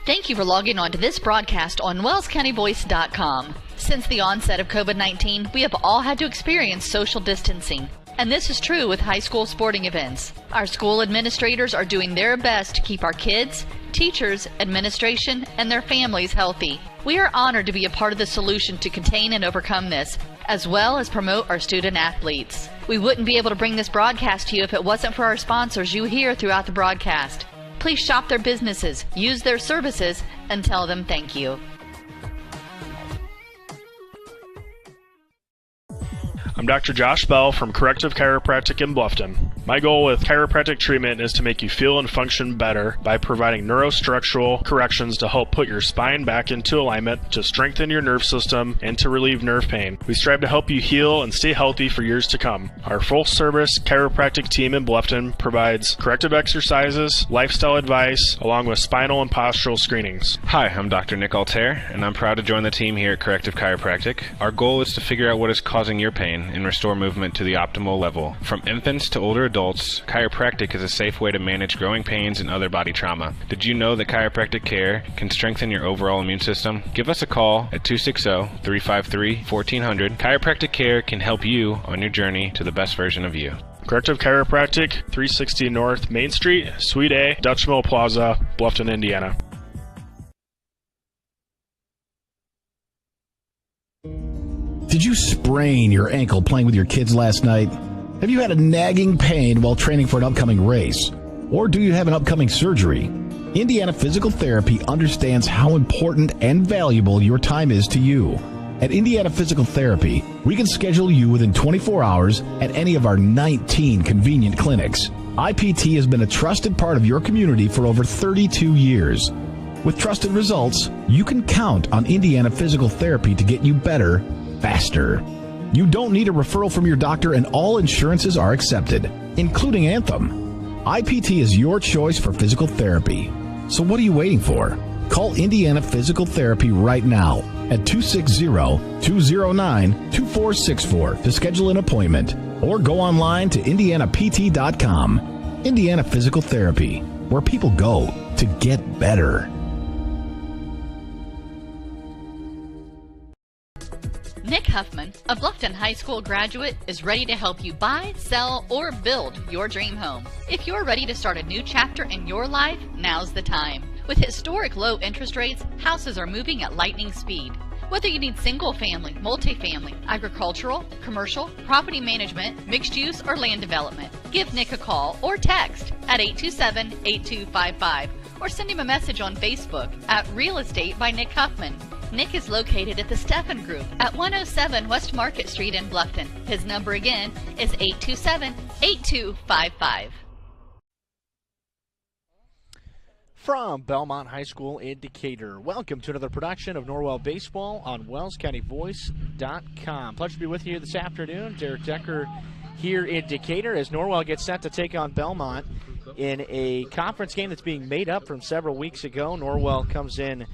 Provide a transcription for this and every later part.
Thank you for logging on to this broadcast on wellscountyvoice.com. Since the onset of COVID-19, we have all had to experience social distancing. And this is true with high school sporting events. Our school administrators are doing their best to keep our kids, teachers, administration, and their families healthy. We are honored to be a part of the solution to contain and overcome this, as well as promote our student athletes. We wouldn't be able to bring this broadcast to you if it wasn't for our sponsors you hear throughout the broadcast. Please shop their businesses, use their services, and tell them thank you. I'm Dr. Josh Bell from Corrective Chiropractic in Bluffton. My goal with chiropractic treatment is to make you feel and function better by providing neurostructural corrections to help put your spine back into alignment, to strengthen your nerve system, and to relieve nerve pain. We strive to help you heal and stay healthy for years to come. Our full-service chiropractic team in Bluffton provides corrective exercises, lifestyle advice, along with spinal and postural screenings. Hi, I'm Dr. Nick Altair, and I'm proud to join the team here at Corrective Chiropractic. Our goal is to figure out what is causing your pain and restore movement to the optimal level. From infants to older adults, chiropractic is a safe way to manage growing pains and other body trauma. Did you know that chiropractic care can strengthen your overall immune system? Give us a call at 260-353-1400. Chiropractic care can help you on your journey to the best version of you. Corrective Chiropractic, 360 North Main Street, Suite A, Dutch Mill Plaza, Bluffton, Indiana. Did you sprain your ankle playing with your kids last night? Have you had a nagging pain while training for an upcoming race? Or do you have an upcoming surgery? Indiana Physical Therapy understands how important and valuable your time is to you. At Indiana Physical Therapy, we can schedule you within 24 hours at any of our 19 convenient clinics. IPT has been a trusted part of your community for over 32 years. With trusted results, you can count on Indiana Physical Therapy to get you better faster. You don't need a referral from your doctor, and all insurances are accepted, including Anthem. IPT is your choice for physical therapy. So what are you waiting for? Call Indiana Physical Therapy right now at 260-209-2464 to schedule an appointment, or go online to indianapt.com. Indiana Physical Therapy, where people go to get better. Nick Huffman, a Bluffton High School graduate, is ready to help you buy, sell, or build your dream home. If you're ready to start a new chapter in your life, now's the time. With historic low interest rates, houses are moving at lightning speed. Whether you need single-family, multifamily, agricultural, commercial, property management, mixed use, or land development, give Nick a call or text at 827-8255 or send him a message on Facebook at Real Estate by Nick Huffman. Nick is located at the Stephan Group at 107 West Market Street in Bluffton. His number again is 827-8255. From Bellmont High School in Decatur, welcome to another production of Norwell Baseball on wellscountyvoice.com. Pleasure to be with you this afternoon. Derek Decker here in Decatur as Norwell gets set to take on Bellmont in a conference game that's being made up from several weeks ago. Norwell comes in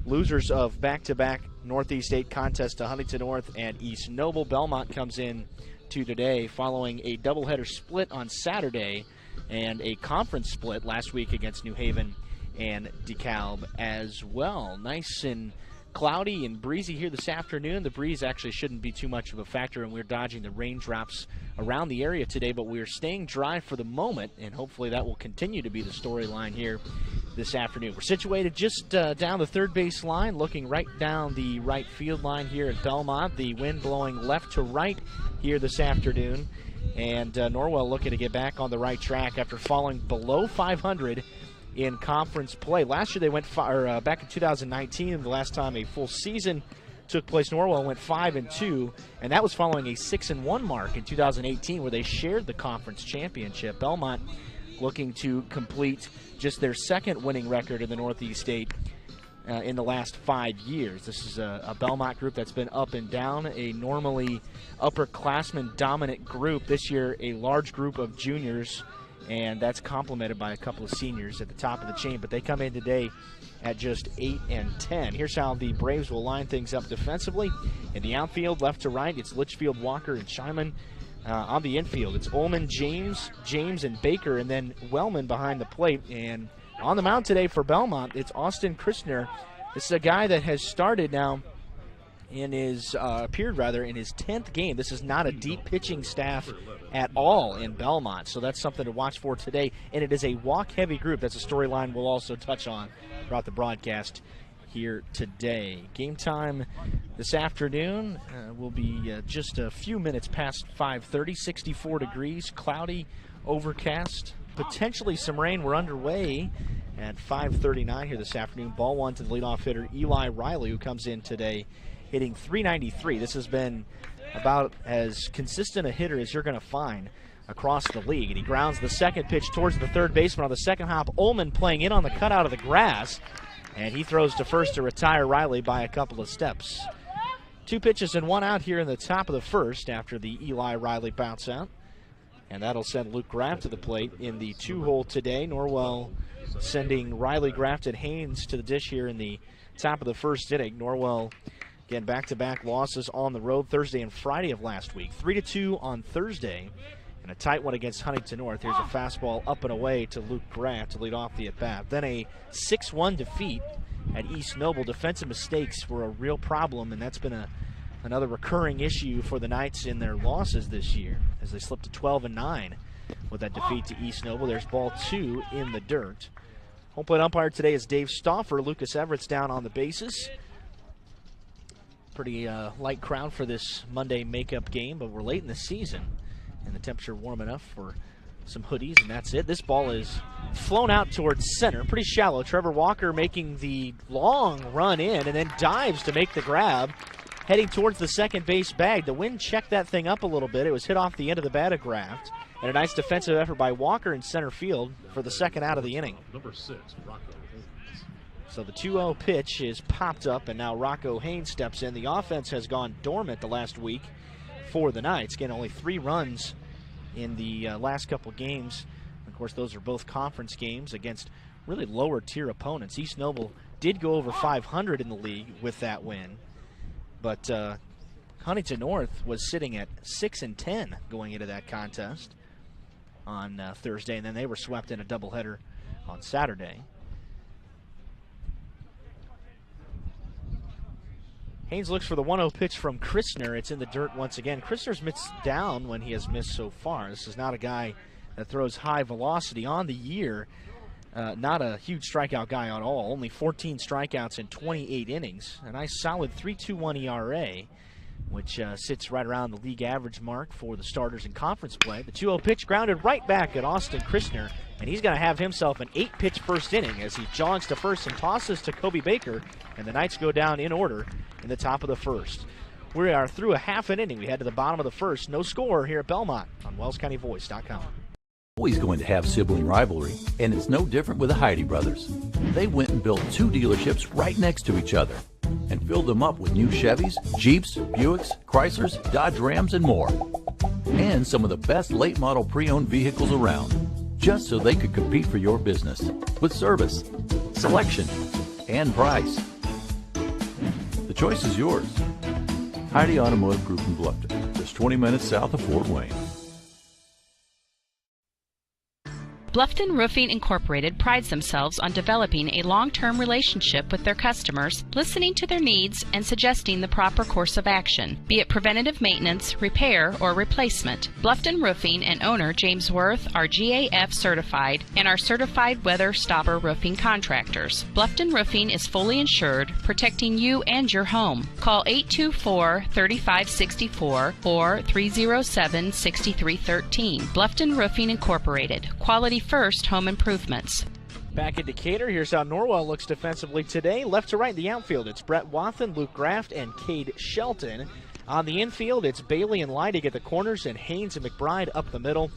losers of back-to-back Northeast 8 contests to Huntington North and East Noble. Bellmont comes in to today following a doubleheader split on Saturday and a conference split last week against New Haven and DeKalb as well. Nice and cloudy and breezy here this afternoon. The breeze actually shouldn't be too much of a factor, and we're dodging the raindrops around the area today, but we're staying dry for the moment, and hopefully that will continue to be the storyline here this afternoon. We're situated just down the third base line, looking right down the right field line here at Bellmont. The wind blowing left to right here this afternoon, and Norwell looking to get back on the right track after falling below 500 in conference play. Last year they went back in 2019, the last time a full season took place, Norwell went 5-2, and that was following a 6-1 mark in 2018 where they shared the conference championship. Bellmont looking to complete just their second winning record in the Northeast 8 in the last 5 years. This is a Bellmont group that's been up and down, a normally upperclassmen dominant group. This year a large group of juniors, and that's complemented by a couple of seniors at the top of the chain, but they come in today at just 8-10. Here's how the Braves will line things up defensively. In the outfield, left to right, it's Litchfield, Walker, and Scheinman. On the infield, it's Ullman, James, and Baker, and then Wellman behind the plate. And On the mound today for Bellmont, it's Austin Kristner. This is a guy that has started now appeared in his 10th game. This is not a deep pitching staff at all in Bellmont, so that's something to watch for today. And it is a walk-heavy group. That's a storyline we'll also touch on throughout the broadcast here today. Game time this afternoon will be just a few minutes past 5:30. 64 degrees, cloudy, overcast, potentially some rain. We're underway at 5:39 here this afternoon. Ball one to the leadoff hitter, Eli Riley, who comes in today hitting .393. This has been about as consistent a hitter as you're going to find across the league. And he grounds the second pitch towards the third baseman on the second hop. Ullman playing in on the cutout of the grass. And he throws to first to retire Riley by a couple of steps. 2 pitches and 1 out here in the top of the first after the Eli Riley bounce out. And that'll send Luke Graff to the plate in the 2-hole today. Norwell sending Riley, Graff, and Haynes to the dish here in the top of the first inning. Norwell, again, back-to-back losses on the road Thursday and Friday of last week. 3-2 on Thursday, and a tight one against Huntington North. Here's a fastball up and away to Luke Graff to lead off the at-bat. Then a 6-1 defeat at East Noble. Defensive mistakes were a real problem, and that's been another recurring issue for the Knights in their losses this year as they slipped to 12-9 with that defeat to East Noble. There's ball 2 in the dirt. Home plate umpire today is Dave Stauffer. Lucas Everett's down on the bases. Pretty light crowd for this Monday makeup game, but we're late in the season, and the temperature warm enough for some hoodies, and that's it. This ball is flown out towards center, pretty shallow. Trevor Walker making the long run in and then dives to make the grab, heading towards the second base bag. The wind checked that thing up a little bit. It was hit off the end of the bat of Graft, and a nice defensive effort by Walker in center field for the second out of the inning. Number 6, Rocco. So the 2-0 pitch is popped up, and now Rocco Haynes steps in. The offense has gone dormant the last week for the Knights. Again, only 3 runs in the last couple games. Of course, those are both conference games against really lower-tier opponents. East Noble did go over 500 in the league with that win, but Huntington North was sitting at 6-10 going into that contest on Thursday, and then they were swept in a doubleheader on Saturday. Haynes looks for the 1-0 pitch from Kristner. It's in the dirt once again. Kristner's missed down when he has missed so far. This is not a guy that throws high velocity on the year. Not a huge strikeout guy at all. Only 14 strikeouts in 28 innings. A nice solid 3.21 ERA, which sits right around the league average mark for the starters in conference play. The 2-0 pitch grounded right back at Austin Kristner, and he's going to have himself an 8-pitch first inning as he jogs to first and tosses to Kobe Baker, and the Knights go down in order in the top of the first. We are through a half an inning. We head to the bottom of the first. No score here at Bellmont on WellsCountyVoice.com. Always going to have sibling rivalry, and it's no different with the Heidi brothers. They went and built 2 dealerships right next to each other and filled them up with new Chevys, Jeeps, Buicks, Chryslers, Dodge Rams, and more. And some of the best late model pre-owned vehicles around, just so they could compete for your business with service, selection, and price. The choice is yours. Heidi Automotive Group in Bluffton, just 20 minutes south of Fort Wayne. Bluffton Roofing Incorporated prides themselves on developing a long-term relationship with their customers, listening to their needs and suggesting the proper course of action, be it preventative maintenance, repair, or replacement. Bluffton Roofing and owner James Worth are GAF certified and are certified weather stopper roofing contractors. Bluffton Roofing is fully insured, protecting you and your home. Call 824-3564 or 307-6313. Bluffton Roofing Incorporated. Quality first home improvements. Back in Decatur, here's how Norwell looks defensively today. Left to right in the outfield, it's Brett Wathen, Luke Graft, and Cade Shelton. On the infield, it's Bailey and Leidig at the corners, and Haynes and McBride up the middle.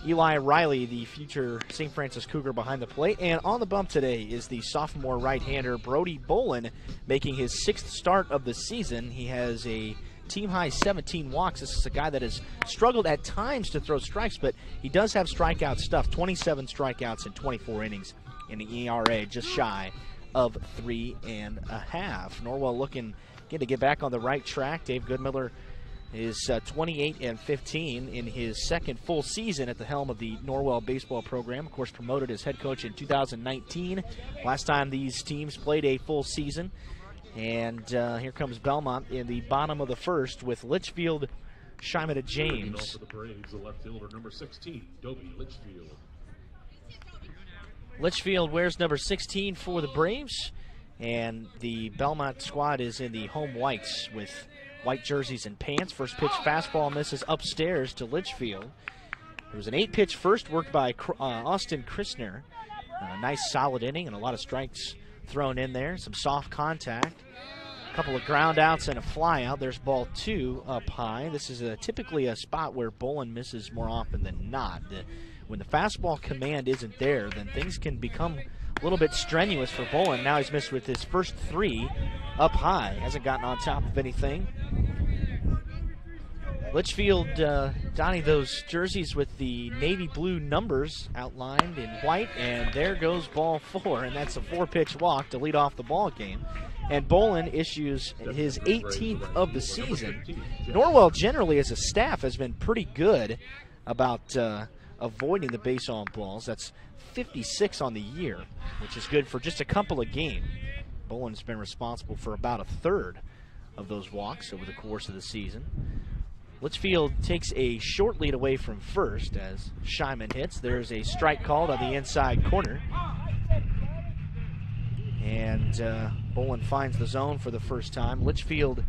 Eli Riley, the future St. Francis Cougar, behind the plate. And on the bump today is the sophomore right-hander Brody Bolin, making his 6th start of the season. He has a team-high 17 walks. This is a guy that has struggled at times to throw strikes, but he does have strikeout stuff. 27 strikeouts in 24 innings in the ERA, just shy of 3.5. Norwell looking again to get back on the right track. Dave Goodmiller is 28-15 in his second full season at the helm of the Norwell baseball program. Of course, promoted as head coach in 2019. Last time these teams played a full season. And here comes Bellmont in the bottom of the first with Litchfield, Scheiman, and James. For the Braves, the left fielder, number 16, Dobie Litchfield. Litchfield wears number 16 for the Braves. And the Bellmont squad is in the home whites with white jerseys and pants. First pitch fastball misses upstairs to Litchfield. There was an 8-pitch first worked by Austin Kristner. A nice solid inning and a lot of strikes thrown in there. Some soft contact. A couple of ground outs and a fly out. There's ball 2 up high. This is typically a spot where Bolin misses more often than not. When the fastball command isn't there, then things can become a little bit strenuous for Bolin. Now he's missed with his first 3 up high. Hasn't gotten on top of anything. Litchfield donning those jerseys with the navy blue numbers outlined in white, and there goes ball 4, and that's a 4-pitch walk to lead off the ball game. And Bolin issues his 18th of the season. Norwell generally as a staff has been pretty good about avoiding the base on balls. That's 56 on the year, which is good for just a couple of games. Bolin's been responsible for about a third of those walks over the course of the season. Litchfield takes a short lead away from first as Scheiman hits. There's a strike called on the inside corner. And Bolin finds the zone for the first time. Litchfield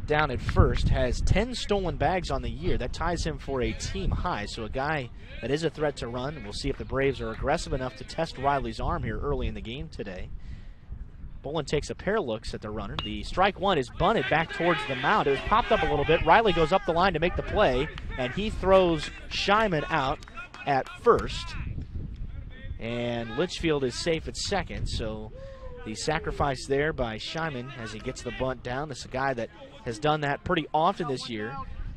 down at first has 10 stolen bags on the year. That ties him for a team high. So a guy that is a threat to run. We'll see if the Braves are aggressive enough to test Riley's arm here early in the game today. Bolin takes a pair of looks at the runner. The strike one is bunted back towards the mound. It was popped up a little bit. Riley goes up the line to make the play, and he throws Scheiman out at first. And Litchfield is safe at second, so the sacrifice there by Scheiman as he gets the bunt down. This is a guy that has done that pretty often this year.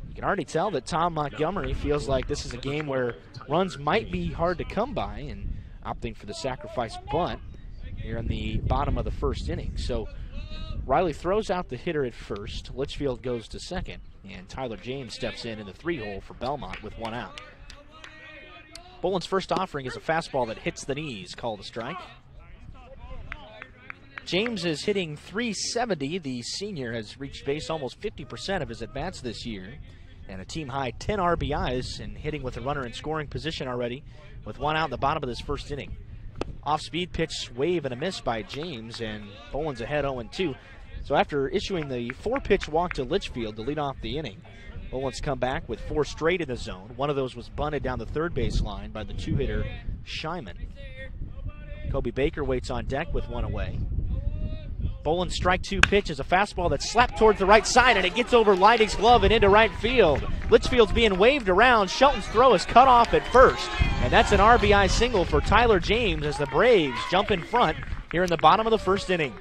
You can already tell that Tom Montgomery feels like this is a game where runs might be hard to come by, and opting for the sacrifice bunt here in the bottom of the first inning. So Riley throws out the hitter at first. Litchfield goes to second, and Tyler James steps in the 3-hole for Bellmont with 1 out. Bolin's first offering is a fastball that hits the knees, called a strike. James is hitting .370. The senior has reached base almost 50% of his at-bats this year, and a team-high 10 RBIs, and hitting with a runner in scoring position already with 1 out in the bottom of this first inning. Off-speed pitch, wave and a miss by James, and Bolin's ahead 0-2. So after issuing the 4-pitch walk to Litchfield to lead off the inning, Bolin's come back with 4 straight in the zone. One of those was bunted down the third base line by the 2-hitter Scheiman. Kobe Baker waits on deck with 1 away. Bolin's strike 2 pitch is a fastball that's slapped towards the right side, and it gets over Leidig's glove and into right field. Litchfield's being waved around. Shelton's throw is cut off at first, and that's an RBI single for Tyler James as the Braves jump in front here in the bottom of the first inning.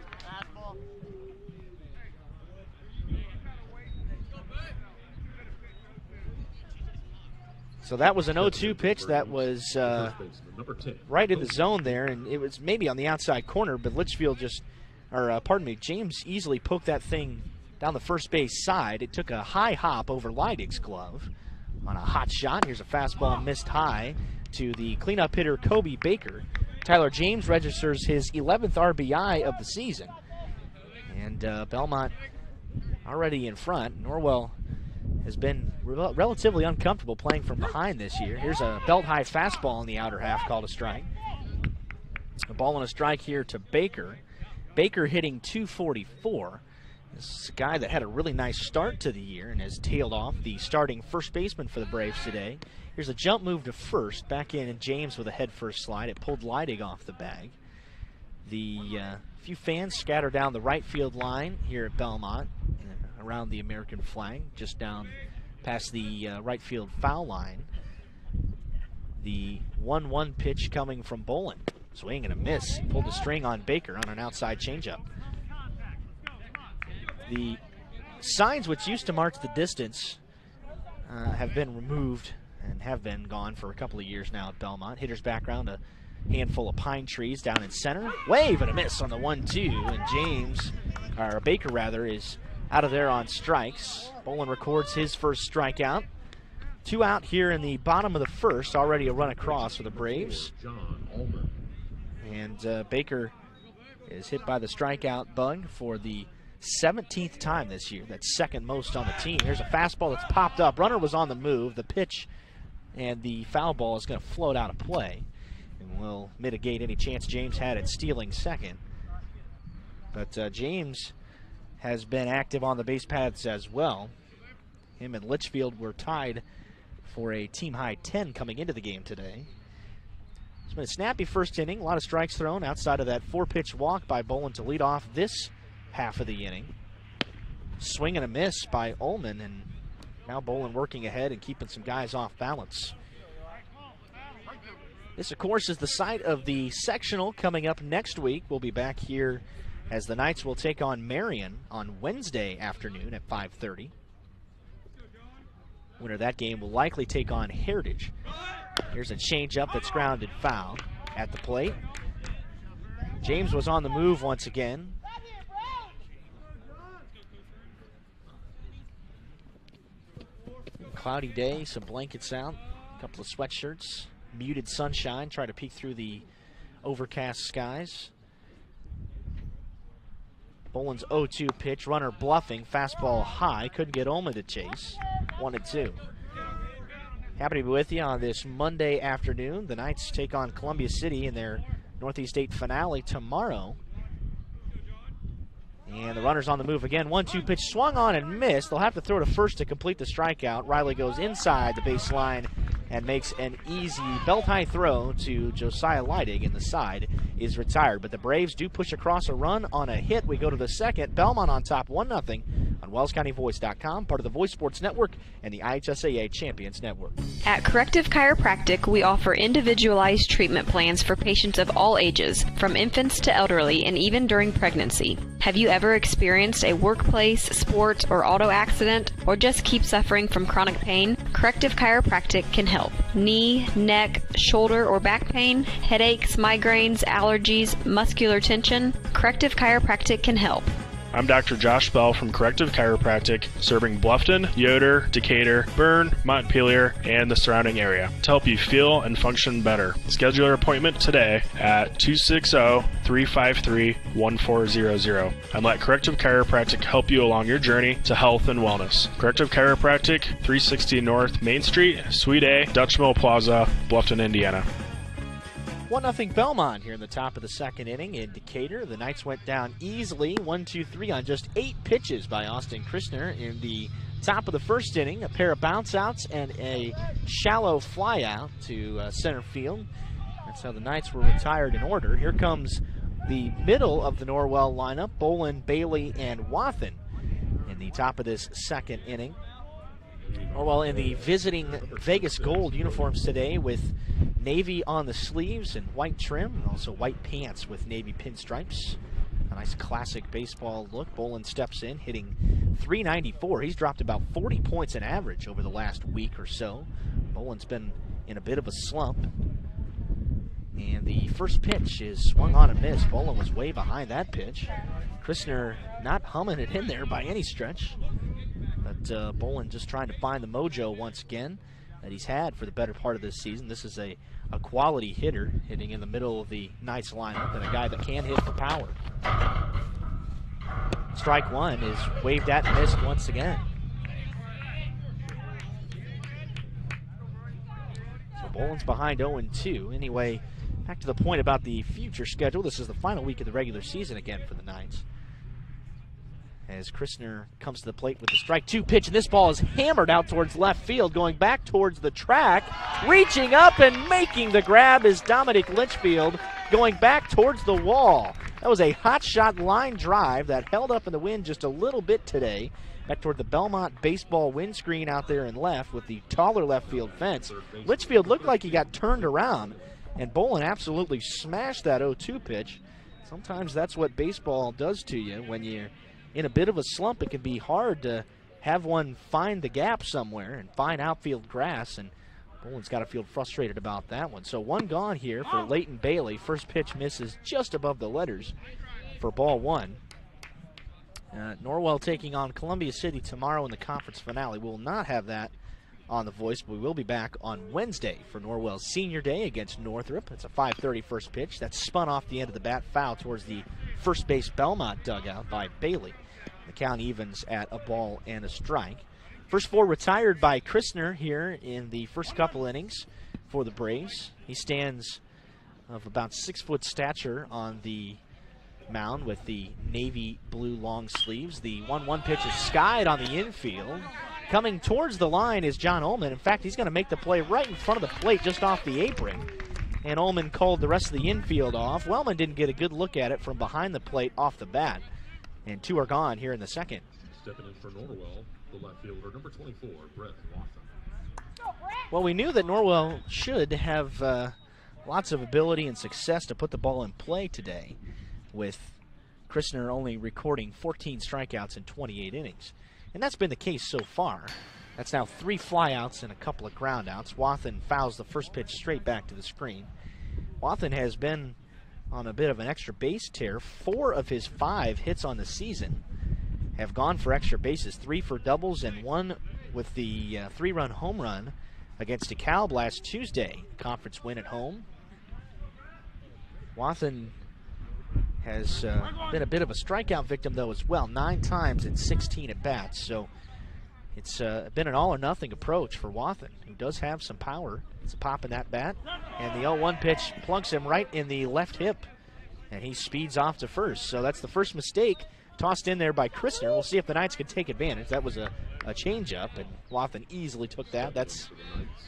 So that was an 0-2 pitch that was right in the zone there, and it was maybe on the outside corner, but Litchfield James easily poked that thing down the first base side. It took a high hop over Leidig's glove on a hot shot. Here's a fastball missed high to the cleanup hitter Kobe Baker. Tyler James registers his 11th RBI of the season. And Bellmont already in front. Norwell has been relatively uncomfortable playing from behind this year. Here's a belt-high fastball in the outer half called a strike. A ball and a strike here to Baker. Baker hitting .244. This is a guy that had a really nice start to the year and has tailed off the starting first baseman for the Braves today. Here's a jump move to first. Back in, and James with a head-first slide. It pulled Leidig off the bag. The few fans scatter down the right field line here at Bellmont, around the American flag, just down past the right field foul line. The 1-1 pitch coming from Bolin. Swing and a miss. Pulled the string on Baker on an outside changeup. The signs which used to mark the distance have been removed and have been gone for a couple of years now at Bellmont. Hitter's background, a handful of pine trees down in center. Wave and a miss on the 1-2, and Baker is out of there on strikes. Bolin records his first strikeout. 2 out here in the bottom of the first. Already a run across for the Braves. And Baker is hit by the strikeout bug for the 17th time this year. That's second most on the team. There's a fastball that's popped up. Runner was on the move. The pitch and the foul ball is going to float out of play and will mitigate any chance James had at stealing second. But James has been active on the base paths as well. Him and Litchfield were tied for a team-high 10 coming into the game today. It's been a snappy first inning. A lot of strikes thrown outside of that 4-pitch walk by Bolin to lead off this half of the inning. Swing and a miss by Ullman, and now Bolin working ahead and keeping some guys off balance. This, of course, is the site of the sectional coming up next week. We'll be back here as the Knights will take on Marion on Wednesday afternoon at 5:30. Winner of that game will likely take on Heritage. Here's a changeup that's grounded foul at the plate. James was on the move once again. Cloudy day, some blankets out, a couple of sweatshirts, muted sunshine, try to peek through the overcast skies. Bolin's 0-2 pitch, runner bluffing, fastball high, couldn't get Ullman to chase, 1-2. Happy to be with you on this Monday afternoon. The Knights take on Columbia City in their Northeast 8 finale tomorrow. And the runner's on the move again. 1-2 pitch swung on and missed. They'll have to throw to first to complete the strikeout. Riley goes inside the baseline and makes an easy belt-high throw to Josiah Leidig, and the side is retired. But the Braves do push across a run on a hit. We go to the second. Bellmont on top 1-0 on WellsCountyVoice.com, part of the Voice Sports Network and the IHSAA Champions Network. At Corrective Chiropractic, we offer individualized treatment plans for patients of all ages, from infants to elderly, and even during pregnancy. Have you ever experienced a workplace, sports, or auto accident, or just keep suffering from chronic pain? Corrective Chiropractic can help. Knee, neck, shoulder, or back pain, headaches, migraines, allergies, muscular tension, Corrective Chiropractic can help. I'm Dr. Josh Bell from Corrective Chiropractic, serving Bluffton, Yoder, Decatur, Bern, Montpelier, and the surrounding area to help you feel and function better. Schedule your appointment today at 260-353-1400 and let Corrective Chiropractic help you along your journey to health and wellness. Corrective Chiropractic, 360 North Main Street, Suite A, Dutch Mill Plaza, Bluffton, Indiana. 1-0 Belmont here in the top of the second inning in Decatur. The Knights went down easily, 1-2-3 on just 8 pitches by Austin Kristner in the top of the first inning. A pair of bounce outs and a shallow fly out to center field. That's how the Knights were retired in order. Here comes the middle of the Norwell lineup, Bolin, Bailey, and Wathen in the top of this second inning. Norwell in the visiting Vegas Gold uniforms today with navy on the sleeves and white trim, and also white pants with navy pinstripes. A nice classic baseball look. Bolin steps in, hitting .394. He's dropped about 40 points in average over the last week or so. Bolin's been in a bit of a slump. And the first pitch is swung on and missed. Bolin was way behind that pitch. Kristner not humming it in there by any stretch. But Bolin just trying to find the mojo once again that he's had for the better part of this season. This is a quality hitter hitting in the middle of the Knights lineup and a guy that can hit for power. Strike one is waved at and missed once again. So Bolin's behind 0-2. Anyway, back to the point about the future schedule. This is the final week of the regular season again for the Knights. As Kristner comes to the plate with the strike 2 pitch, and this ball is hammered out towards left field, going back towards the track. Reaching up and making the grab is Dominic Litchfield, going back towards the wall. That was a hot shot line drive that held up in the wind just a little bit today, back toward the Belmont baseball windscreen out there in left with the taller left field fence. Litchfield looked like he got turned around, and Bolin absolutely smashed that 0-2 pitch. Sometimes that's what baseball does to you when you're in a bit of a slump. It can be hard to have one find the gap somewhere and find outfield grass, and Bolin's got to feel frustrated about that one. So one gone here for Leighton Bailey. First pitch misses just above the letters for ball one. Norwell taking on Columbia City tomorrow in the conference finale. We will not have that on The Voice, but we will be back on Wednesday for Norwell's senior day against Northrop. It's a 5:30 first pitch. That's spun off the end of the bat, foul towards the first base Bellmont dugout by Bailey. The count evens at a ball and a strike. First 4 retired by Kristner here in the first couple innings for the Braves. He stands of about 6 foot stature on the mound with the navy blue long sleeves. The 1-1 pitch is skied on the infield. Coming towards the line is John Ullman. In fact, he's going to make the play right in front of the plate, just off the apron. And Ullman called the rest of the infield off. Wellman didn't get a good look at it from behind the plate off the bat. And 2 are gone here in the second. Stepping in for Norwell, the left fielder, number 24, Brett Watson. Well, we knew that Norwell should have lots of ability and success to put the ball in play today, with Kristner only recording 14 strikeouts in 28 innings. And that's been the case so far. That's now 3 flyouts and a couple of groundouts. Watson fouls the first pitch straight back to the screen. Watson has been on a bit of an extra base tear. 4 of his 5 hits on the season have gone for extra bases, 3 for doubles and 1 with the 3-run home run against DeKalb last Tuesday. Conference win at home. Watson has been a bit of a strikeout victim, though, as well. 9 times in 16 at-bats. So it's been an all-or-nothing approach for Watson, who does have some power. It's a pop in that bat. And the 0-1 pitch plunks him right in the left hip, and he speeds off to first. So that's the first mistake tossed in there by Kristner. We'll see if the Knights can take advantage. That was a changeup, and Watson easily took that. That's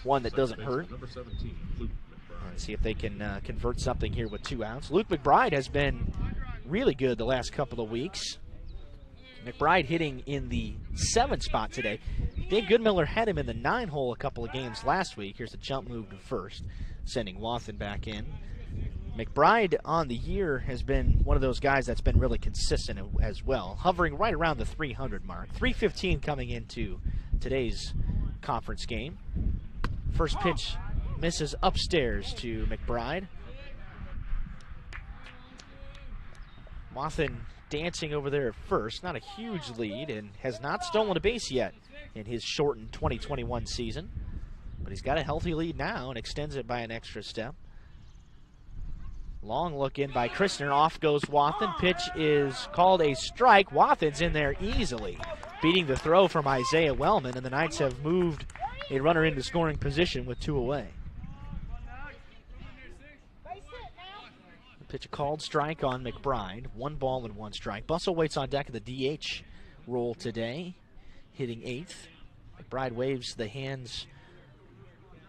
one that doesn't hurt. Number 17, Luke McBride. Let's see if they can convert something here with 2 outs. Luke McBride has been really good the last couple of weeks. McBride hitting in the 7th spot today. Dave Goodmiller had him in the 9 hole a couple of games last week. Here's a jump move to first, sending Watson back in. McBride on the year has been one of those guys that's been really consistent as well, hovering right around the 300 mark. 315 coming into today's conference game. First pitch misses upstairs to McBride. Watson dancing over there at first. Not a huge lead, and has not stolen a base yet in his shortened 2021 season. But he's got a healthy lead now and extends it by an extra step. Long look in by Kristner. Off goes Watson. Pitch is called a strike. Watson's in there easily, beating the throw from Isaiah Wellman, and the Knights have moved a runner into scoring position with 2 away. The pitch a called strike on McBride. 1 ball and 1 strike. Bussell waits on deck of the DH role today, hitting 8th. McBride waves the hands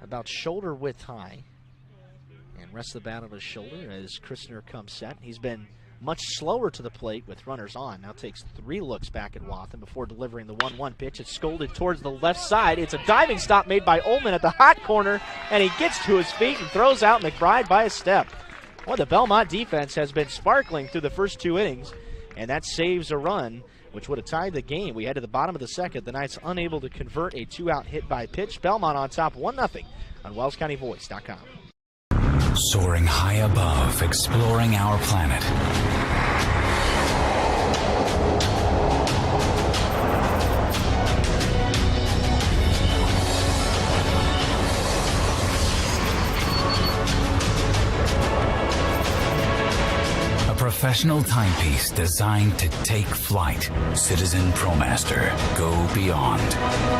about shoulder width high and rests the bat on his shoulder as Kristner comes set. He's been much slower to the plate with runners on. Now takes 3 looks back at Watson before delivering the 1-1 pitch. It's scolded towards the left side. It's a diving stop made by Ullman at the hot corner, and he gets to his feet and throws out McBride by a step. Well, the Bellmont defense has been sparkling through the first 2 innings, and that saves a run, which would have tied the game. We head to the bottom of the second. The Knights unable to convert a 2-out hit by pitch. Bellmont on top 1-0 on WellsCountyVoice.com. Soaring high above, exploring our planet. A professional timepiece designed to take flight. Citizen ProMaster. Go beyond.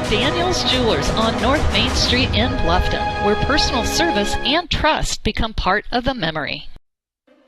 Daniel's Jewelers on North Main Street in Bluffton, where personal service and trust become part of the memory.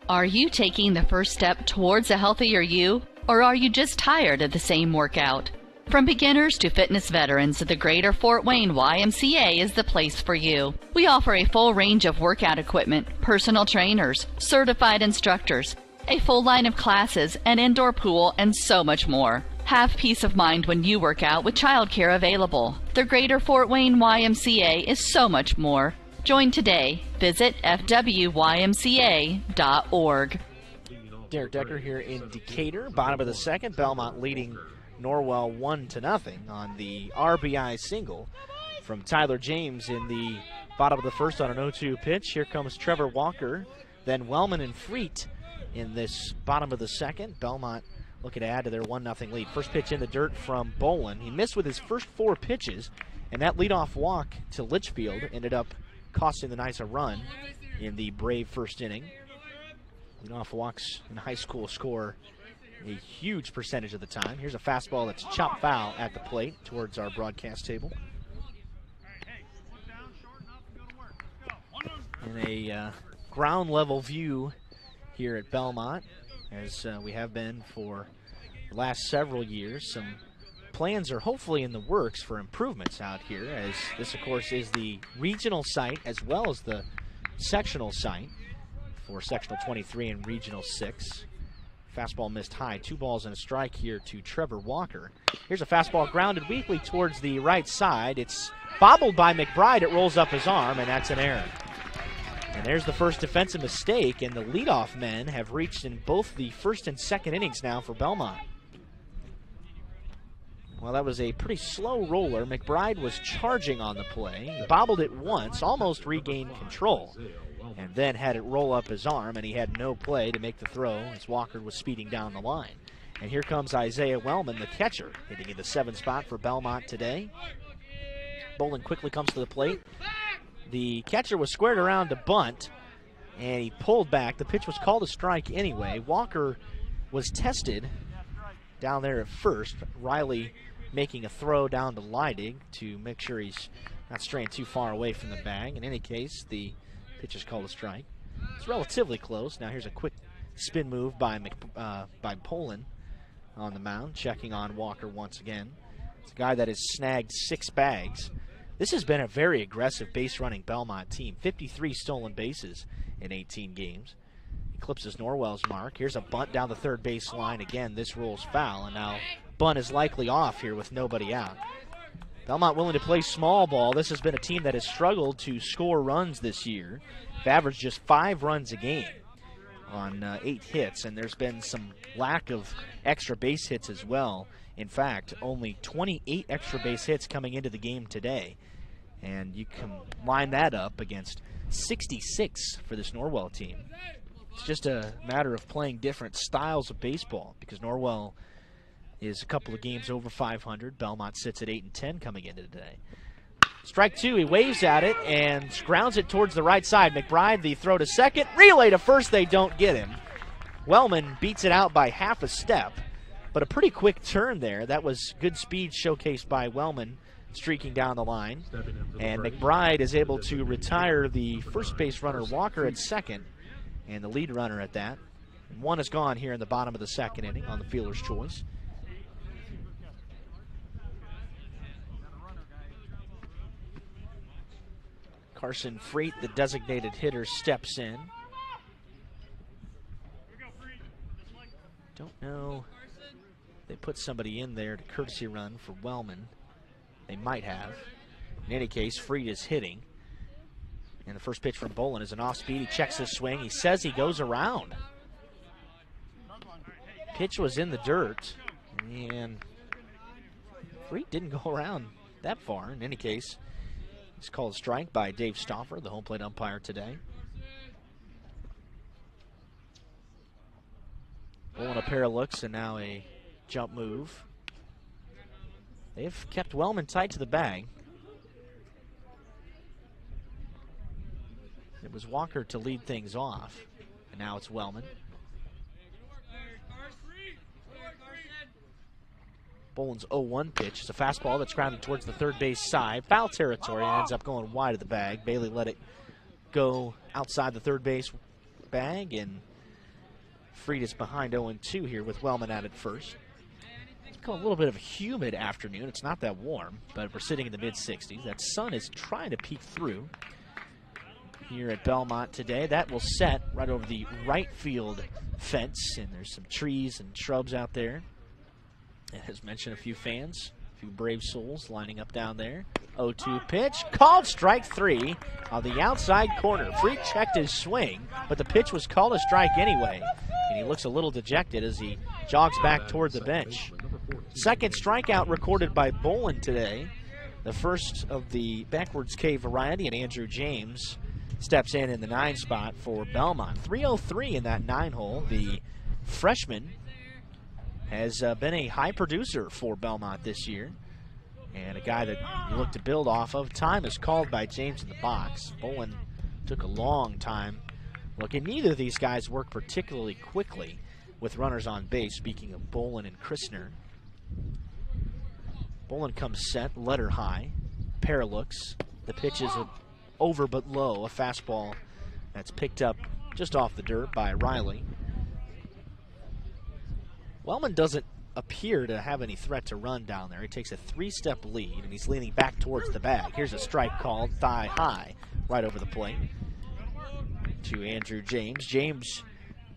Are you taking the first step towards a healthier you, or are you just tired of the same workout? From beginners to fitness veterans, the Greater Fort Wayne YMCA is the place for you. We offer a full range of workout equipment, personal trainers, certified instructors, a full line of classes, an indoor pool, and so much more. Have peace of mind when you work out with childcare available. The Greater Fort Wayne YMCA is so much more. Join today. Visit fwymca.org. Derek Decker here in Decatur, bottom of the second. Bellmont leading Norwell 1-0 on the RBI single from Tyler James in the bottom of the first on an 0-2 pitch. Here comes Trevor Walker, then Wellman and Freet in this bottom of the second. Bellmont looking to add to their 1-0 lead. First pitch in the dirt from Bolin. He missed with his first 4 pitches, and that leadoff walk to Litchfield ended up costing the Knights a run in the Brave first inning. Leadoff walks in high school score a huge percentage of the time. Here's a fastball that's chopped foul at the plate towards our broadcast table. In a ground level view here at Bellmont, as we have been for the last several years. Some plans are hopefully in the works for improvements out here, as this, of course, is the regional site as well as the sectional site for Sectional 23 and Regional 6. Fastball missed high. 2 balls and a strike here to Trevor Walker. Here's a fastball grounded weakly towards the right side. It's bobbled by Mcbride. It rolls up his arm, and that's an error. And there's the first defensive mistake, and the leadoff men have reached in both the first and second innings now for Bellmont. Well, that was a pretty slow roller. Mcbride was charging on the play. He bobbled it once, almost regained control, and then had it roll up his arm, and he had no play to make the throw as Walker was speeding down the line. And here comes Isaiah Wellman, the catcher, hitting in the 7th spot for Bellmont today. Bolin quickly comes to the plate. The catcher was squared around to bunt, and he pulled back. The pitch was called a strike anyway. Walker was tested down there at first. Riley making a throw down to Leidig to make sure he's not straying too far away from the bag. In any case, the pitch is called a strike. It's relatively close. Now here's a quick spin move by Bolin on the mound, checking on Walker once again. It's a guy that has snagged 6 bags. This has been a very aggressive base-running Bellmont team. 53 stolen bases in 18 games. Eclipses Norwell's mark. Here's a bunt down the third base line. Again, this rolls foul, and now bunt is likely off here with nobody out. Bellmont willing to play small ball. This has been a team that has struggled to score runs this year. They've averaged just 5 runs a game on 8 hits, and there's been some lack of extra base hits as well. In fact, only 28 extra base hits coming into the game today. And you can line that up against 66 for this Norwell team. It's just a matter of playing different styles of baseball, because Norwell is a couple of games over 500. Bellmont sits at 8-10 coming into today. Strike 2, he waves at it and grounds it towards the right side. Mcbride, the throw to second. Relay to first, they don't get him. Wellman beats it out by half a step, but a pretty quick turn there. That was good speed showcased by Wellman, streaking down the line. And Mcbride is able to retire the first base runner Walker at second, and the lead runner at that. And 1 is gone here in the bottom of the second inning on the fielder's choice. Carson Freight, the designated hitter, steps in. Don't know. They put somebody in there to courtesy run for Wellman. They might have. In any case, Freed is hitting. And the first pitch from Bolin is an off-speed. He checks his swing. He says he goes around. Pitch was in the dirt. And Freed didn't go around that far. In any case, he's called a strike by Dave Stauffer, the home plate umpire today. Bolin a pair of looks and now a jump move. They've kept Wellman tight to the bag. It was Walker to lead things off, and now it's Wellman. Bolin's 0-1 pitch is a fastball that's grounded towards the third base side. Foul territory, and ends up going wide of the bag. Bailey let it go outside the third base bag, and Freed is behind 0-2 here with Wellman at it first. It's a little bit of a humid afternoon. It's not that warm, but we're sitting in the mid-60s. That sun is trying to peek through here at Bellmont today. That will set right over the right field fence, and there's some trees and shrubs out there. And as mentioned, a few fans, a few brave souls lining up down there. 0-2 pitch, called strike 3 on the outside corner. Freed checked his swing, but the pitch was called a strike anyway. And he looks a little dejected as he jogs back toward the bench. Second strikeout recorded by Bolin today. The first of the backwards K variety, and Andrew James steps in the 9 spot for Bellmont. 303 in that 9 hole. The freshman has been a high producer for Bellmont this year, and a guy that you look to build off of. Time is called by James in the box. Bolin took a long time. Look, and neither of these guys work particularly quickly with runners on base, speaking of Bolin and Kristner. Bolin comes set, letter high, pair looks. The pitch is over but low, a fastball that's picked up just off the dirt by Riley. Wellman doesn't appear to have any threat to run down there. He takes a 3-step lead, and he's leaning back towards the bag. Here's a strike called thigh high, right over the plate to Andrew James. James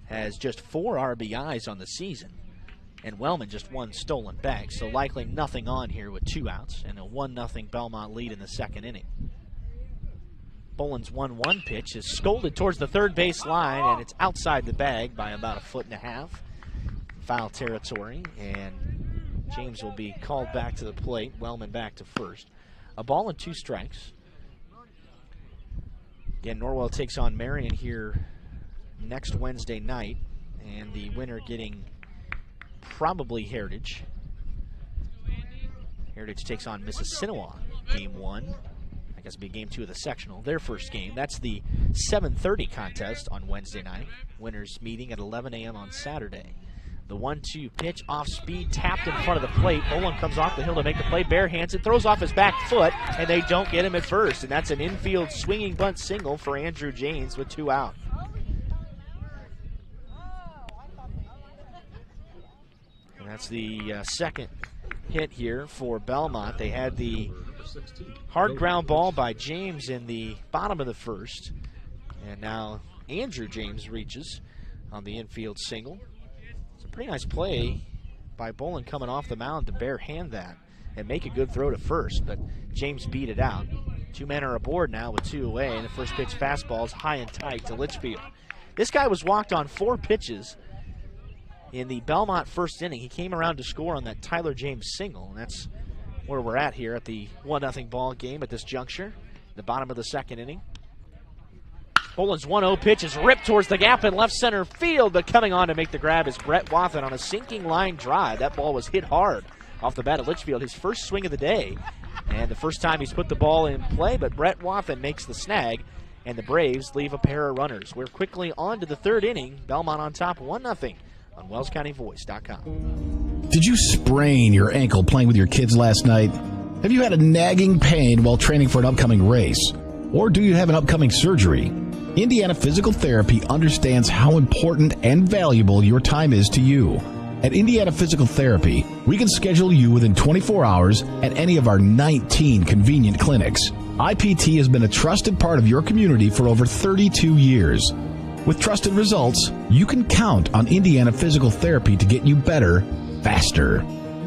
has just 4 RBIs on the season, and Wellman just 1 stolen bag, so likely nothing on here with 2 outs, and a 1-0 Bellmont lead in the 2nd inning. Bolin's 1-1 pitch is scolded towards the third base line, and it's outside the bag by about 1.5 feet. Foul territory, and James will be called back to the plate. Wellman back to first. A ball and 2 strikes. Again, Norwell takes on Marion here next Wednesday night, and the winner getting probably Heritage. Heritage takes on Mississinawa, game 1. I guess it'll be game 2 of the sectional, their first game. That's the 7:30 contest on Wednesday night. Winners meeting at 11 a.m. on Saturday. The 1-2 pitch, off speed, tapped in front of the plate. Bolin comes off the hill to make the play, bare hands it, throws off his back foot, and they don't get him at first. And that's an infield swinging bunt single for Andrew James with 2 out. And that's the second hit here for Bellmont. They had the hard ground ball by James in the bottom of the first. And now Andrew James reaches on the infield single. Pretty nice play by Bolin coming off the mound to bare hand that and make a good throw to first, but James beat it out. 2 men are aboard now with 2 away, and the first pitch fastball is high and tight to Litchfield. This guy was walked on 4 pitches in the Bellmont first inning. He came around to score on that Tyler James single, and that's where we're at here at the 1-0 ball game at this juncture, the bottom of the 2nd inning. Bolin's 1-0 pitch is ripped towards the gap in left center field, but coming on to make the grab is Brett Wathen on a sinking line drive. That ball was hit hard off the bat of Litchfield, his first swing of the day, and the first time he's put the ball in play, but Brett Wathen makes the snag, and the Braves leave a pair of runners. We're quickly on to the 3rd inning. Bellmont on top 1-0 on WellsCountyVoice.com. Did you sprain your ankle playing with your kids last night? Have you had a nagging pain while training for an upcoming race? Or do you have an upcoming surgery? Indiana Physical Therapy understands how important and valuable your time is to you. At Indiana Physical Therapy, we can schedule you within 24 hours at any of our 19 convenient clinics. IPT has been a trusted part of your community for over 32 years. With trusted results, you can count on Indiana Physical Therapy to get you better, faster.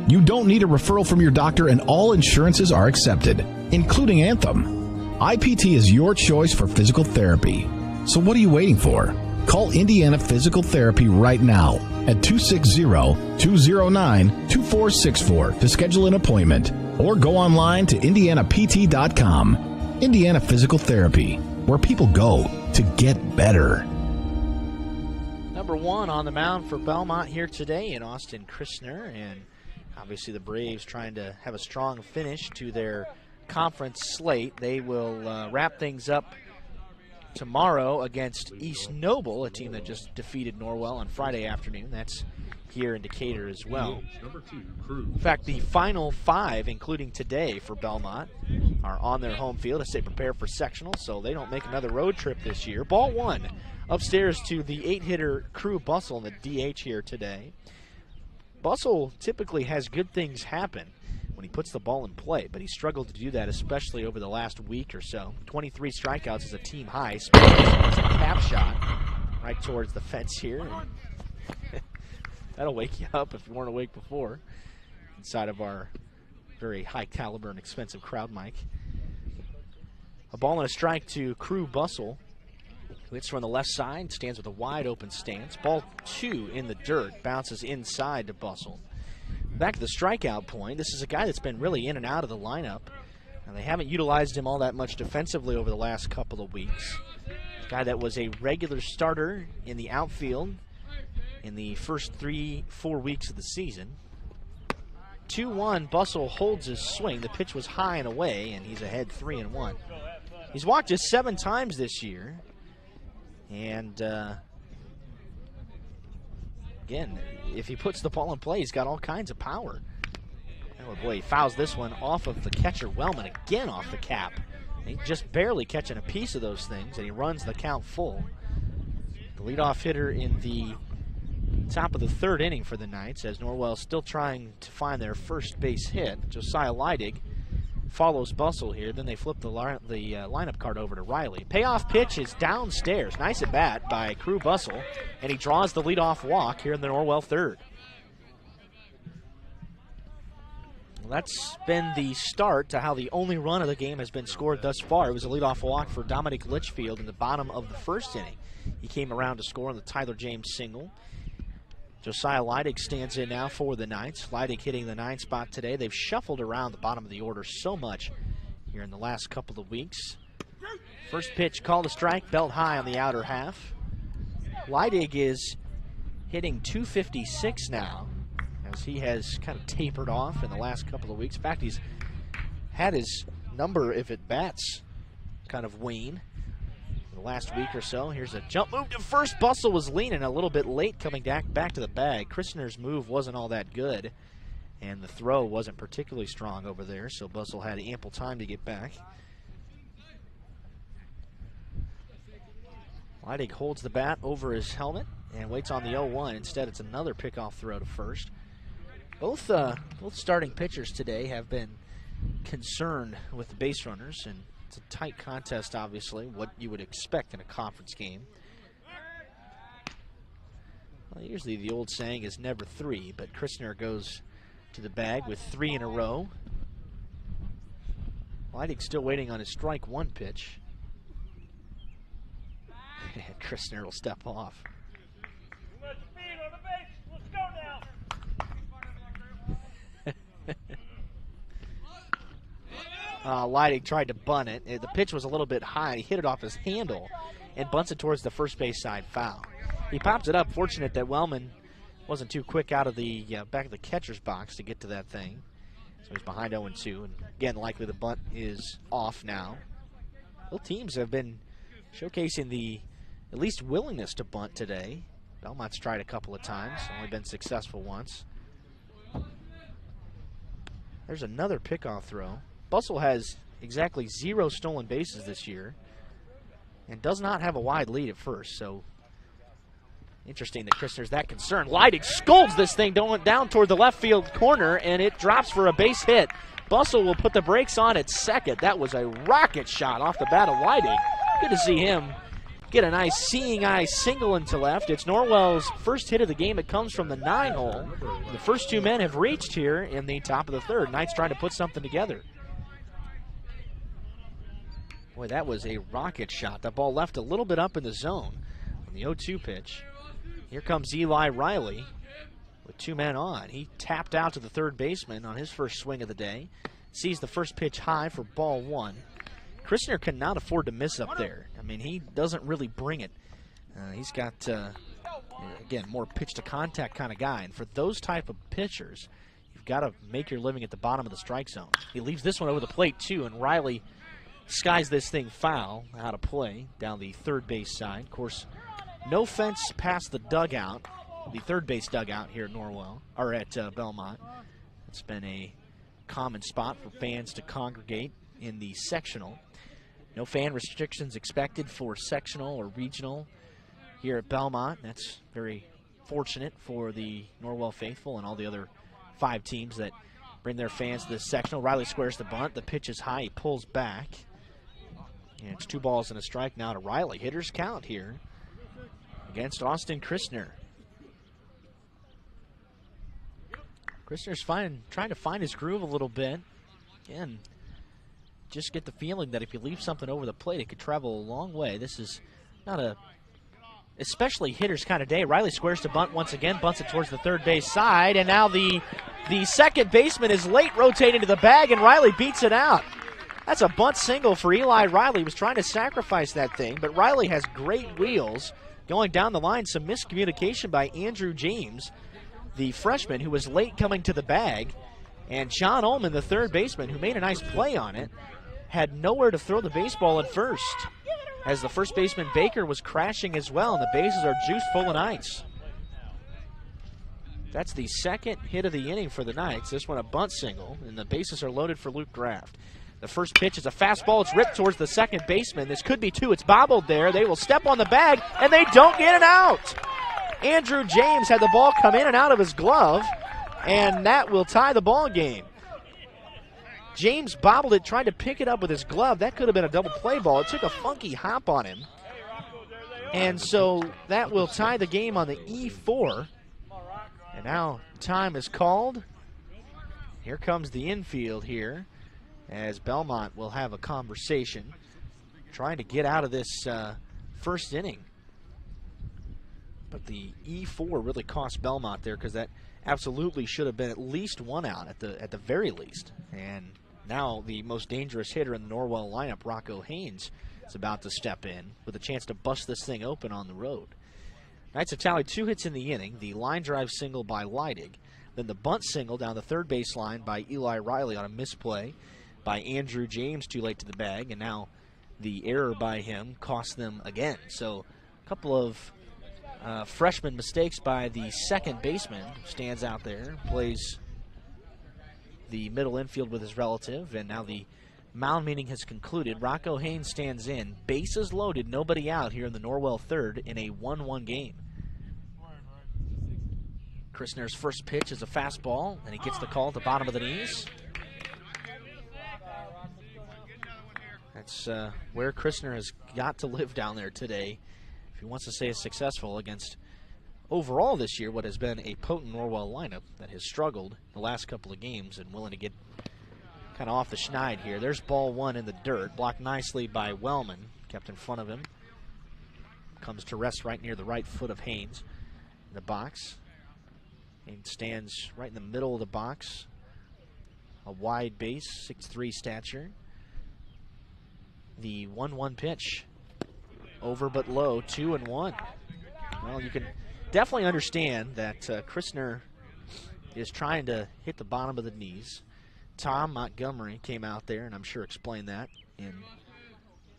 You don't need a referral from your doctor, and all insurances are accepted, including Anthem. IPT is your choice for physical therapy. So what are you waiting for? Call Indiana Physical Therapy right now at 260-209-2464 to schedule an appointment, or go online to indianapt.com. Indiana Physical Therapy, where people go to get better. Number 1 on the mound for Bellmont here today in Austin Kristner, and obviously the Braves trying to have a strong finish to their conference slate. They will wrap things up tomorrow against East Noble, a team that just defeated Norwell on Friday afternoon. That's here in Decatur as well. In fact, the final 5, including today for Bellmont, are on their home field as they prepare for sectional, so they don't make another road trip this year. Ball 1 upstairs to the 8-hitter Crew Bustle in the DH here today. Bustle typically has good things happen when he puts the ball in play, but he struggled to do that, especially over the last week or so. 23 strikeouts is a team high. It's a cap shot right towards the fence here. That'll wake you up if you weren't awake before, inside of our very high caliber and expensive crowd mic. A ball and a strike to Crew Bustle, who hits from the left side, stands with a wide open stance. Ball 2 in the dirt, bounces inside to Bustle. Back to the strikeout point, this is a guy that's been really in and out of the lineup, and they haven't utilized him all that much defensively over the last couple of weeks. A guy that was a regular starter in the outfield in the first 3-4 weeks of the season. 2-1, Bussell holds his swing. The pitch was high and away, and he's ahead 3-1. He's walked just 7 times this year. And, again, if he puts the ball in play, he's got all kinds of power. Oh, boy, he fouls this one off of the catcher. Wellman again off the cap. He's just barely catching a piece of those things, and he runs the count full. The leadoff hitter in the top of the 3rd inning for the Knights, as Norwell still trying to find their first base hit. Josiah Leidig follows Bussell here. Then they flip the lineup card over to Riley. Payoff pitch is downstairs. Nice at bat by Crew Bussell, and he draws the leadoff walk here in the Norwell 3rd. Well, that's been the start to how the only run of the game has been scored thus far. It was a leadoff walk for Dominic Litchfield in the bottom of the 1st inning. He came around to score on the Tyler James single. Josiah Leidig stands in now for the Knights. Leidig hitting the 9th spot today. They've shuffled around the bottom of the order so much here in the last couple of weeks. First pitch called a strike, belt high on the outer half. Leidig is hitting .256 now, as he has kind of tapered off in the last couple of weeks. In fact, he's had his number of at-bats kind of wane the last week or so. Here's a jump move to first. Bussell was leaning a little bit late coming back to the bag. Kristner's move wasn't all that good, and the throw wasn't particularly strong over there, so Bussell had ample time to get back. Leidig holds the bat over his helmet and waits on the 0-1. Instead, it's another pickoff throw to first. Both starting pitchers today have been concerned with the base runners, and it's a tight contest, obviously, what you would expect in a conference game. Well, usually the old saying is never 3, but Kristner goes to the bag with 3 in a row. Leidig's still waiting on his strike 1 pitch. And Kristner will step off. Too much speed on the base. Let's go now. Leidig tried to bunt it. The pitch was a little bit high. He hit it off his handle and bunts it towards the first base side foul. He pops it up. Fortunate that Wellman wasn't too quick out of the back of the catcher's box to get to that thing. So he's behind 0-2. And again, likely the bunt is off now. Both teams have been showcasing the at least willingness to bunt today. Belmont's tried a couple of times, only been successful once. There's another pickoff throw. Bussell has exactly 0 stolen bases this year and does not have a wide lead at first, so interesting that Kristner's that concerned. Leidig scolds this thing down toward the left field corner, and it drops for a base hit. Bussell will put the brakes on at second. That was a rocket shot off the bat of Leidig. Good to see him get a nice seeing eye single into left. It's Norwell's first hit of the game. It comes from the 9-hole. The first 2 men have reached here in the top of the 3rd. Knights trying to put something together. Boy, that was a rocket shot. That ball left a little bit up in the zone on the 0-2 pitch. Here comes Eli Riley with 2 men on. He tapped out to the 3rd baseman on his first swing of the day. Sees the first pitch high for ball 1. Kristner cannot afford to miss up there. I mean, he doesn't really bring it. He's got, again, more pitch-to-contact kind of guy. And for those type of pitchers, you've got to make your living at the bottom of the strike zone. He leaves this one over the plate, too, and Riley skies this thing foul out of play down the 3rd base side. Of course, no fence past the dugout, the 3rd base dugout here at Norwell, or at Belmont. It's been a common spot for fans to congregate in the sectional. No fan restrictions expected for sectional or regional here at Belmont. That's very fortunate for the Norwell faithful and all the other 5 teams that bring their fans to this sectional. Riley squares the bunt. The pitch is high. He pulls back. And it's 2 balls and a strike now to Riley. Hitters count here against Austin Kristner. Kristner's trying to find his groove a little bit. Again, just get the feeling that if you leave something over the plate, it could travel a long way. This is not a especially hitter's kind of day. Riley squares to bunt once again, bunts it towards the 3rd base side, and now the 2nd baseman is late rotating to the bag, and Riley beats it out. That's a bunt single for Eli Riley. He was trying to sacrifice that thing, but Riley has great wheels, Going down the line, some miscommunication by Andrew James, the freshman who was late coming to the bag, and John Ullman, the third baseman, who made a nice play on it, had nowhere to throw the baseball at first, as the first baseman Baker was crashing as well, and the bases are juice full of Knights. That's the second hit of the inning for the Knights. This one a bunt single, and the bases are loaded for Luke Draft. The first pitch is a fastball. It's ripped towards the second baseman. This could be two. It's bobbled there. They will step on the bag, and they don't get it out. Andrew James had the ball come in and out of his glove, and that will tie the ball game. James bobbled it, trying to pick it up with his glove. That could have been a double play ball. It took a funky hop on him. And so that will tie the game on the E4. And now time is called. Here comes the infield here, as Bellmont will have a conversation, trying to get out of this first inning. But the E4 really cost Bellmont there, because that absolutely should have been at least one out at the very least. And now the most dangerous hitter in the Norwell lineup, Rocco Haynes, is about to step in with a chance to bust this thing open on the road. Knights have tallied 2 hits in the inning, the line drive single by Leidig, then the bunt single down the third base line by Eli Riley on a misplay by Andrew James, too late to the bag, and now the error by him cost them again. So a couple of freshman mistakes by the second baseman, stands out there, plays the middle infield with his relative, and now the mound meeting has concluded. Rocco Haynes stands in, bases loaded, nobody out here in the Norwell third in a 1-1 game. Kristner's first pitch is a fastball, and he gets the call at the bottom of the knees. That's where Kristner has got to live down there today if he wants to stay successful against, overall this year, what has been a potent Norwell lineup that has struggled the last couple of games and willing to get kind of off the schneid here. There's ball one in the dirt, blocked nicely by Wellman, kept in front of him. Comes to rest right near the right foot of Haynes in the box. Haynes stands right in the middle of the box. A wide base, 6'3" stature. The 1-1 pitch. Over but low, 2-1. Well, you can definitely understand that Kristner is trying to hit the bottom of the knees. Tom Montgomery came out there, and I'm sure explained that in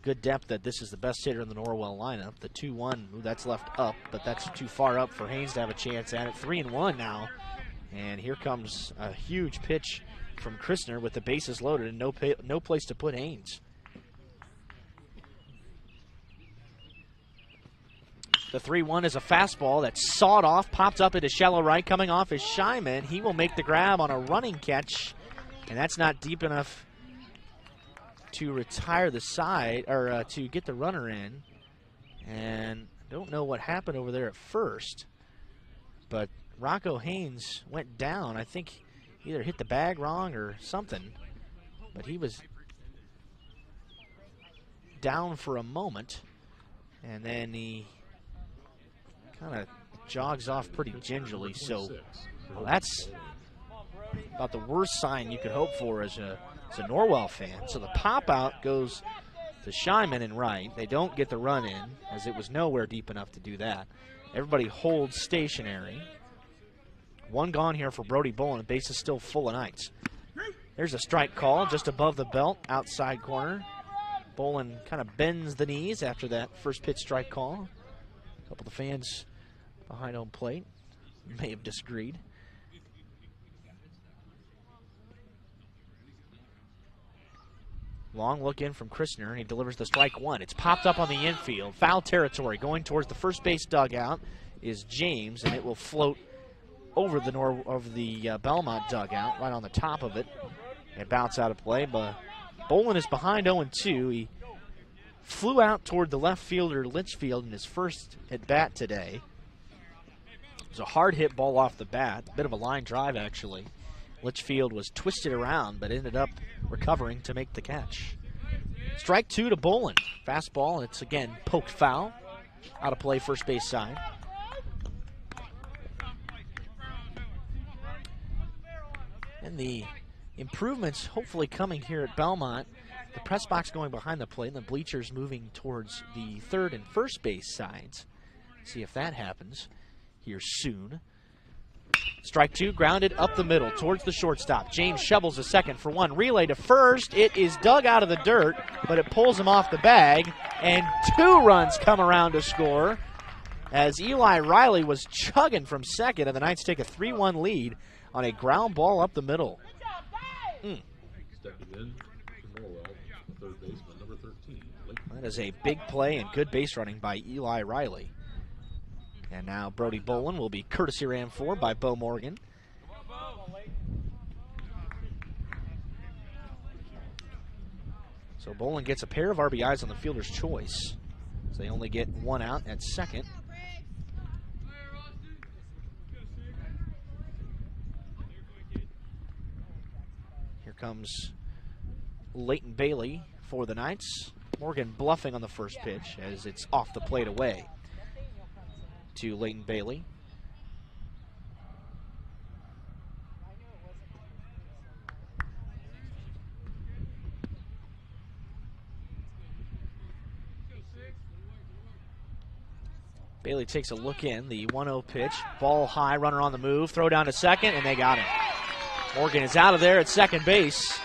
good depth, that this is the best hitter in the Norwell lineup. The 2-1, that's left up, but that's too far up for Haynes to have a chance at it. 3-1 now, and here comes a huge pitch from Kristner with the bases loaded and no place to put Haynes. The 3-1 is a fastball that's sawed off, popped up into shallow right, coming off is Shyman. He will make the grab on a running catch, and that's not deep enough to retire the side, or to get the runner in. And don't know what happened over there at first, but Rocco Haynes went down. I think either hit the bag wrong or something, but he was down for a moment, and then he kind of jogs off pretty gingerly. So well, that's about the worst sign you could hope for as a Norwell fan. So the pop out goes to Shyman in right. They don't get the run in, as it was nowhere deep enough to do that. Everybody holds stationary. One gone here for Brody Bolin. The base is still full of Knights. There's a strike call just above the belt, outside corner. Bolin kind of bends the knees after that first pitch strike call. A couple of the fans behind home plate may have disagreed. Long look in from Kristner, and he delivers the strike one. It's popped up on the infield. Foul territory. Going towards the first base dugout is James, and it will float over the Bellmont dugout, right on the top of it, and bounce out of play. But Bolin is behind 0-2. He flew out toward the left fielder Litchfield in his first at bat today. It was a hard hit ball off the bat, a bit of a line drive actually. Litchfield was twisted around, but ended up recovering to make the catch. Strike two to Bolin. Fastball, it's again poked foul. Out of play, first base side. And the improvements hopefully coming here at Bellmont. The press box going behind the plate, and the bleachers moving towards the third and first base sides. See if that happens here soon. Strike two, grounded up the middle towards the shortstop. James shovels a second for one. Relay to first. It is dug out of the dirt, but it pulls him off the bag. And 2 runs come around to score as Eli Riley was chugging from second, and the Knights take a 3-1 lead on a ground ball up the middle. Stepping in to Norwell, third baseman, number 13. That is a big play and good base running by Eli Riley. And now Brody Bolin will be courtesy ran for by Bo Morgan. So Bolin gets a pair of RBIs on the fielder's choice. So they only get 1 out at second. Here comes Leighton Bailey for the Knights. Morgan bluffing on the first pitch as it's off the plate away to Leighton Bailey. Bailey takes a look in, the 1-0 pitch, ball high, runner on the move, throw down to second, and they got him. Morgan is out of there at second base,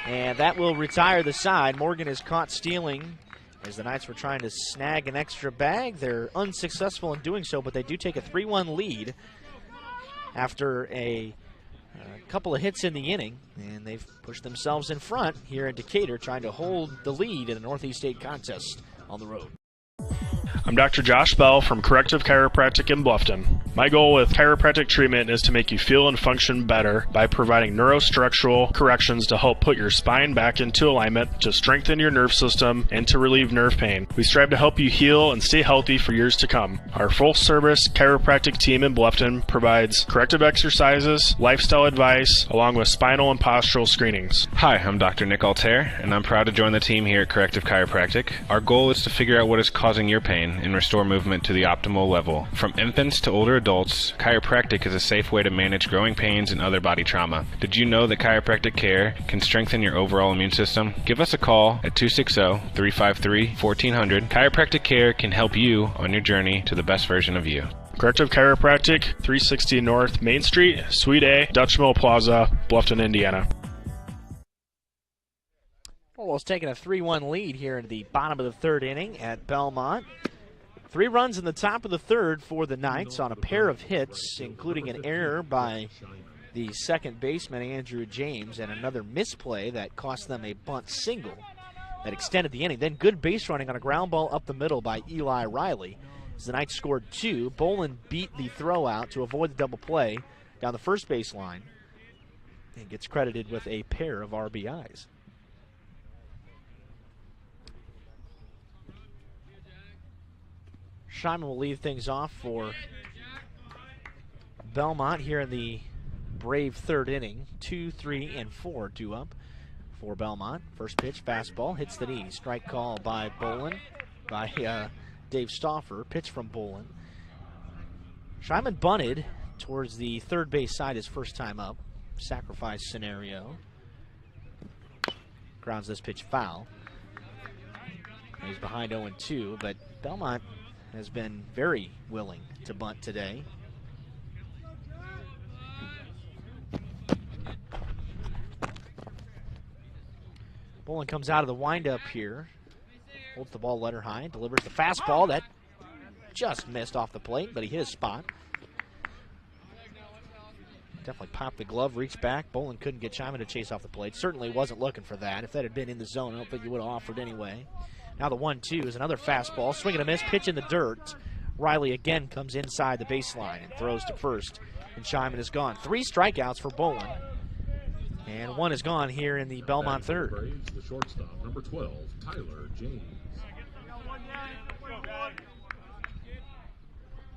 and that will retire the side. Morgan is caught stealing as the Knights were trying to snag an extra bag. They're unsuccessful in doing so, but they do take a 3-1 lead after a couple of hits in the inning, and they've pushed themselves in front here in Decatur, trying to hold the lead in the Northeast State contest on the road. I'm Dr. Josh Bell from Corrective Chiropractic in Bluffton. My goal with chiropractic treatment is to make you feel and function better by providing neurostructural corrections to help put your spine back into alignment, to strengthen your nerve system, and to relieve nerve pain. We strive to help you heal and stay healthy for years to come. Our full-service chiropractic team in Bluffton provides corrective exercises, lifestyle advice, along with spinal and postural screenings. Hi, I'm Dr. Nick Altair, and I'm proud to join the team here at Corrective Chiropractic. Our goal is to figure out what is causing your pain and restore movement to the optimal level. From infants to older adults, chiropractic is a safe way to manage growing pains and other body trauma. Did you know that chiropractic care can strengthen your overall immune system? Give us a call at 260-353-1400. Chiropractic care can help you on your journey to the best version of you. Corrective Chiropractic, 360 North Main Street, Suite A, Dutch Mill Plaza, Bluffton, Indiana. Norwell's taking a 3-1 lead here in the bottom of the third inning at Bellmont. 3 runs in the top of the third for the Knights on a pair of hits, including an error by the second baseman, Andrew James, and another misplay that cost them a bunt single that extended the inning. Then good base running on a ground ball up the middle by Eli Riley. As the Knights scored 2, Bolin beat the throw out to avoid the double play down the first base line and gets credited with a pair of RBIs. Scheinman will lead things off for Bellmont here in the brave third inning. 2, 3, and 4 due up for Bellmont. First pitch, fastball, hits the knee. Strike call by Bolin, by Dave Stauffer. Pitch from Bolin. Scheinman bunted towards the third base side his first time up. Sacrifice scenario. Grounds this pitch foul. He's behind 0-2, but Bellmont has been very willing to bunt today. Bolin comes out of the windup here. Holds the ball letter high, delivers the fastball that just missed off the plate, but he hit his spot. Definitely popped the glove, reached back. Bolin couldn't get Scheinman to chase off the plate. Certainly wasn't looking for that. If that had been in the zone, I don't think he would have offered anyway. Now the 1-2 is another fastball. Swing and a miss, pitch in the dirt. Riley again comes inside the baseline and throws to first. And Scheinman is gone. 3 strikeouts for Bolin. And 1 is gone here in the Bellmont third. The shortstop, number 12, Tyler James.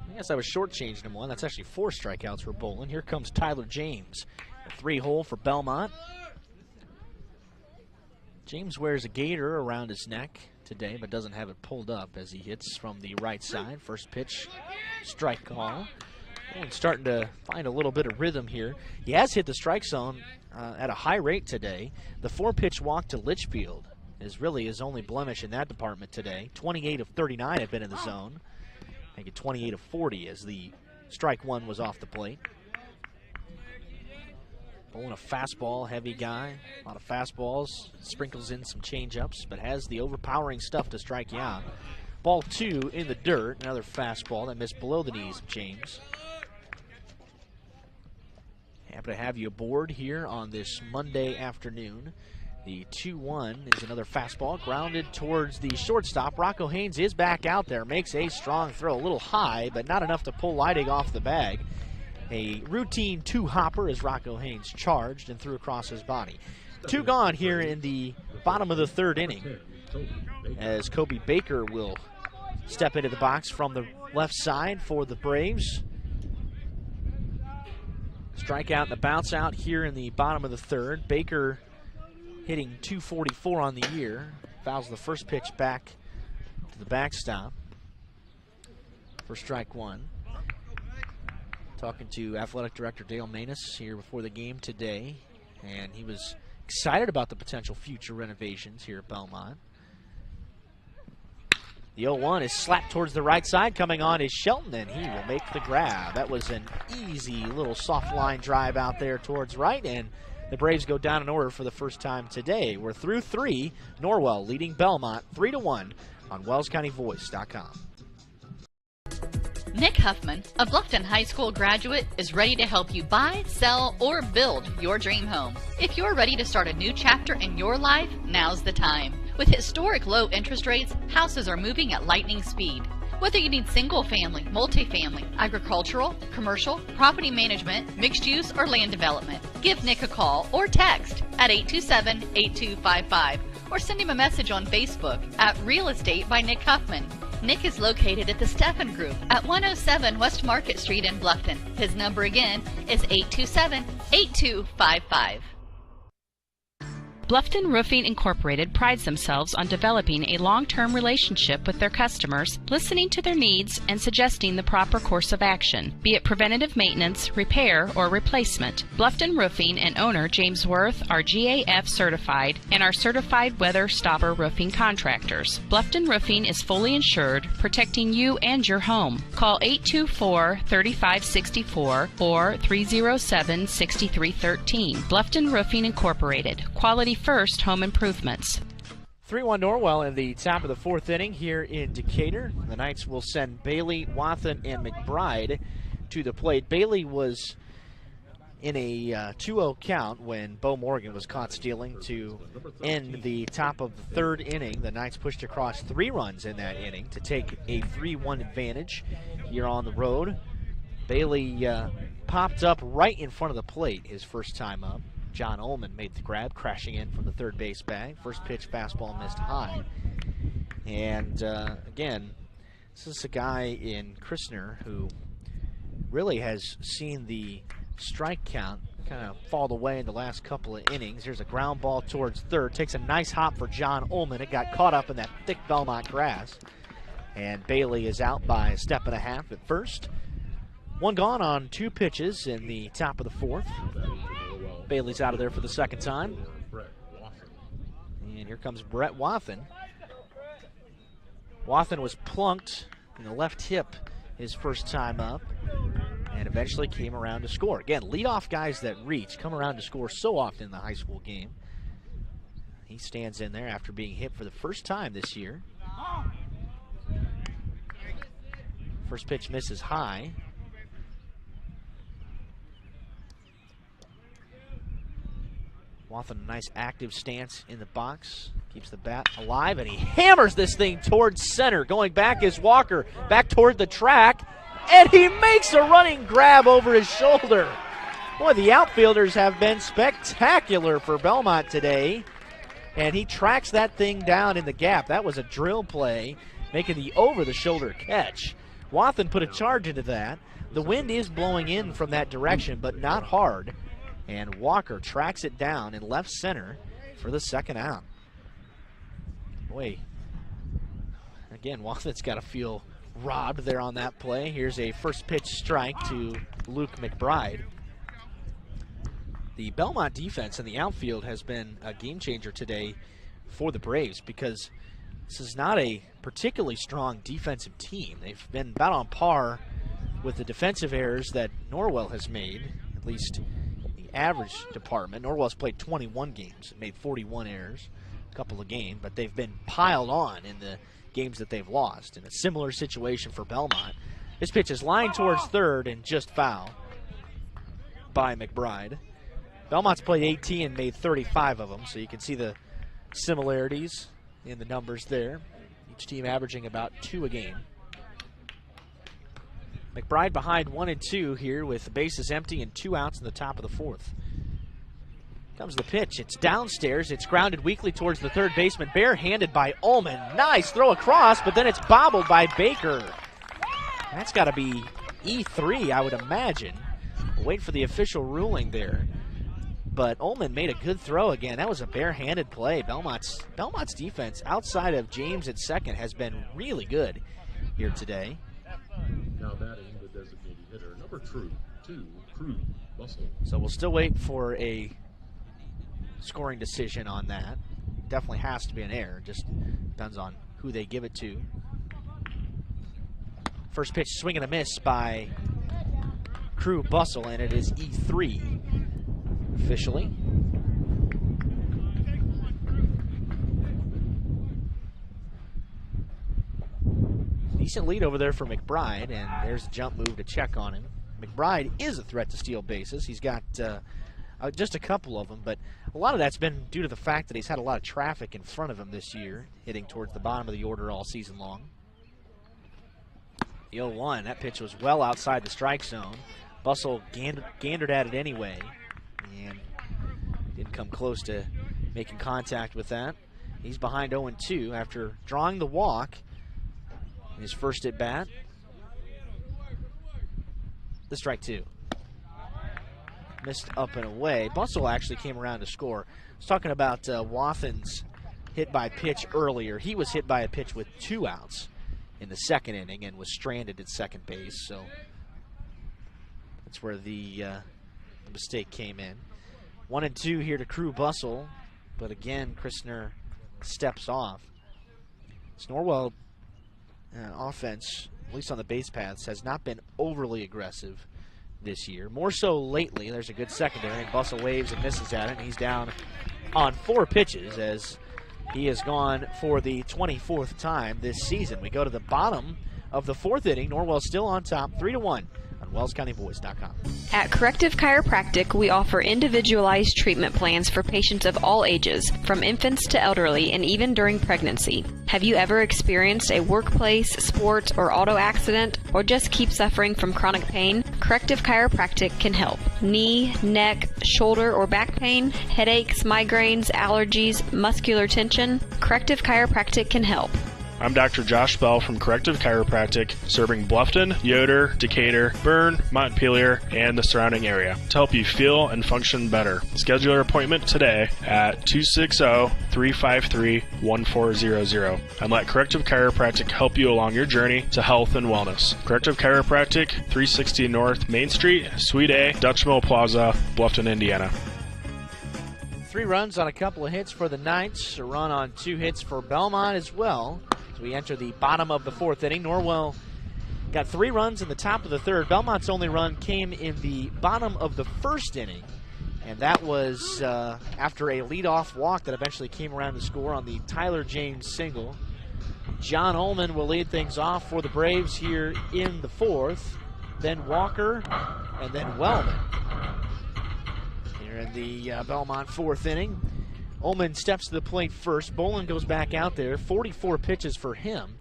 I guess I was shortchanging him 1. That's actually 4 strikeouts for Bolin. Here comes Tyler James. A 3-hole for Bellmont. James wears a gator around his neck today, but doesn't have it pulled up as he hits from the right side. First pitch, strike call. Bolin's starting to find a little bit of rhythm here. He has hit the strike zone at a high rate today. The 4-pitch walk to Litchfield is really his only blemish in that department today. 28 of 39 have been in the zone. Make it 28 of 40 as the strike one was off the plate. Bowling a fastball, heavy guy. A lot of fastballs. Sprinkles in some changeups, but has the overpowering stuff to strike you out. Ball 2 in the dirt. Another fastball that missed below the knees of James. Happy to have you aboard here on this Monday afternoon. The 2-1 is another fastball grounded towards the shortstop. Rocco Haynes is back out there, makes a strong throw, a little high, but not enough to pull Leidig off the bag. A routine two-hopper as Rocco Haynes charged and threw across his body. 2 gone here in the bottom of the 3rd inning as Kobe Baker will step into the box from the left side for the Braves. Strikeout and a bounce out here in the bottom of the 3rd. Baker hitting .244 on the year. Fouls the first pitch back to the backstop for strike 1. Talking to Athletic Director Dale Maness here before the game today, and he was excited about the potential future renovations here at Bellmont. The 0-1 is slapped towards the right side. Coming on is Shelton, and he will make the grab. That was an easy little soft line drive out there towards right, and the Braves go down in order for the first time today. We're through 3. Norwell leading Bellmont 3-1 on WellsCountyVoice.com. Nick Huffman, a Bluffton High School graduate, is ready to help you buy, sell, or build your dream home. If you're ready to start a new chapter in your life, now's the time. With historic low interest rates, houses are moving at lightning speed. Whether you need single-family, multifamily, agricultural, commercial, property management, mixed use, or land development, give Nick a call or text at 827-8255 or send him a message on Facebook at Real Estate by Nick Huffman. Nick is located at the Steffen Group at 107 West Market Street in Bluffton. His number again is 827-8255. Bluffton Roofing Incorporated prides themselves on developing a long-term relationship with their customers, listening to their needs and suggesting the proper course of action, be it preventative maintenance, repair, or replacement. Bluffton Roofing and owner James Worth are GAF certified and are certified weather stopper roofing contractors. Bluffton Roofing is fully insured, protecting you and your home. Call 824-3564 or 307-6313. Bluffton Roofing Incorporated. Quality first home improvements. 3-1 Norwell in the top of the 4th inning here in Decatur. The Knights will send Bailey, Wathen, and McBride to the plate. Bailey was in a 2-0 count when Bo Morgan was caught stealing to end the top of the 3rd inning. The Knights pushed across 3 runs in that inning to take a 3-1 advantage here on the road. Bailey popped up right in front of the plate his first time up. John Ullman made the grab, crashing in from the 3rd base bag. First pitch, fastball missed high. And again, this is a guy in Kristner who really has seen the strike count kind of fall away in the last couple of innings. Here's a ground ball towards 3rd. Takes a nice hop for John Ullman. It got caught up in that thick Belmont grass. And Bailey is out by a step and a half at first. 1 gone on 2 pitches in the top of the 4th. Bailey's out of there for the 2nd time. And here comes Brett Wathen. Wathen was plunked in the left hip his first time up and eventually came around to score. Again, leadoff guys that reach come around to score so often in the high school game. He stands in there after being hit for the first time this year. First pitch misses high. Wathen, a nice active stance in the box. Keeps the bat alive, and he hammers this thing towards center. Going back is Walker, back toward the track, and he makes a running grab over his shoulder. Boy, the outfielders have been spectacular for Bellmont today, and he tracks that thing down in the gap. That was a drill play, making the over-the-shoulder catch. Wathen put a charge into that. The wind is blowing in from that direction, but not hard. And Walker tracks it down in left center for the 2nd out. Boy, again, Wathen's got to feel robbed there on that play. Here's a first pitch strike to Luke McBride. The Bellmont defense in the outfield has been a game changer today for the Braves because This is not a particularly strong defensive team. They've been about on par with the defensive errors that Norwell has made, at least the average department. Norwell's played 21 games and made 41 errors, a couple of games, but they've been piled on in the games that they've lost. In a similar situation for Bellmont. This pitch is lined towards third and just foul by Mcbride. Belmont's played 18 and made 35 of them, so you can see the similarities in the numbers there. Each team averaging about 2 a game. Mcbride behind 1-2 here with the bases empty and 2 outs in the top of the fourth. Comes the pitch. It's downstairs. It's grounded weakly towards the third baseman. Barehanded by Ullman. Nice throw across, but then it's bobbled by Baker. That's got to be E3, I would imagine. We'll wait for the official ruling there. But Ullman made a good throw again. That was a barehanded play. Belmont's defense outside of James at second has been really good here today. Now batting the designated hitter, number 2, Crew Bustle. So we'll still wait for a scoring decision on that. Definitely has to be an error. Just depends on who they give it to. First pitch, swing and a miss by Crew Bustle, and it is E3 officially. Decent lead over there for Mcbride, and there's a jump move to check on him. Mcbride is a threat to steal bases. He's got just a couple of them, but a lot of that's been due to the fact that he's had a lot of traffic in front of him this year, hitting towards the bottom of the order all season long. The 0-1, that pitch was well outside the strike zone. Bustle gandered at it anyway, and didn't come close to making contact with that. He's behind 0-2 after drawing the walk in his first at bat. The strike 2. Missed up and away. Bustle actually came around to score. I was talking about Wathen's hit by pitch earlier. He was hit by a pitch with 2 outs in the second inning and was stranded at second base. So that's where the mistake came in. 1-2 here to Crew Bustle, but again, Kristner steps off. This Norwell offense, at least on the base paths, has not been overly aggressive this year. More so lately. There's a good secondary, and Bustle waves and misses at it, and he's down on 4 pitches as he has gone for the 24th time this season. We go to the bottom of the 4th inning. Norwell still on top, 3-1 on WellsCountyBoys.com. At Corrective Chiropractic, we offer individualized treatment plans for patients of all ages, from infants to elderly, and even during pregnancy. Have you ever experienced a workplace, sports, or auto accident, or just keep suffering from chronic pain? Corrective Chiropractic can help. Knee, neck, shoulder, or back pain, headaches, migraines, allergies, muscular tension? Corrective Chiropractic can help. I'm Dr. Josh Bell from Corrective Chiropractic, serving Bluffton, Yoder, Decatur, Bern, Montpelier, and the surrounding area to help you feel and function better. Schedule your appointment today at 260-353-1400 and let Corrective Chiropractic help you along your journey to health and wellness. Corrective Chiropractic, 360 North Main Street, Suite A, Dutch Mill Plaza, Bluffton, Indiana. 3 runs on a couple of hits for the Knights, a run on 2 hits for Bellmont as well. As we enter the bottom of the 4th inning, Norwell got 3 runs in the top of the 3rd. Belmont's only run came in the bottom of the 1st inning, and that was after a leadoff walk that eventually came around to score on the Tyler James single. John Ullman will lead things off for the Braves here in the 4th, then Walker, and then Wellman. Here in the Belmont 4th inning. Ullman steps to the plate first. Bolin goes back out there. 44 pitches for him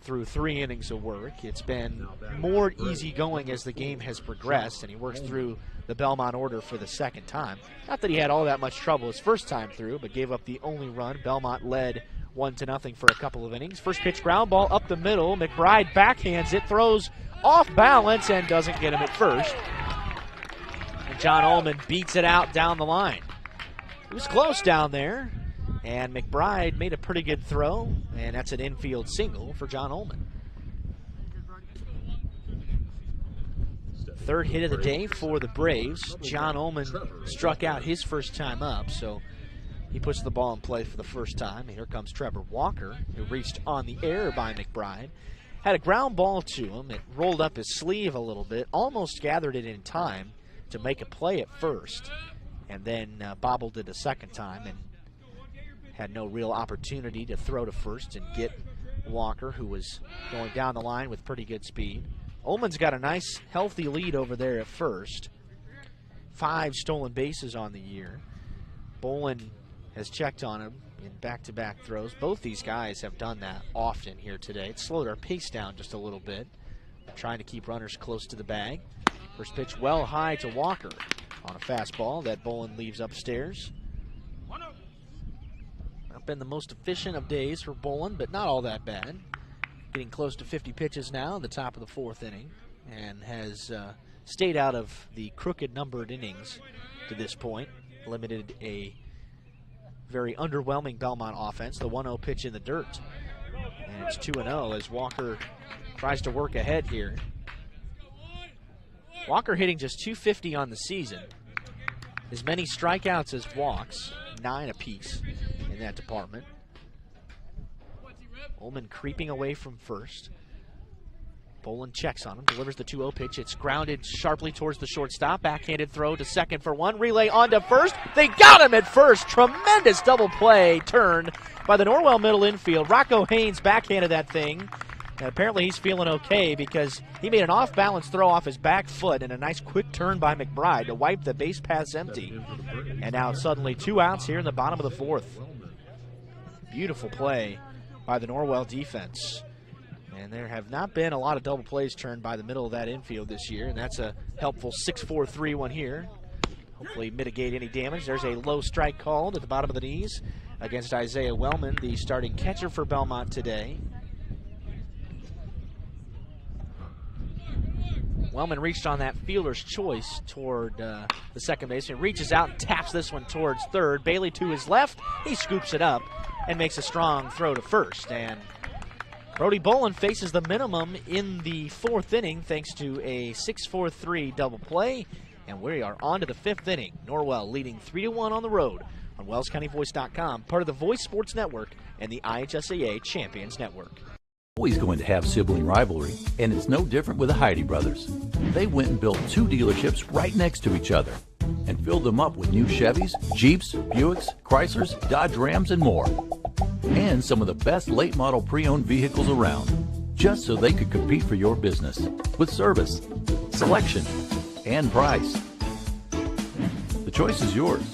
through 3 innings of work. It's been more easygoing as the game has progressed, and he works through the Belmont order for the 2nd time. Not that he had all that much trouble his first time through, but gave up the only run. Belmont led 1-0 for a couple of innings. First pitch ground ball up the middle. Mcbride backhands it, throws off balance, and doesn't get him at first. And John Ullman beats it out down the line. It was close down there, and Mcbride made a pretty good throw, and that's an infield single for John Ullman. 3rd hit of the day for the Braves. John Ullman struck out his first time up, so He puts the ball in play for the first time. And here comes Trevor Walker, who reached on the air by Mcbride. Had a ground ball to him. It rolled up his sleeve a little bit, almost gathered it in time to make a play at first, and then bobbled it a second time and had no real opportunity to throw to first and get Walker, who was going down the line with pretty good speed. Ullman's got a nice, healthy lead over there at first. 5 stolen bases on the year. Bolin has checked on him in back-to-back throws. Both these guys have done that often here today. It slowed our pace down just a little bit. Trying to keep runners close to the bag. First pitch well high to Walker on a fastball that Bolin leaves upstairs. Not been the most efficient of days for Bolin, but not all that bad. Getting close to 50 pitches now in the top of the 4th inning, and has stayed out of the crooked numbered innings to this point. Limited a very underwhelming Bellmont offense. The 1-0 pitch in the dirt. And it's 2-0 as Walker tries to work ahead here. Walker hitting just .250 on the season. As many strikeouts as walks, 9 apiece in that department. Ullman creeping away from first. Bolin checks on him, delivers the 2-0 pitch. It's grounded sharply towards the shortstop. Backhanded throw to second for 1. Relay on to first. They got him at first. Tremendous double play turn by the Norwell middle infield. Rocco Haynes backhanded that thing. And apparently he's feeling okay because he made an off-balance throw off his back foot and a nice quick turn by Mcbride to wipe the base paths empty. And now suddenly 2 outs here in the bottom of the 4th. Beautiful play by the Norwell defense. And there have not been a lot of double plays turned by the middle of that infield this year, and that's a helpful 6-4-3 one here. Hopefully mitigate any damage. There's a low strike called at the bottom of the knees against Isaiah Wellman, the starting catcher for Bellmont today. Wellman reached on that fielder's choice toward the second baseman. Reaches out and taps this one towards third. Bailey to his left. He scoops it up and makes a strong throw to first. And Brody Bolin faces the minimum in the 4th inning thanks to a 6-4-3 double play. And we are on to the 5th inning. Norwell leading 3-1 on the road on WellsCountyVoice.com, part of the Voice Sports Network and the IHSAA Champions Network. Always going to have sibling rivalry, and it's no different with the Heidi brothers. They went and built 2 dealerships right next to each other and filled them up with new Chevys, Jeeps, Buicks, Chryslers, Dodge Rams, and more. And some of the best late model pre-owned vehicles around, just so they could compete for your business with service, selection, and price. The choice is yours.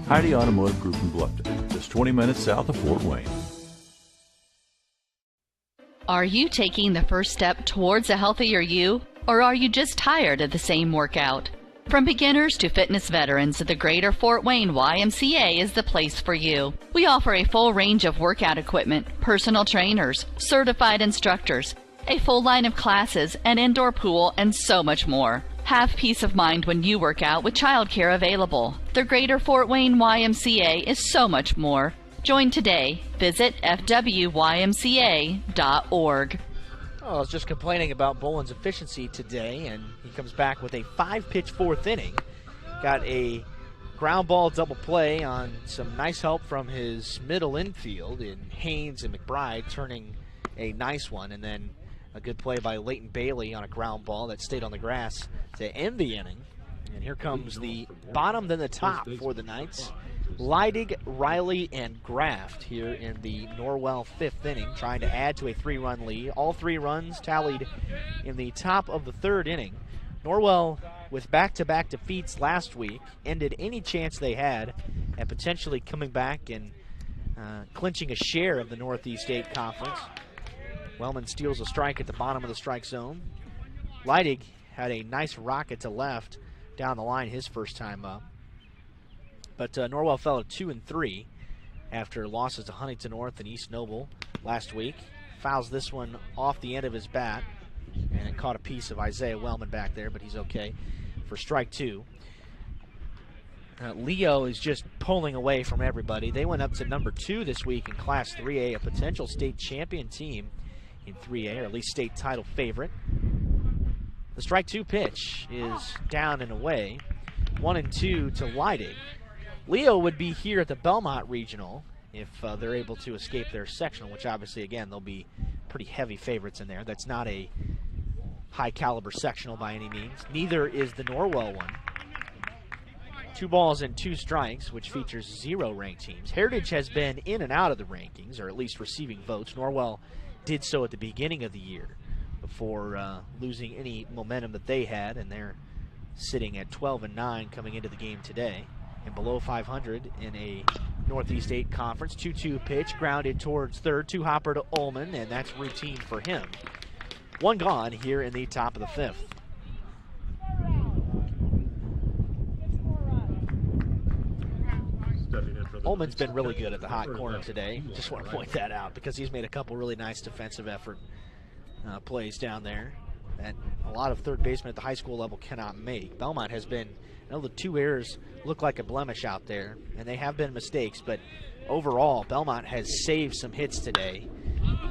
Heidi Automotive Group in Bluffton, just 20 minutes south of Fort Wayne. Are you taking the first step towards a healthier you, or are you just tired of the same workout? From beginners to fitness veterans, the Greater Fort Wayne YMCA is the place for you. We offer a full range of workout equipment, personal trainers, certified instructors, a full line of classes, an indoor pool, and so much more. Have peace of mind when you work out with childcare available. The Greater Fort Wayne YMCA is so much more. Join today. Visit fwymca.org. Oh, I was just complaining about Bolin's efficiency today, and he comes back with a 5-pitch 4th inning. Got a ground ball double play on some nice help from his middle infield in Haynes and Mcbride, turning a nice one, and then a good play by Leighton Bailey on a ground ball that stayed on the grass to end the inning. And here comes the bottom, then the top for the Knights. Leidig, Riley, and Graft here in the Norwell 5th inning, trying to add to a 3-run lead. All 3 runs tallied in the top of the 3rd inning. Norwell, with back-to-back defeats last week, ended any chance they had at potentially coming back and clinching a share of the Northeast 8 Conference. Wellman steals a strike at the bottom of the strike zone. Leidig had a nice rocket to left down the line his first time up. But Norwell fell at 2-3 after losses to Huntington North and East Noble last week. Fouls this one off the end of his bat, and it caught a piece of Isaiah Wellman back there, but he's okay for strike 2. Leo is just pulling away from everybody. They went up to number 2 this week in Class 3A, a potential state champion team in 3A, or at least state title favorite. The strike 2 pitch is down and away. 1-2 to Leidig. Leo would be here at the Belmont Regional if they're able to escape their sectional, which obviously, again, they'll be pretty heavy favorites in there. That's not a high-caliber sectional by any means. Neither is the Norwell one. 2 balls and 2 strikes, which features 0 ranked teams. Heritage has been in and out of the rankings, or at least receiving votes. Norwell did so at the beginning of the year before losing any momentum that they had, and they're sitting at 12-9 coming into the game today. And below 500 in a Northeast 8 conference. 2-2 pitch, grounded towards third. 2-hopper to Ullman, and that's routine for him. 1 gone here in the top of the 5th. Ullman's been really good at the hot corner today. Just want to point that out because he's made a couple really nice defensive effort plays down there that a lot of third basemen at the high school level cannot make. Belmont has been, I know the 2 errors look like a blemish out there, and they have been mistakes, but overall, Belmont has saved some hits today.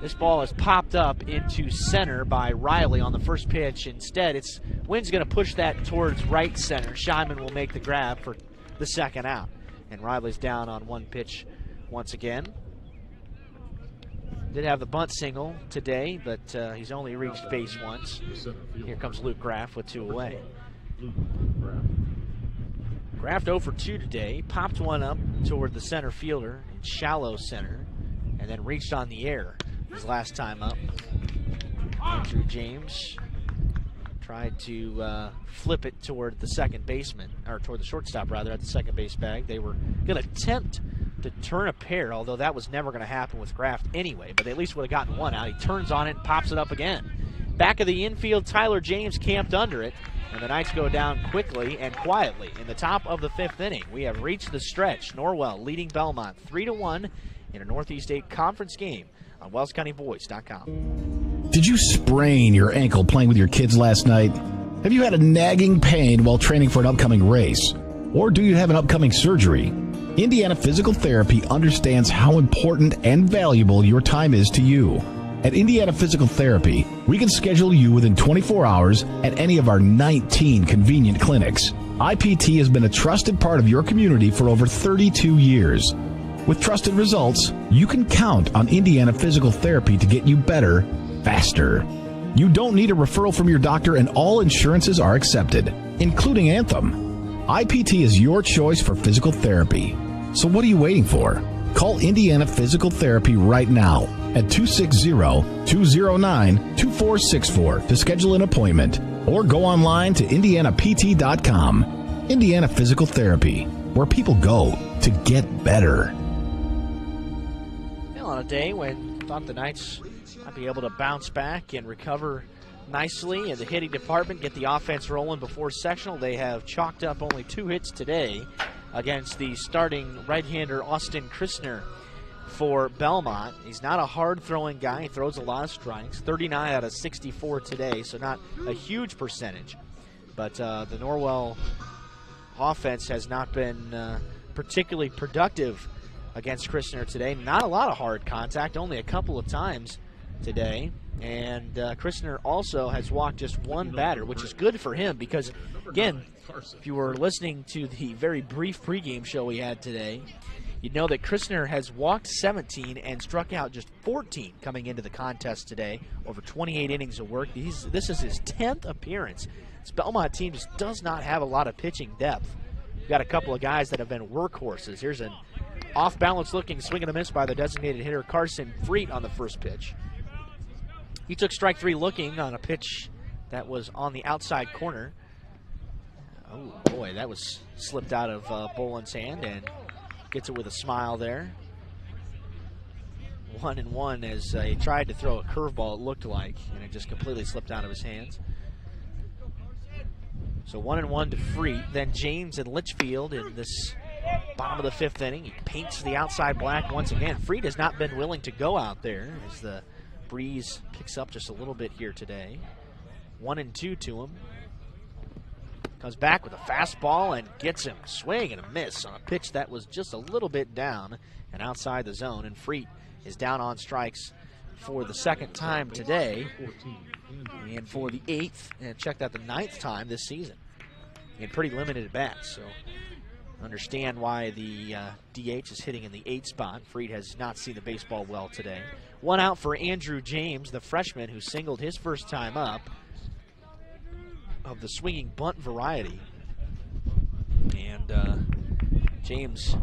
This ball is popped up into center by Riley on the first pitch. Instead, Wynn's going to push that towards right center. Scheinman will make the grab for the second out. And Riley's down on 1 pitch once again. Did have the bunt single today, but he's only reached base once. Here comes Luke Graff with 2 away. Graff 0 for 2 today. Popped one up toward the center fielder in shallow center, and then reached on the air his last time up. Andrew James tried to flip it toward the second baseman, or toward the shortstop rather, at the second base bag. They were going to attempt to turn a pair, although that was never going to happen with Graff anyway, but they at least would have gotten 1 out. He turns on it and pops it up again. Back of the infield, Tyler James camped under it, and the Knights go down quickly and quietly. In the top of the 5th inning, we have reached the stretch. Norwell leading Belmont 3-1 in a Northeast 8 conference game on WellsCountyVoice.com. Did you sprain your ankle playing with your kids last night? Have you had a nagging pain while training for an upcoming race? Or do you have an upcoming surgery? Indiana Physical Therapy understands how important and valuable your time is to you. At Indiana Physical Therapy, we can schedule you within 24 hours at any of our 19 convenient clinics. IPT has been a trusted part of your community for over 32 years. With trusted results, you can count on Indiana Physical Therapy to get you better, faster. You don't need a referral from your doctor, and all insurances are accepted, including Anthem. IPT is your choice for physical therapy. So what are you waiting for? Call Indiana Physical Therapy right now at 260-209-2464 to schedule an appointment, or go online to indianapt.com. Indiana Physical Therapy, where people go to get better. Well, on a day when I thought the Knights might be able to bounce back and recover nicely in the hitting department, get the offense rolling before sectional, they have chalked up only 2 hits today against the starting right-hander Austin Kristner for Belmont. He's not a hard-throwing guy. He throws a lot of strikes, 39 out of 64 today, so not a huge percentage. But the Norwell offense has not been particularly productive against Kristner today. Not a lot of hard contact, only a couple of times today. And Kristner also has walked just 1 batter, which is good for him because, again, if you were listening to the very brief pregame show we had today, you'd know that Kristner has walked 17 and struck out just 14 coming into the contest today, over 28 innings of work. This is his 10th appearance. This Belmont team just does not have a lot of pitching depth. We've got a couple of guys that have been workhorses. Here's an off-balance looking swing and a miss by the designated hitter Carson Freet on the first pitch. He took strike 3 looking on a pitch that was on the outside corner. Oh, boy, that was slipped out of Boland's hand, and gets it with a smile there. 1-1 as he tried to throw a curveball, it looked like, and it just completely slipped out of his hands. So 1-1 to Freet. Then James and Litchfield in this bottom of the 5th inning. He paints the outside black once again. Freet has not been willing to go out there as the breeze picks up just a little bit here today. 1-2 to him. Comes back with a fastball and gets him. Swing and a miss on a pitch that was just a little bit down and outside the zone. And Freet is down on strikes for the 2nd time today. And for the 8th, and check that, the 9th time this season. In pretty limited at bats. So Understand why the DH is hitting in the 8 spot. Freed has not seen the baseball well today. 1 out for Andrew James, the freshman who singled his first time up of the swinging bunt variety. And James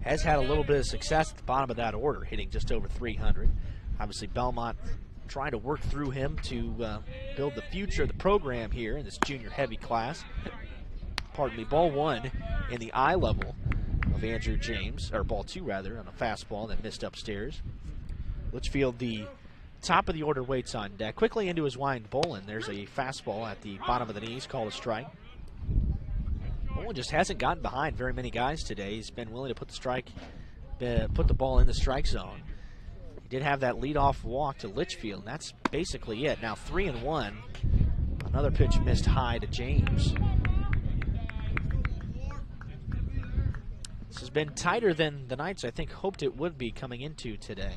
has had a little bit of success at the bottom of that order, hitting just over 300. Obviously, Bellmont trying to work through him to build the future of the program here in this junior heavy class. Pardon me, ball 1 in the eye level of Andrew James, or ball 2 rather, on a fastball that missed upstairs. Litchfield, the top of the order, waits on deck. Quickly into his wind, Bolin. There's a fastball at the bottom of the knees, called a strike. Bolin just hasn't gotten behind very many guys today. He's been willing to put the ball in the strike zone. He did have that leadoff walk to Litchfield, and that's basically it. Now 3-1. Another pitch missed high to James. This has been tighter than the Knights, I think, hoped it would be coming into today.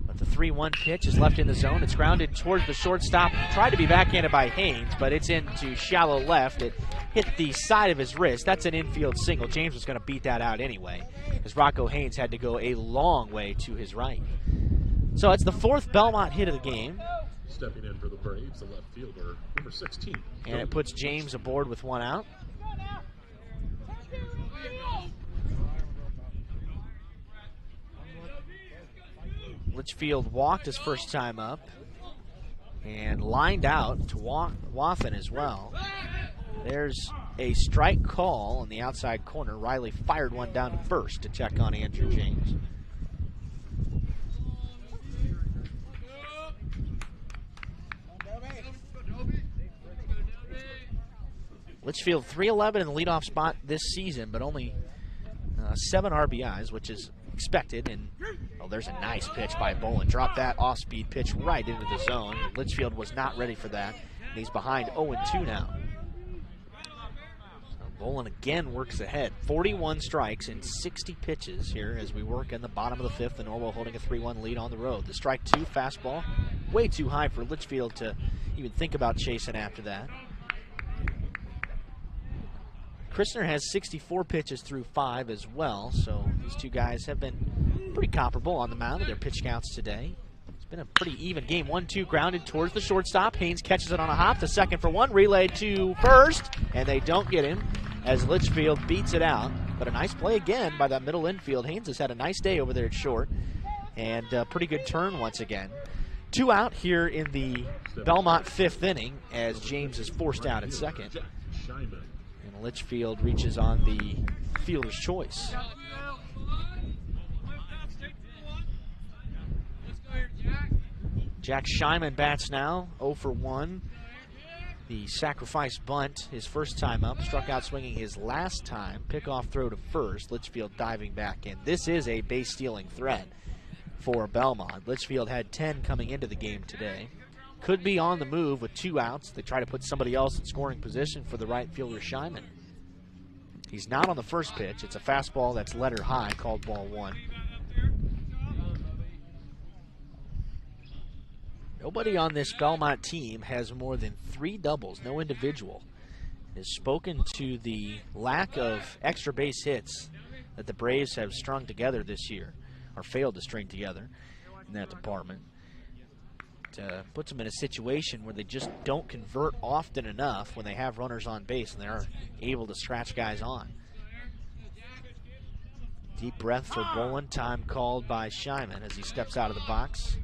But the 3-1 pitch is left in the zone. It's grounded towards the shortstop. Tried to be backhanded by Haynes, but it's into shallow left. It hit the side of his wrist. That's an infield single. James was going to beat that out anyway, as Rocco Haynes had to go a long way to his right. So it's the 4th Bellmont hit of the game. Stepping in for the Braves, the left fielder, number 16. And it puts James aboard with 1 out. Litchfield walked his first time up and lined out to Wathen as well. There's a strike call on the outside corner. Riley fired one down to first to check on Andrew James. Litchfield 3-11 in the leadoff spot this season, but only 7 RBIs, which is expected. And oh, there's a nice pitch by Bolin. Dropped that off-speed pitch right into the zone. Litchfield was not ready for that, and he's behind 0-2 now. So Bolin again works ahead. 41 strikes in 60 pitches here as we work in the bottom of the 5th, and Norwell holding a 3-1 lead on the road. The strike 2 fastball, way too high for Litchfield to even think about chasing after that. Kristner has 64 pitches through 5 as well, so these two guys have been pretty comparable on the mound with their pitch counts today. It's been a pretty even game. 1-2 grounded towards the shortstop. Haynes catches it on a hop to second for 1, relayed to first, and they don't get him as Litchfield beats it out. But a nice play again by that middle infield. Haynes has had a nice day over there at short, and a pretty good turn once again. 2 out here in the Bellmont 5th inning as James is forced out at second. Litchfield reaches on the fielder's choice. Jack Scheinman bats now, 0 for 1. The sacrifice bunt, his first time up, struck out swinging his last time. Pickoff throw to first, Litchfield diving back in. This is a base-stealing threat for Bellmont. Litchfield had 10 coming into the game today. Could be on the move with 2 outs. They try to put somebody else in scoring position for the right fielder, Scheinman. He's not on the first pitch. It's a fastball that's letter high, called ball 1. Nobody on this Bellmont team has more than 3 doubles, no individual. It has spoken to the lack of extra base hits that the Braves have strung together this year, or failed to string together in that department. Puts them in a situation where they just don't convert often enough when they have runners on base and they are able to scratch guys on. Deep breath for Bolin. Time called by Scheinman as he steps out of the box.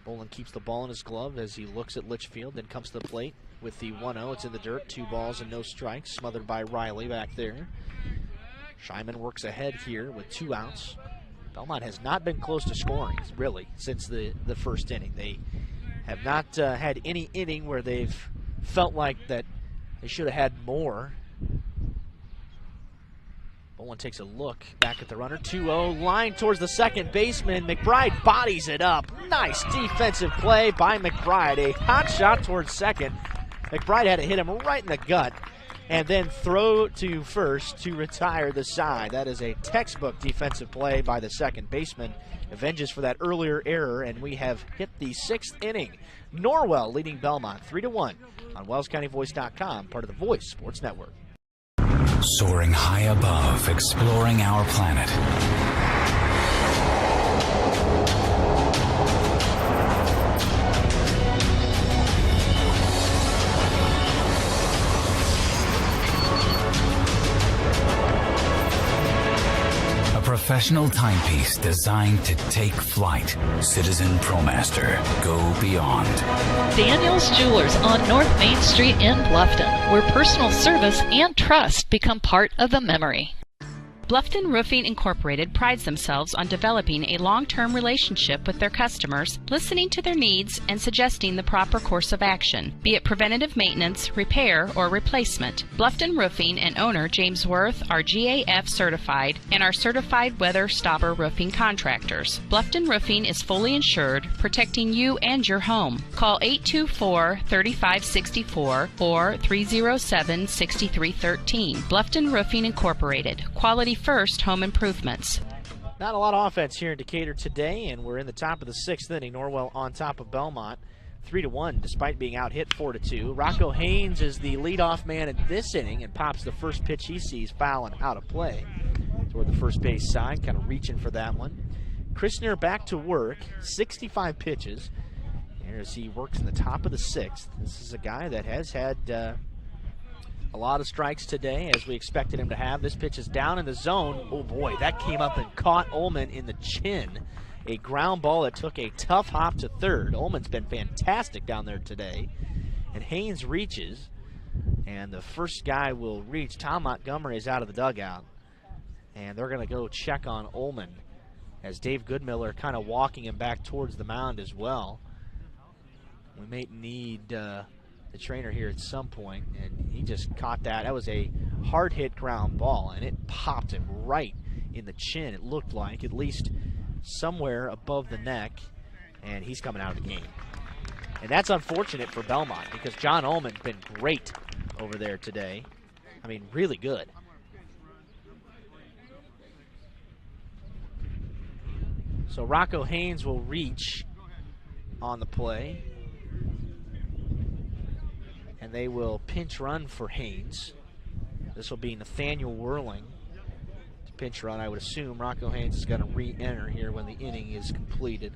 Bolin keeps the ball in his glove as he looks at Litchfield, then comes to the plate with the 1-0. It's in the dirt, 2 balls and no strikes, smothered by Riley back there. Scheinman works ahead here with 2 outs. Bellmont has not been close to scoring, really, since the first inning. They have not had any inning where they've felt like that they should have had more. Bolin takes a look back at the runner. 2-0, line towards the second baseman. Mcbride bodies it up. Nice defensive play by Mcbride. A hot shot towards second. Mcbride had to hit him right in the gut. and then throw to first to retire the side. That is a textbook defensive play by the second baseman. Avenges for that earlier error, and we have hit the 6th inning. Norwell leading Bellmont 3-1 on WellsCountyVoice.com, part of the Voice Sports Network. Soaring high above, exploring our planet. Professional timepiece designed to take flight. Citizen ProMaster. Go beyond. Daniel's Jewelers on North Main Street in Bluffton, where personal service and trust become part of the memory. Bluffton Roofing Incorporated prides themselves on developing a long-term relationship with their customers, listening to their needs and suggesting the proper course of action, be it preventative maintenance, repair, or replacement. Bluffton Roofing and owner James Worth are GAF certified and are certified weather stopper roofing contractors. Bluffton Roofing is fully insured, protecting you and your home. Call 824-3564 or 307-6313. Bluffton Roofing Incorporated. Quality first home improvements. Not a lot of offense here in Decatur today, and we're in the top of the 6th inning. Norwell on top of Bellmont 3-1 despite being out hit 4-2. Rocco Haynes is the leadoff man in this inning and pops the first pitch he sees foul and out of play toward the first base side, kind of reaching for that one. Kristner back to work, 65 pitches. Here as he works in the top of the 6th. This is a guy that has had a lot of strikes today, as we expected him to have. This pitch is down in the zone. Oh boy, that came up and caught Ullman in the chin. A ground ball that took a tough hop to third. Ullman's been fantastic down there today. And Haynes reaches, and the first guy will reach. Tom Montgomery is out of the dugout. And they're going to go check on Ullman, as Dave Goodmiller kind of walking him back towards the mound as well. We may need the trainer here at some point, and he just caught that. That was a hard hit ground ball, and it popped him right in the chin, it looked like, at least somewhere above the neck, and he's coming out of the game. And that's unfortunate for Bellmont, because John Ullman's been great over there today. I mean, really good. So Rocco Haynes will reach on the play, and they will pinch run for Haynes. This will be Nathaniel Whirling to pinch run. I would assume Rocco Haynes is going to re-enter here when the inning is completed,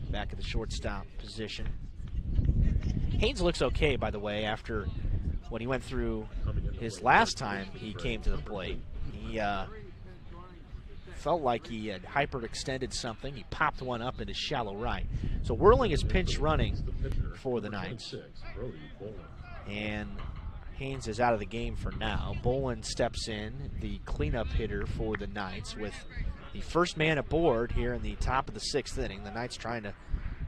back at the shortstop position. Haynes looks okay, by the way, after what he went through his last time he came to the plate. He felt like he had hyperextended something. He popped one up into shallow right. So Whirling is pinch running for the Knights. And Haynes is out of the game for now. Bolin steps in, the cleanup hitter for the Knights, with the first man aboard here in the top of the 6th inning. The Knights trying to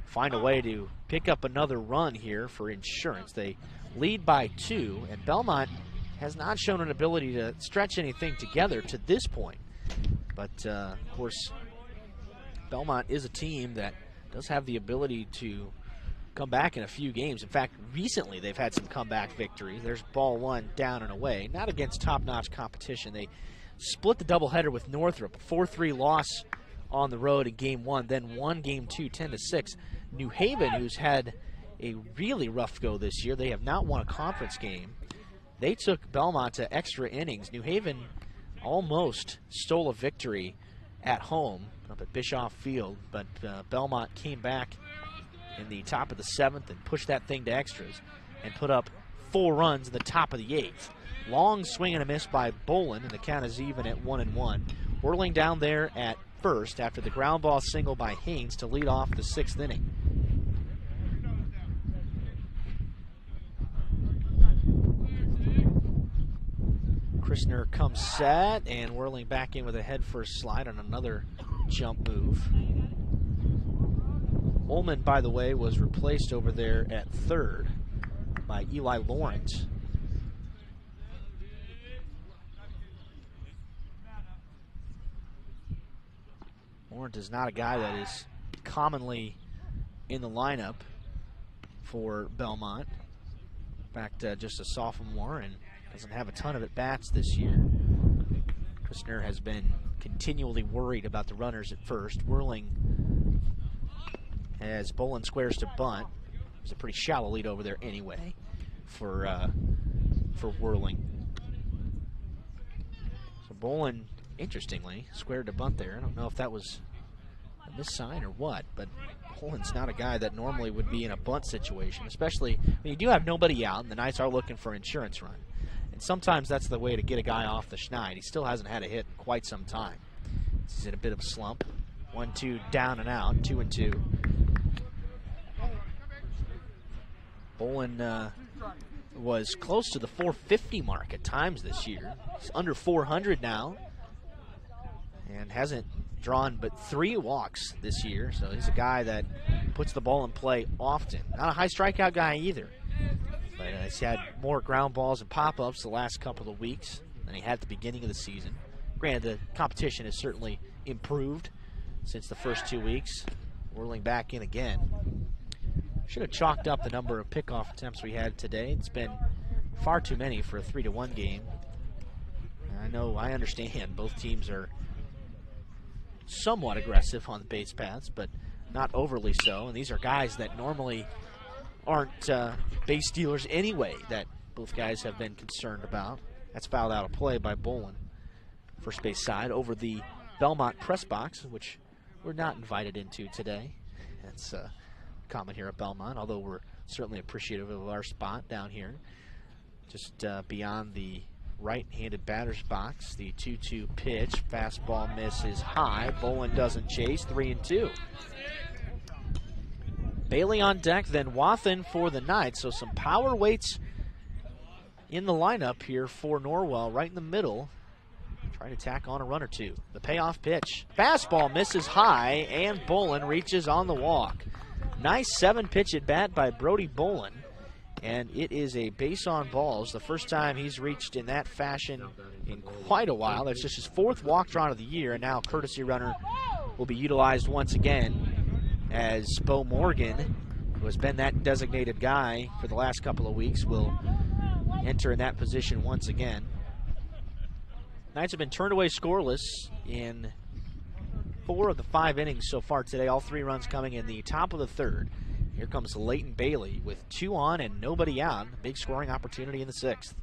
find a way to pick up another run here for insurance. They lead by 2, and Bellmont has not shown an ability to stretch anything together to this point. But, of course, Bellmont is a team that does have the ability to come back in a few games. In fact, recently they've had some comeback victories. There's ball 1 down and away, not against top-notch competition. They split the doubleheader with Northrop, a 4-3 loss on the road in Game 1, then won Game 2 10-6. New Haven, who's had a really rough go this year, they have not won a conference game. They took Bellmont to extra innings. New Haven almost stole a victory at home up at Bischoff Field, but Bellmont came back in the top of the 7th and pushed that thing to extras and put up 4 runs in the top of the 8th. Long swing and a miss by Bolin, and the count is even at 1-1. Whirling down there at first after the ground ball single by Haynes to lead off the 6th inning. Kristner comes set, and Whirling back in with a head-first slide on another jump move. Ullman, by the way, was replaced over there at third by Eli Lawrence. Lawrence is not a guy that is commonly in the lineup for Bellmont. In fact, just a sophomore and doesn't have a ton of at-bats this year. Kristner has been continually worried about the runners at first. Whirling as Bolin squares to bunt. There's a pretty shallow lead over there anyway for Whirling. So Bolin, interestingly, squared to bunt there. I don't know if that was a missign or what, but Bolin's not a guy that normally would be in a bunt situation, especially when you do have nobody out and the Knights are looking for an insurance run. And sometimes that's the way to get a guy off the schneid. He still hasn't had a hit in quite some time. He's in a bit of a slump. 1-2 down and out, 2-2. Bolin was close to the 450 mark at times this year. He's under 400 now and hasn't drawn but 3 walks this year. So he's a guy that puts the ball in play often. Not a high strikeout guy either. But he's had more ground balls and pop-ups the last couple of weeks than he had at the beginning of the season. Granted, the competition has certainly improved since the first 2 weeks. Whirling back in again. Should have chalked up the number of pickoff attempts we had today. It's been far too many for a 3-1 game. I understand both teams are somewhat aggressive on the base paths, but not overly so. And these are guys that normally aren't base stealers anyway that both guys have been concerned about. That's fouled out of play by Bolin. First base side over the Bellmont press box, which we're not invited into today. That's common here at Bellmont, although we're certainly appreciative of our spot down here. Just beyond the right-handed batter's box, the 2-2 pitch. Fastball misses high. Bolin doesn't chase. 3-2. Bailey on deck, then Wathen for the Knights. So some power weights in the lineup here for Norwell, right in the middle. Trying to tack on a run or two. The payoff pitch. Fastball misses high, and Bolin reaches on the walk. Nice 7-pitch at bat by Brody Bolin, and it is a base on balls. The first time he's reached in that fashion in quite a while. That's just his 4th walk drawn of the year, and now courtesy runner will be utilized once again as Bo Morgan, who has been that designated guy for the last couple of weeks, will enter in that position once again. Knights have been turned away scoreless in 4 of the 5 innings so far today. All 3 runs coming in the top of the 3rd. Here comes Leighton Bailey with 2 on and nobody out. Big scoring opportunity in the 6th.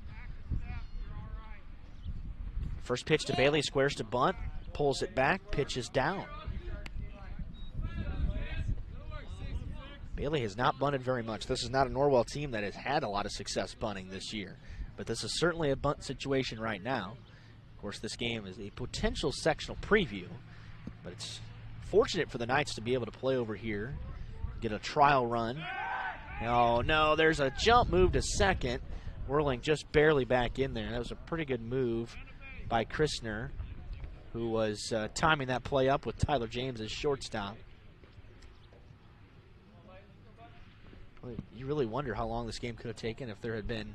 First pitch to Bailey, squares to bunt, pulls it back, pitches down. Bailey has not bunted very much. This is not a Norwell team that has had a lot of success bunting this year, but this is certainly a bunt situation right now. Of course, this game is a potential sectional preview, but it's fortunate for the Knights to be able to play over here, get a trial run. Oh, no, there's a jump move to second. Whirling just barely back in there. That was a pretty good move by Kristner, who was timing that play up with Tyler James as shortstop. You really wonder how long this game could have taken if there had been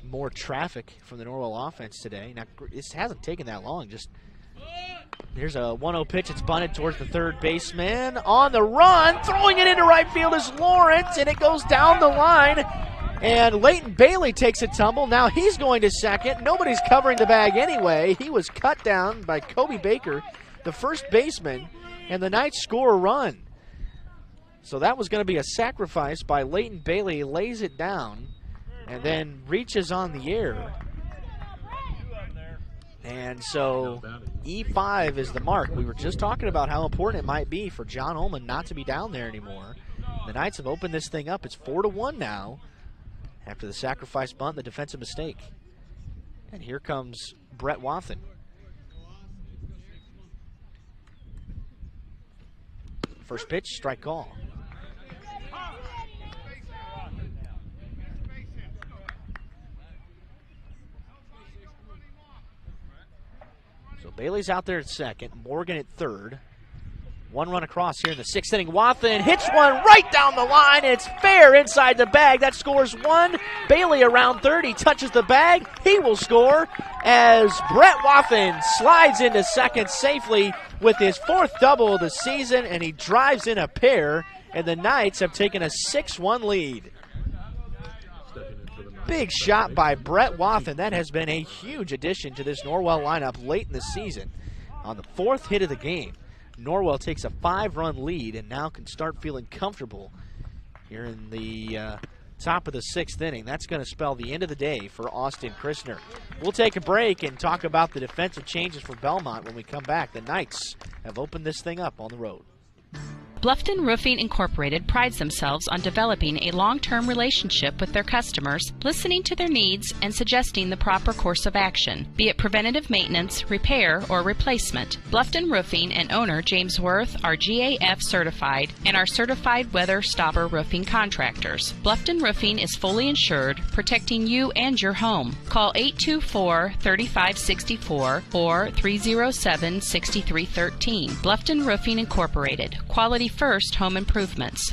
more traffic from the Norwell offense today. Now, this hasn't taken that long. Just here's a 1-0 pitch. It's bunted towards the 3rd baseman. On the run, throwing it into right field is Lawrence, and it goes down the line. And Leighton Bailey takes a tumble. Now he's going to second. Nobody's covering the bag anyway. He was cut down by Kobe Baker, the first baseman, and the Knights score a run. So that was going to be a sacrifice by Leighton Bailey. Lays it down and then reaches on the air. And so E5 is the mark. We were just talking about how important it might be for John Ullman not to be down there anymore. The Knights have opened this thing up. It's 4-1 now after the sacrifice bunt, the defensive mistake. And here comes Brett Wathen. First pitch, strike call. So Bailey's out there at second, Morgan at 3rd. 1 run across here in the 6th inning. Wathen hits one right down the line, and it's fair inside the bag. That scores 1. Bailey around 3rd. He touches the bag. He will score as Brett Wathen slides into second safely with his 4th double of the season, and he drives in a pair, and the Knights have taken a 6-1 lead. Big shot by Brett Wathen. That has been a huge addition to this Norwell lineup late in the season. On the 4th hit of the game, Norwell takes a 5-run lead and now can start feeling comfortable here in the top of the 6th inning. That's going to spell the end of the day for Austin Kristner. We'll take a break and talk about the defensive changes for Bellmont when we come back. The Knights have opened this thing up on the road. Bluffton Roofing Incorporated prides themselves on developing a long-term relationship with their customers, listening to their needs and suggesting the proper course of action, be it preventative maintenance, repair, or replacement. Bluffton Roofing and owner James Worth are GAF certified and are certified weather stopper roofing contractors. Bluffton Roofing is fully insured, protecting you and your home. Call 824-3564 or 307-6313. Bluffton Roofing Incorporated. Quality first home improvements.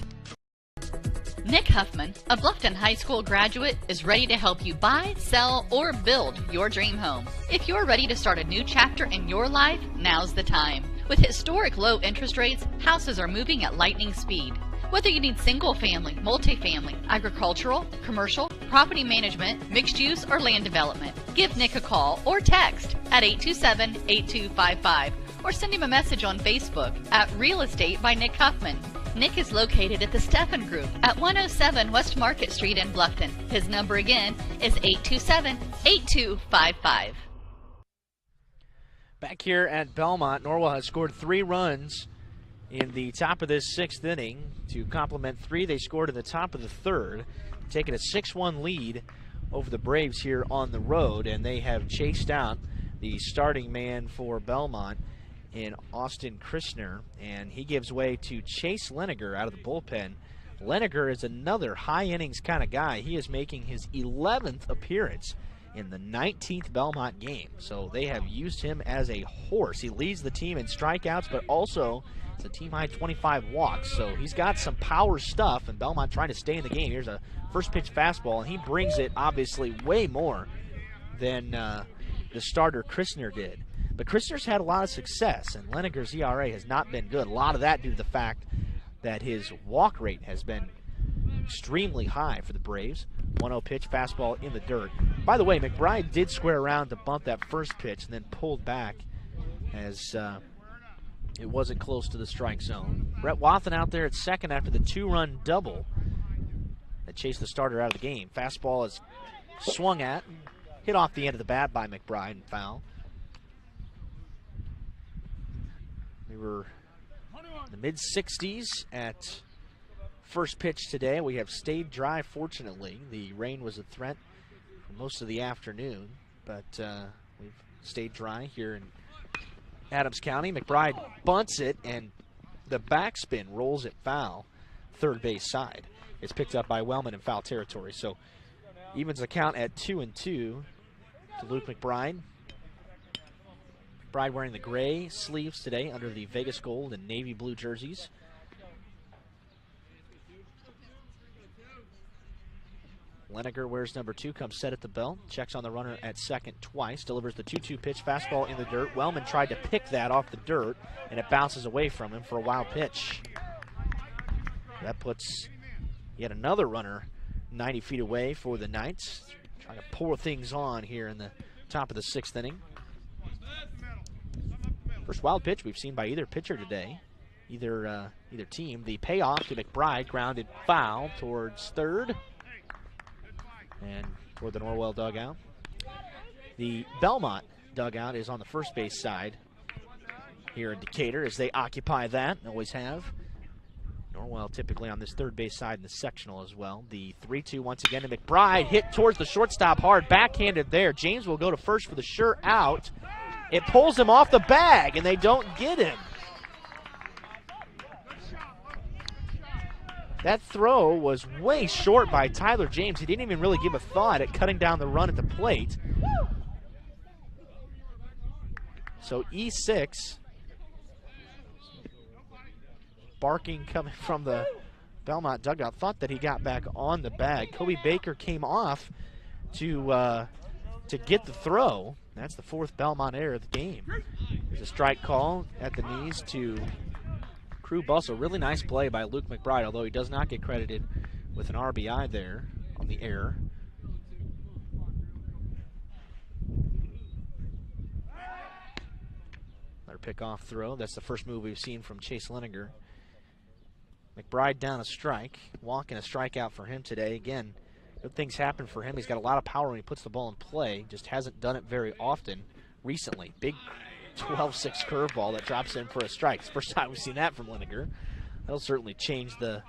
Nick Huffman, a Bluffton High School graduate, is ready to help you buy, sell, or build your dream home. If you're ready to start a new chapter in your life, now's the time. With historic low interest rates, houses are moving at lightning speed. Whether you need single-family, multifamily, agricultural, commercial, property management, mixed use, or land development, give Nick a call or text at 827-8255 or send him a message on Facebook at Real Estate by Nick Huffman. Nick is located at the Steffen Group at 107 West Market Street in Bluffton. His number again is 827-8255. Back here at Bellmont, Norwell has scored 3 runs in the top of this 6th inning. To complement 3 they scored in the top of the 3rd, taking a 6-1 lead over the Braves here on the road, and they have chased out the starting man for Bellmont in Austin Kristner, and he gives way to Chase Leniger out of the bullpen. Leniger is another high innings kind of guy. He is making his 11th appearance in the 19th Bellmont game, so they have used him as a horse. He leads the team in strikeouts, but also it's a team-high 25 walks, so he's got some power stuff, and Bellmont trying to stay in the game. Here's a first-pitch fastball, and he brings it, obviously, way more than the starter Kristner did. But Kristner's had a lot of success, and Leniger's ERA has not been good. A lot of that due to the fact that his walk rate has been extremely high for the Braves. 1-0 pitch, fastball in the dirt. By the way, Mcbride did square around to bunt that first pitch and then pulled back as it wasn't close to the strike zone. Brett Wathen out there at second after the 2-run double that chased the starter out of the game. Fastball is swung at, hit off the end of the bat by Mcbride and foul. We were in the mid-60s at first pitch today. We have stayed dry, fortunately. The rain was a threat for most of the afternoon, but we've stayed dry here in Adams County. Mcbride bunts it, and the backspin rolls it foul, third base side. It's picked up by Wellman in foul territory, so evens the count at 2-2 to Luke Mcbride. McBride wearing the gray sleeves today under the Vegas gold and navy blue jerseys. Leniger wears number 2, comes set at the belt, checks on the runner at second twice, delivers the 2-2 pitch, fastball in the dirt. Wellman tried to pick that off the dirt, and it bounces away from him for a wild pitch. That puts yet another runner 90 feet away for the Knights, trying to pour things on here in the top of the 6th inning. First wild pitch we've seen by either pitcher today, either team. The payoff to McBride, grounded foul towards third and toward the Norwell dugout. The Bellmont dugout is on the first base side here in Decatur as they occupy that, always have. Norwell typically on this third base side in the sectional as well. The 3-2 once again to McBride, hit towards the shortstop hard, backhanded there. James will go to first for the sure out. It pulls him off the bag, and they don't get him. That throw was way short by Tyler James. He didn't even really give a thought at cutting down the run at the plate. So E6, barking coming from the Bellmont dugout, thought that he got back on the bag. Kobe Baker came off to get the throw. That's the 4th Bellmont error of the game. There's a strike call at the knees to Crew Bustle. Really nice play by Luke McBride, although he does not get credited with an RBI there on the error. pickoff throw. That's the first move we've seen from Chase Liniger. McBride down a strike. Walking a strikeout for him today. Again, good things happen for him. He's got a lot of power when he puts the ball in play. Just hasn't done it very often recently. Big 12-6 curveball that drops in for a strike. It's the first time we've seen that from Liniger. That'll certainly change the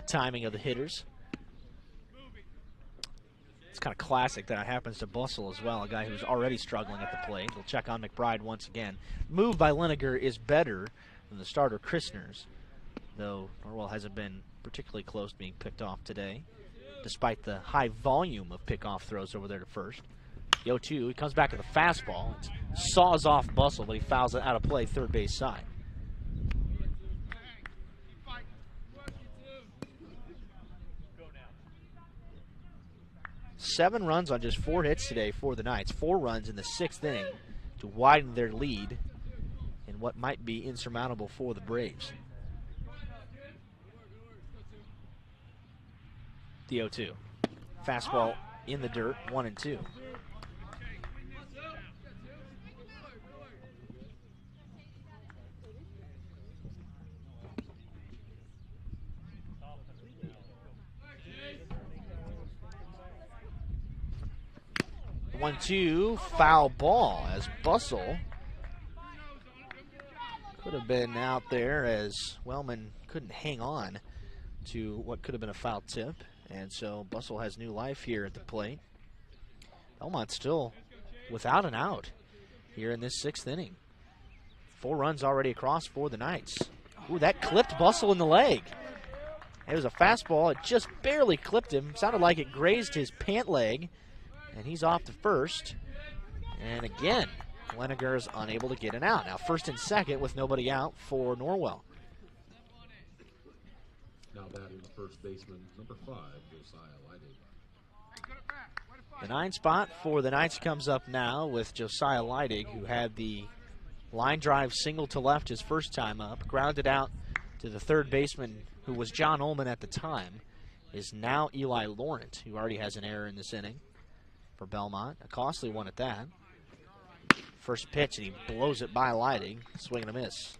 timing of the hitters. It's kind of classic that it happens to Bussell as well, a guy who's already struggling at the plate. He'll check on McBride once again. Move by Liniger is better than the starter Kristner's, though Norwell hasn't been particularly close to being picked off today, despite the high volume of pickoff throws over there to first. The 0-2, he comes back to the fastball. It saws off Bussell, but he fouls it out of play third base side. Seven runs on just 4 hits today for the Knights. 4 runs in the 6th inning to widen their lead in what might be insurmountable for the Braves. The 0-2. Fastball in the dirt, 1-2. The 1-2, foul ball as Bussell could have been out there as Wellman couldn't hang on to what could have been a foul tip. And so Bussell has new life here at the plate. Bellmont still without an out here in this 6th inning. 4 runs already across for the Knights. Ooh, that clipped Bussell in the leg. It was a fastball. It just barely clipped him. Sounded like it grazed his pant leg. And he's off to first. And again, Liniger is unable to get an out. Now first and second with nobody out for Norwell. Now batting the first baseman, number 5, Josiah Leidig. The 9 spot for the Knights comes up now with Josiah Leidig, who had the line drive single to left his first time up, grounded out to the third baseman, who was John Ullman at the time, is now Eli Laurent, who already has an error in this inning for Bellmont. A costly one at that. First pitch, and he blows it by Leidig. Swing and a miss.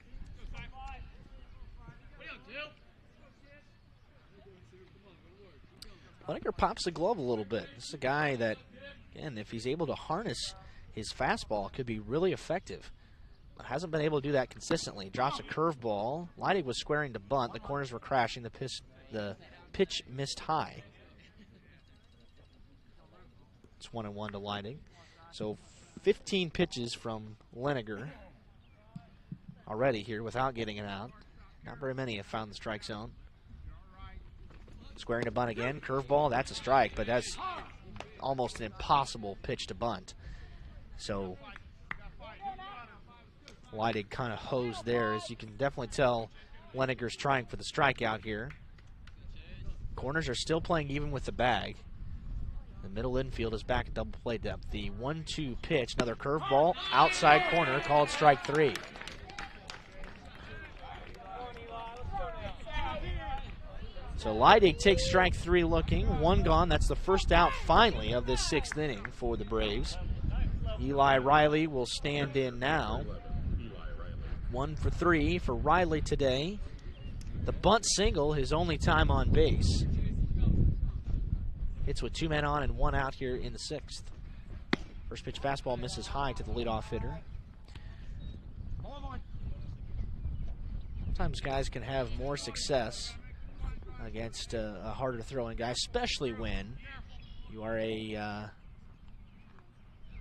Liniger pops the glove a little bit. This is a guy that, again, if he's able to harness his fastball, could be really effective. But hasn't been able to do that consistently. Drops a curveball. Leidig was squaring to bunt. The corners were crashing. The pitch missed high. It's 1-1 to Leidig. So 15 pitches from Liniger already here without getting it out. Not very many have found the strike zone. Squaring to bunt again. Curveball, that's a strike, but that's almost an impossible pitch to bunt. So Leidig kind of hosed there. As you can definitely tell, Liniger's trying for the strikeout here. Corners are still playing even with the bag. The middle infield is back at double play depth. The 1-2 pitch, another curveball, outside corner, called strike 3. So Leidig takes strike 3 looking. 1 gone. That's the first out finally of this 6th inning for the Braves. Eli Riley will stand in now. 1 for 3 for Riley today. The bunt single, his only time on base. Hits with 2 men on and 1 out here in the 6th. First pitch fastball misses high to the leadoff hitter. Sometimes guys can have more success against a harder throwing guy, especially when you are a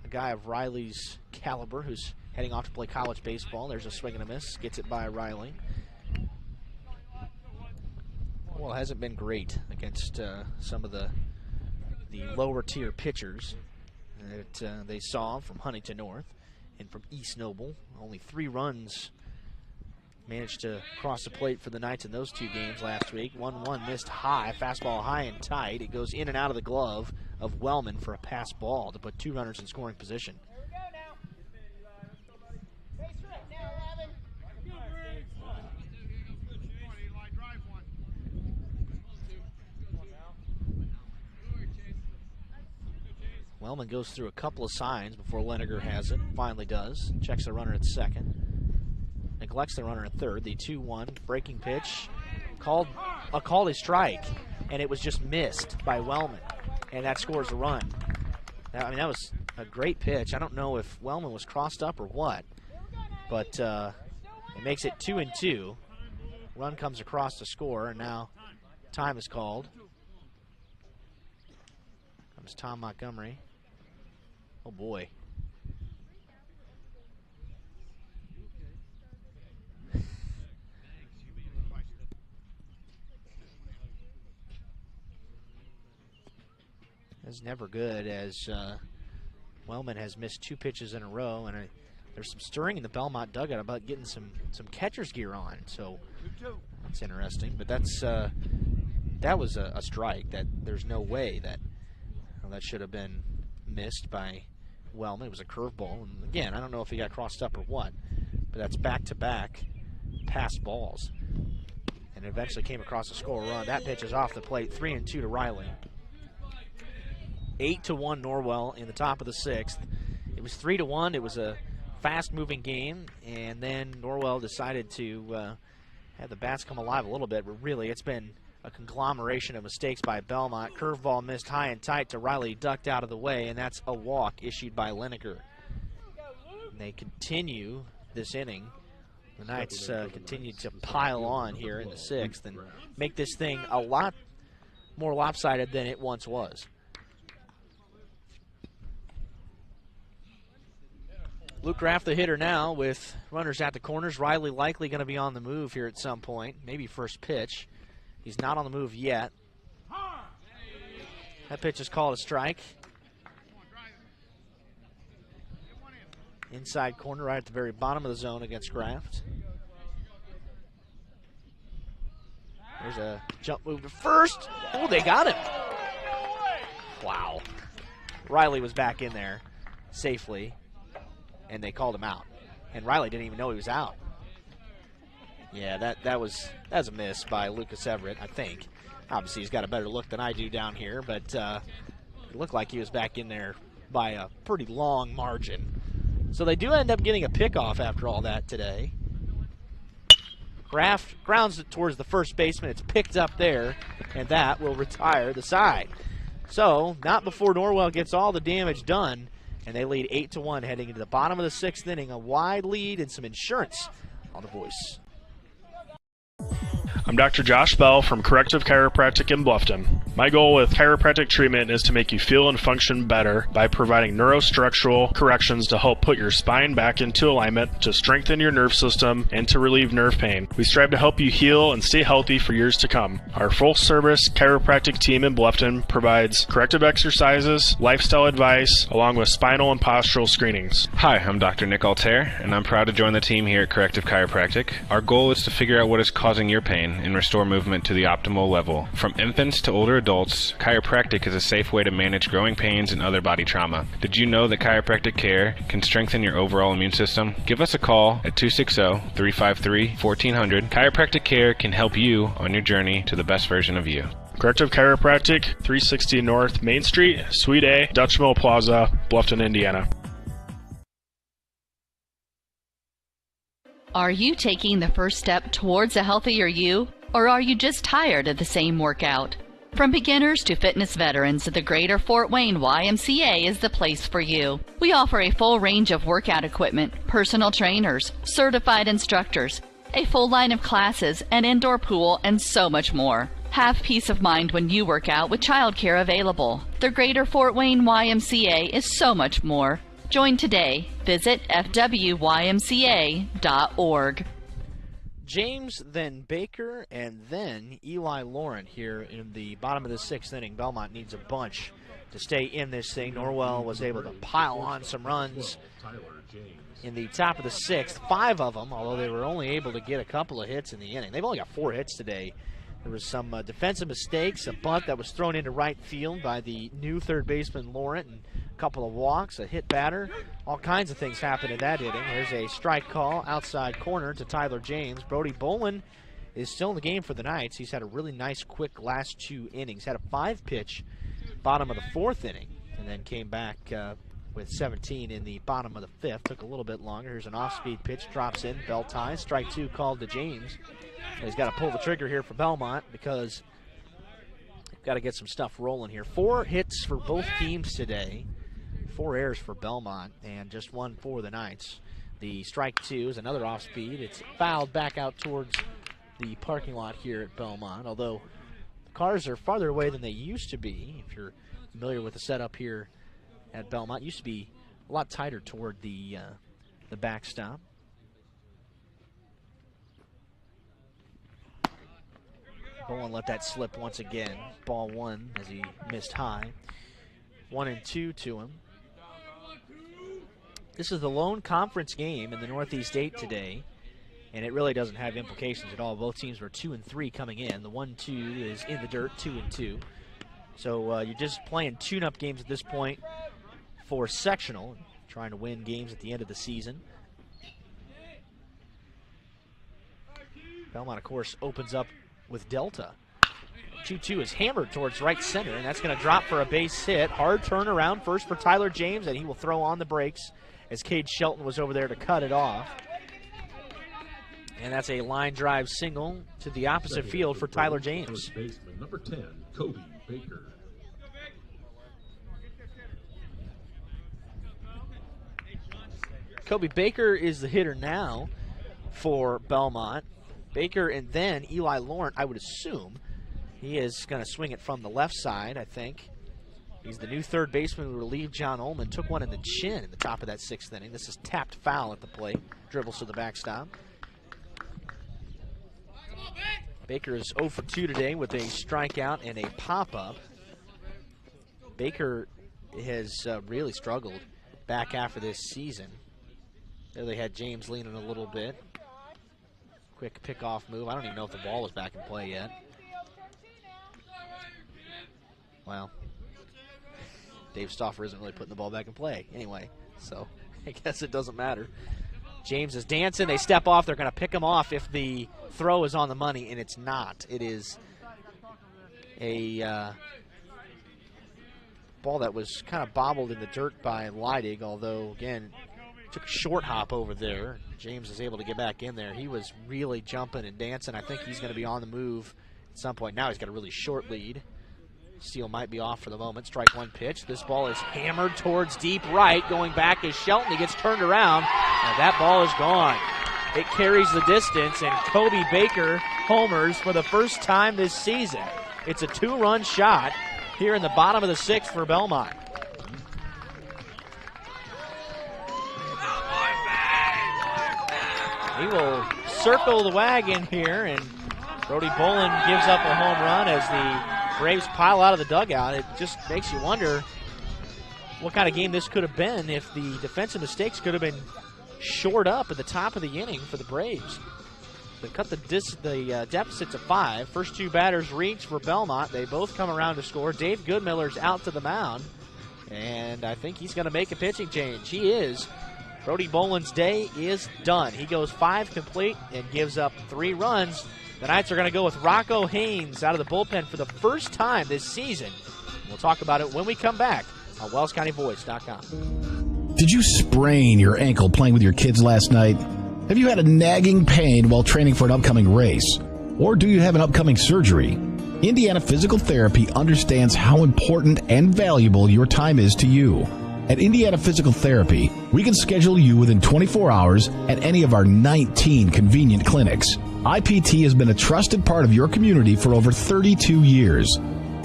guy of Riley's caliber who's heading off to play college baseball. There's a swing and a miss. Gets it by Riley. Well, it hasn't been great against some of the lower tier pitchers that they saw from Huntington North and from East Noble. Only 3 runs managed to cross the plate for the Knights in those 2 games last week. 1-1 missed high, fastball high and tight. It goes in and out of the glove of Wellman for a pass ball to put 2 runners in scoring position. Wellman goes through a couple of signs before Leniger has it. Finally does. Checks the runner at second. Neglects the runner at third. The 2-1 breaking pitch. Called a strike, and it was just missed by Wellman. And that scores a run. I mean, that was a great pitch. I don't know if Wellman was crossed up or what, but it makes it 2-2. Run comes across to score, and now time is called. Comes Tom Montgomery. Oh, boy. That's never good, as Wellman has missed 2 pitches in a row, and there's some stirring in the Bellmont dugout about getting some catcher's gear on. So that's interesting. But that was a strike. That there's no way that that should have been missed by Wellman. It was a curveball, and again, I don't know if he got crossed up or what, but that's back-to-back pass balls, and it eventually came across the score run. That pitch is off the plate. 3-2 to Riley. 8-1 Norwell in the top of the 6th. It was 3-1. It was a fast-moving game, and then Norwell decided to have the bats come alive a little bit, but really it's been a conglomeration of mistakes by Bellmont. Curveball missed high and tight to Riley, ducked out of the way, and that's a walk issued by Leniger. And they continue this inning. The Knights continue to pile on here in the 6th and make this thing a lot more lopsided than it once was. Luke Graff, the hitter now, with runners at the corners. Riley likely going to be on the move here at some point, maybe first pitch. He's not on the move yet. That pitch is called a strike. Inside corner, right at the very bottom of the zone against Graft. There's a jump move to first. Oh, they got him. Wow. Riley was back in there safely, and they called him out. And Riley didn't even know he was out. Yeah, that was a miss by Lucas Everett, I think. Obviously, he's got a better look than I do down here, but it looked like he was back in there by a pretty long margin. So they do end up getting a pickoff after all that today. Graff grounds it towards the first baseman. It's picked up there, and that will retire the side. So, not before Norwell gets all the damage done, and they lead 8-1 heading into the bottom of the 6th inning. A wide lead and some insurance on the Voice. I'm Dr. Josh Bell from Corrective Chiropractic in Bluffton. My goal with chiropractic treatment is to make you feel and function better by providing neurostructural corrections to help put your spine back into alignment, to strengthen your nerve system, and to relieve nerve pain. We strive to help you heal and stay healthy for years to come. Our full-service chiropractic team in Bluffton provides corrective exercises, lifestyle advice, along with spinal and postural screenings. Hi, I'm Dr. Nick Altair, and I'm proud to join the team here at Corrective Chiropractic. Our goal is to figure out what is causing your pain and restore movement to the optimal level. From infants to older adults, chiropractic is a safe way to manage growing pains and other body trauma. Did you know that chiropractic care can strengthen your overall immune system? Give us a call at 260-353-1400. Chiropractic care can help you on your journey to the best version of you. Corrective Chiropractic, 360 North Main Street, Suite A, Dutch Mill Plaza, Bluffton, Indiana. Are you taking the first step towards a healthier you? Or are you just tired of the same workout? From beginners to fitness veterans, the Greater Fort Wayne YMCA is the place for you. We offer a full range of workout equipment, personal trainers, certified instructors, a full line of classes, an indoor pool, and so much more. Have peace of mind when you work out with childcare available. The Greater Fort Wayne YMCA is so much more. Join today. Visit fwymca.org. James, then Baker, and then Eli Lauren here in the bottom of the 6th inning. Bellmont needs a bunch to stay in this thing. Norwell was able to pile on some runs in the top of the 6th, 5 of them, although they were only able to get a couple of hits in the inning. They've only got 4 hits today. There was some defensive mistakes, a bunt that was thrown into right field by the new third baseman Laurent, and a couple of walks, a hit batter. All kinds of things happened in that inning. There's a strike call outside corner to Tyler James. Brody Bolin is still in the game for the Knights. He's had a really nice, quick last 2 innings. Had a 5-pitch bottom of the 4th inning. and then came back with 17 in the bottom of the fifth. Took a little bit longer. Here's an off-speed pitch, drops in, bell ties. Strike two called to James. He's got to pull the trigger here for Bellmont because they've got to get some stuff rolling here. 4 hits for both teams today. 4 errors for Bellmont and just 1 for the Knights. The strike two is another off-speed. It's fouled back out towards the parking lot here at Bellmont, although the cars are farther away than they used to be. If you're familiar with the setup here at Bellmont, it used to be a lot tighter toward the backstop. Bowen let that slip once again. Ball 1 as he missed high. 1-2 to him. This is the lone conference game in the Northeast 8 today, and it really doesn't have implications at all. Both teams were 2-3 coming in. The 1-2 is in the dirt, 2-2. So you're just playing tune-up games at this point for sectional, trying to win games at the end of the season. Bellmont, of course, opens up with Delta. 2-2 is hammered towards right center, and that's going to drop for a base hit. Hard turnaround first for Tyler James, and he will throw on the brakes as Cade Shelton was over there to cut it off. And that's a line drive single to the opposite field for Tyler James. Baseman, number 10, Kobe Baker. Kobe Baker is the hitter now for Bellmont. Baker and then Eli Laurent, I would assume. He is going to swing it from the left side, I think. He's the new third baseman who relieved John Ullman. Took one in the chin at the top of that 6th inning. This is tapped foul at the plate. Dribbles to the backstop. Baker is 0 for 2 today with a strikeout and a pop-up. Baker has really struggled back half of this season. There they had James leaning a little bit. Quick pickoff move. I don't even know if the ball is back in play yet. Well, Dave Stauffer isn't really putting the ball back in play anyway, so I guess it doesn't matter. James is dancing. They step off. They're going to pick him off if the throw is on the money, and it's not. It is a ball that was kind of bobbled in the dirt by Leidig, although, again, took a short hop over there. James is able to get back in there. He was really jumping and dancing. I think he's going to be on the move at some point. Now he's got a really short lead. Steele might be off for the moment. Strike one pitch. This ball is hammered towards deep right. Going back is Shelton. He gets turned around, and that ball is gone. It carries the distance, and Kobe Baker homers for the first time this season. It's a 2-run shot here in the bottom of the 6th for Bellmont. He will circle the wagon here, and Brody Bolin gives up a home run as the Braves pile out of the dugout. It just makes you wonder what kind of game this could have been if the defensive mistakes could have been shored up at the top of the inning for the Braves. They cut the deficit to 5. First 2 batters reach for Bellmont. They both come around to score. Dave Goodmiller's out to the mound, and I think he's going to make a pitching change. He is. Brody Bolin's day is done. He goes 5 complete and gives up 3 runs. The Knights are going to go with Rocco Haynes out of the bullpen for the first time this season. We'll talk about it when we come back on WellsCountyVoice.com. Did you sprain your ankle playing with your kids last night? Have you had a nagging pain while training for an upcoming race? Or do you have an upcoming surgery? Indiana Physical Therapy understands how important and valuable your time is to you. At Indiana Physical Therapy, we can schedule you within 24 hours at any of our 19 convenient clinics. IPT has been a trusted part of your community for over 32 years.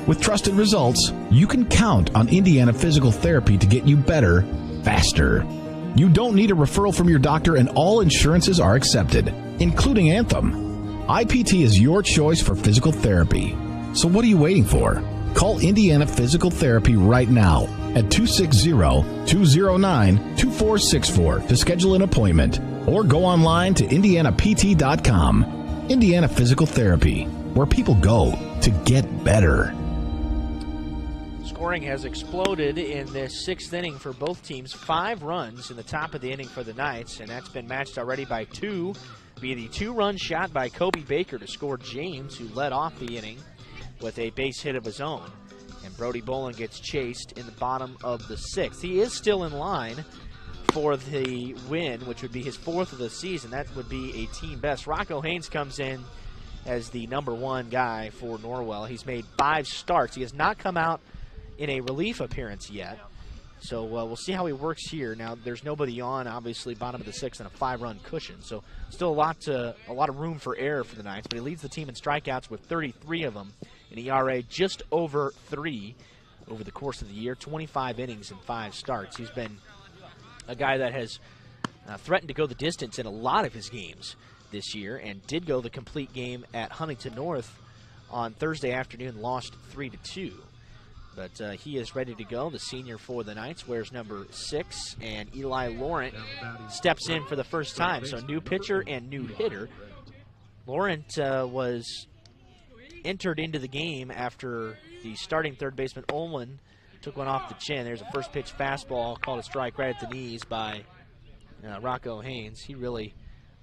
With trusted results, you can count on Indiana Physical Therapy to get you better, faster. You don't need a referral from your doctor, and all insurances are accepted, including Anthem. IPT is your choice for physical therapy. So what are you waiting for? Call Indiana Physical Therapy right now at 260-209-2464 to schedule an appointment, or go online to indianapt.com. Indiana Physical Therapy, where people go to get better. Scoring has exploded in this 6th inning for both teams. 5 runs in the top of the inning for the Knights, and that's been matched already by 2. Be the 2-run shot by Kobe Baker to score James, who led off the inning with a base hit of his own. And Brody Bolin gets chased in the bottom of the 6th. He is still in line for the win, which would be his 4th of the season. That would be a team best. Rocco Haynes comes in as the number 1 guy for Norwell. He's made 5 starts. He has not come out in a relief appearance yet. So we'll see how he works here. Now, there's nobody on, obviously, bottom of the 6th and a 5-run cushion. So still a lot of room for error for the Knights. But he leads the team in strikeouts with 33 of them. An ERA just over 3 over the course of the year. 25 innings and 5 starts. He's been a guy that has threatened to go the distance in a lot of his games this year, and did go the complete game at Huntington North on Thursday afternoon, lost 3-2. But he is ready to go. The senior for the Knights wears number 6, and Eli Laurent steps in for the first time. So new pitcher and new hitter. Laurent was entered into the game after the starting third baseman Olin took one off the chin. There's a first pitch fastball called a strike right at the knees by Rocco Haynes. He really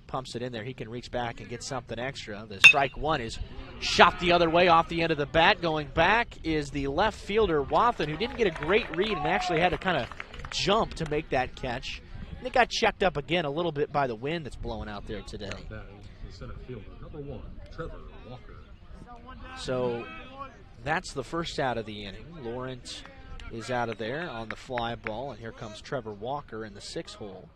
pumps it in there. He can reach back and get something extra. The strike 1 is shot the other way off the end of the bat. Going back is the left fielder, Wathen, who didn't get a great read and actually had to kind of jump to make that catch. And it got checked up again a little bit by the wind that's blowing out there today. That is the center fielder, number 1, Trevor Walker. So that's the first out of the inning. Laurent is out of there on the fly ball, and here comes Trevor Walker in the 6th hole.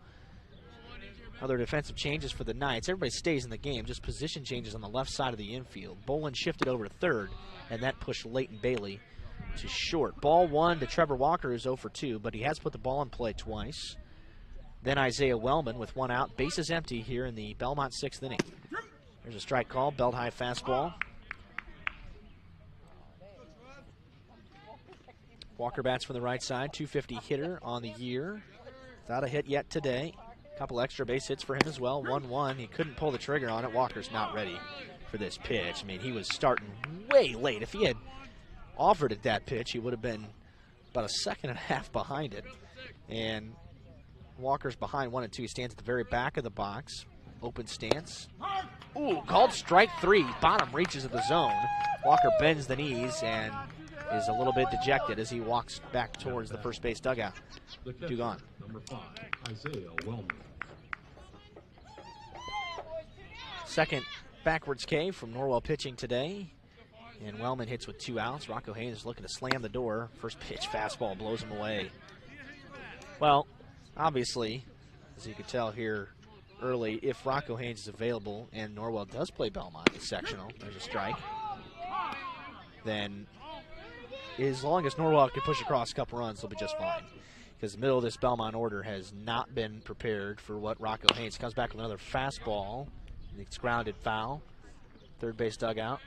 Other defensive changes for the Knights. Everybody stays in the game, just position changes on the left side of the infield. Bolin shifted over to third, and that pushed Leighton Bailey to short. Ball 1 to Trevor Walker, who's 0 for 2, but he has put the ball in play twice. Then Isaiah Wellman with 1 out. Bases empty here in the Bellmont 6th inning. There's a strike call, belt high fastball. Walker bats from the right side, 250 hitter on the year. Without a hit yet today. A couple extra base hits for him as well. 1-1. He couldn't pull the trigger on it. Walker's not ready for this pitch. I mean, he was starting way late. If he had offered at that pitch, he would have been about a second and a half behind it. And Walker's behind 1 and 2. He stands at the very back of the box. Open stance. Ooh, called strike 3. Bottom reaches of the zone. Walker bends the knees and is a little bit dejected as he walks back towards the first base dugout. 2 gone. Number 5, Isaiah Wellman. Second backwards K from Norwell pitching today. And Wellman hits with 2 outs. Rocco Haynes is looking to slam the door. First pitch fastball blows him away. Well, obviously, as you could tell here early, if Rocco Haynes is available and Norwell does play Bellmont in the sectional, there's a strike, then as long as Norwell can push across a couple runs, they'll be just fine. Because the middle of this Bellmont order has not been prepared for what Rocco Haynes comes back with another fastball. It's grounded foul. Third base dugout.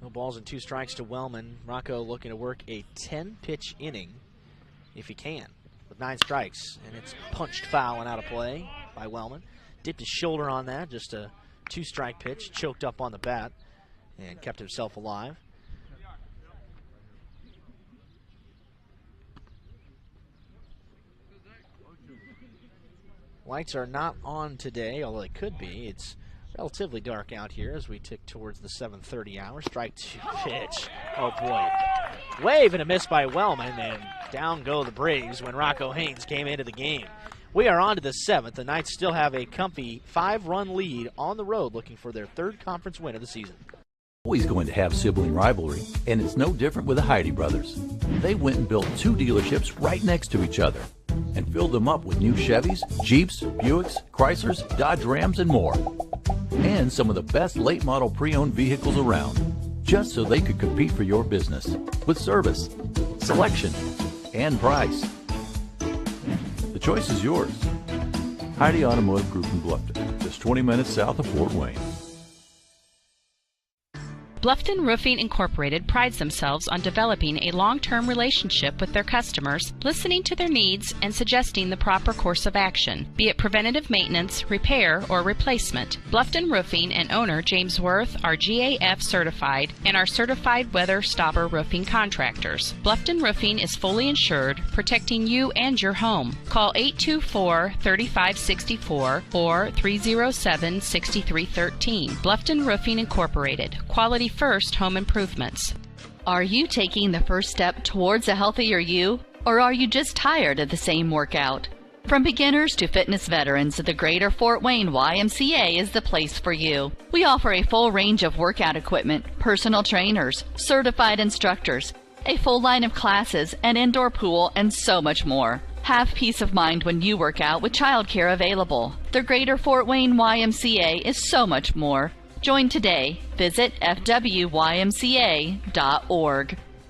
No balls and 2 strikes to Wellman. Rocco looking to work a 10-pitch inning if he can with 9 strikes. And it's punched foul and out of play by Wellman. Dipped his shoulder on that, just a 2-strike pitch, choked up on the bat, and kept himself alive. Lights are not on today, although they could be. It's relatively dark out here as we tick towards the 7:30 hour. Strike 2 pitch. Oh, boy. Wave and a miss by Wellman, and down go the Braves when Rocco Haynes came into the game. We are on to the 7th. The Knights still have a comfy 5-run lead on the road, looking for their 3rd conference win of the season. Always going to have sibling rivalry, and it's no different with the Heidi brothers. They went and built 2 dealerships right next to each other and filled them up with new Chevys, Jeeps, Buicks, Chryslers, Dodge Rams, and more. And some of the best late model pre-owned vehicles around, just so they could compete for your business with service, selection, and price. The choice is yours. Heidi Automotive Group in Bluffton, just 20 minutes south of Fort Wayne. Bluffton Roofing Incorporated prides themselves on developing a long-term relationship with their customers, listening to their needs and suggesting the proper course of action, be it preventative maintenance, repair, or replacement. Bluffton Roofing and owner James Worth are GAF certified and are certified weather stopper roofing contractors. Bluffton Roofing is fully insured, protecting you and your home. Call 824-3564 or 307-6313. Bluffton Roofing Incorporated. Quality first home improvements. Are you taking the first step towards a healthier you? Or are you just tired of the same workout? From beginners to fitness veterans, the Greater Fort Wayne YMCA is the place for you. We offer a full range of workout equipment, personal trainers, certified instructors, a full line of classes, an indoor pool, and so much more. Have peace of mind when you work out with childcare available. The Greater Fort Wayne YMCA is so much more. Join today. Visit fwymca.org.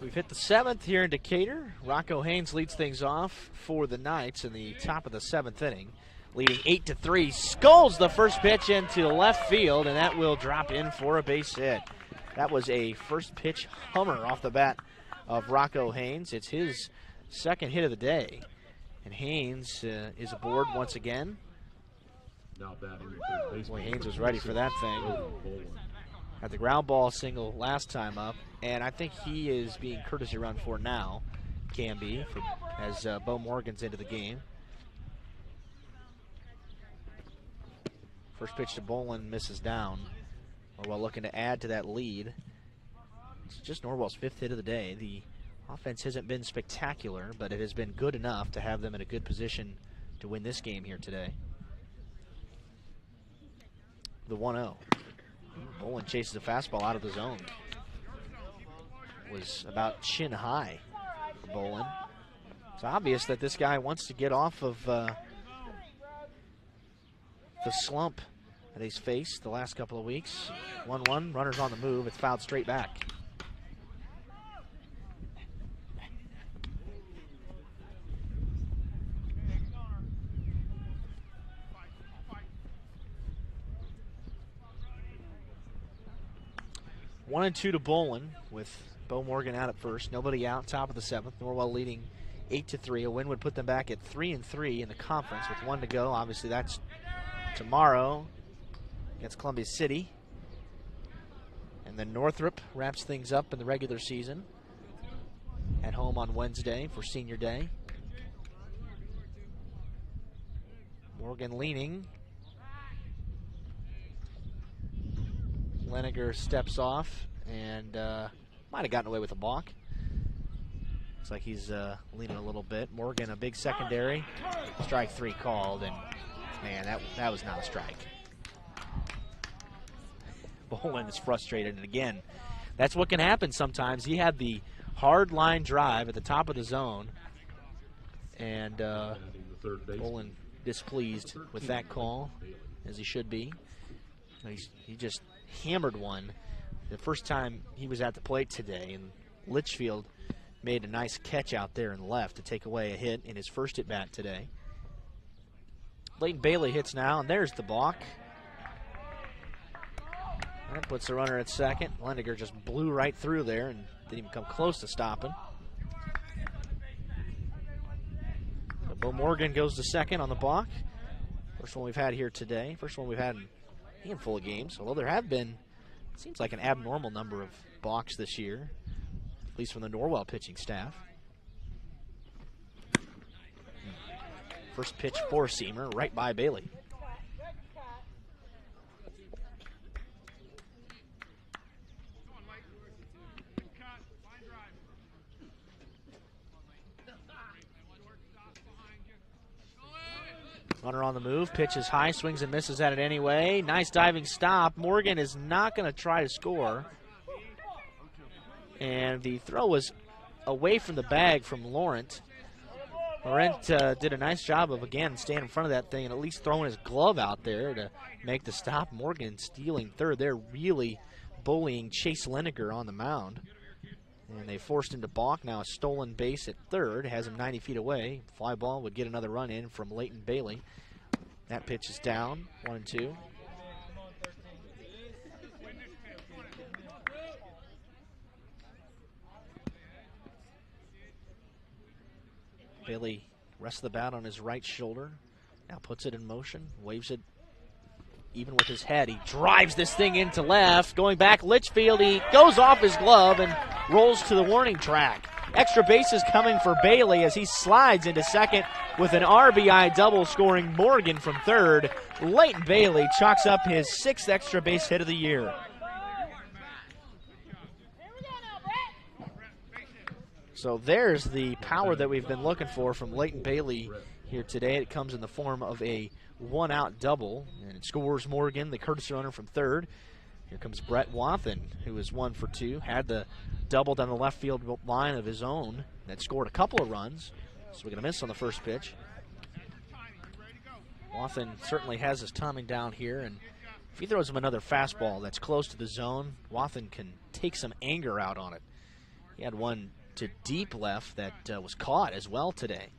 We've hit the 7th here in Decatur. Rocco Haynes leads things off for the Knights in the top of the 7th inning, leading 8-3. Skulls the first pitch into left field, and that will drop in for a base hit. That was a first pitch hummer off the bat of Rocco Haynes. It's his second hit of the day, and Haynes is aboard once again. Boy, Haynes was ready for that thing. Had the ground ball single last time up, and I think he is being courtesy run for now. Can be, as Bo Morgan's into the game. First pitch to Bolin misses down. Norwell looking to add to that lead. It's just Norwell's 5th hit of the day. The offense hasn't been spectacular, but it has been good enough to have them in a good position to win this game here today. The 1-0. Bolin chases a fastball out of the zone. Was about chin high for Bolin. It's obvious that this guy wants to get off of the slump that he's faced the last couple of weeks. 1-1, runners on the move. It's fouled straight back. One and 2 to Bolin with Bo Morgan out at first. Nobody out, top of the 7th. Norwell leading 8-3. A win would put them back at 3-3 in the conference with 1 to go. Obviously, that's tomorrow against Columbia City. And then Northrop wraps things up in the regular season at home on Wednesday for Senior Day. Morgan leaning. Leniger steps off and might have gotten away with a balk. Looks like he's leaning a little bit. Morgan, a big secondary. Strike 3 called, and man, that was not a strike. Bolin is frustrated, and again, that's what can happen sometimes. He had the hard line drive at the top of the zone, and Bolin displeased with that call, as he should be. He just hammered one the first time he was at the plate today, and Litchfield made a nice catch out there and left to take away a hit in his first at bat today. Leighton Bailey hits now, and there's the balk. That puts the runner at second. Leniger just blew right through there and didn't even come close to stopping. So Bo Morgan goes to second on the balk. First one we've had here today. First one we've had in a handful of games, although there have been, it seems like an abnormal number of balks this year, at least from the Norwell pitching staff. First pitch four-seamer right by Bailey. Runner on the move, pitches high, swings and misses at it anyway. Nice diving stop. Morgan is not going to try to score. And the throw was away from the bag from Laurent. Laurent did a nice job of, again, staying in front of that thing and at least throwing his glove out there to make the stop. Morgan stealing third. They're really bullying Chase Leniger on the mound. And they forced him to balk. Now a stolen base at third. Has him 90 feet away. Fly ball would get another run in from Leighton Bailey. That pitch is down. 1-2. Bailey rests the bat on his right shoulder. Now puts it in motion, waves it even with his head. He drives this thing into left. Going back, Litchfield, he goes off his glove and rolls to the warning track. Extra bases coming for Bailey as he slides into second with an RBI double, scoring Morgan from third. Leighton Bailey chalks up his 6th extra base hit of the year. So there's the power that we've been looking for from Leighton Bailey here today. It comes in the form of a 1-out double, and it scores Morgan, the courtesy runner, from third. Here comes Brett Wathen, who is 1 for 2. Had the double down the left field line of his own that scored a couple of runs. So we're going to miss on the first pitch. Wathen certainly has his timing down here, and if he throws him another fastball that's close to the zone, Wathen can take some anger out on it. He had one to deep left that was caught as well today.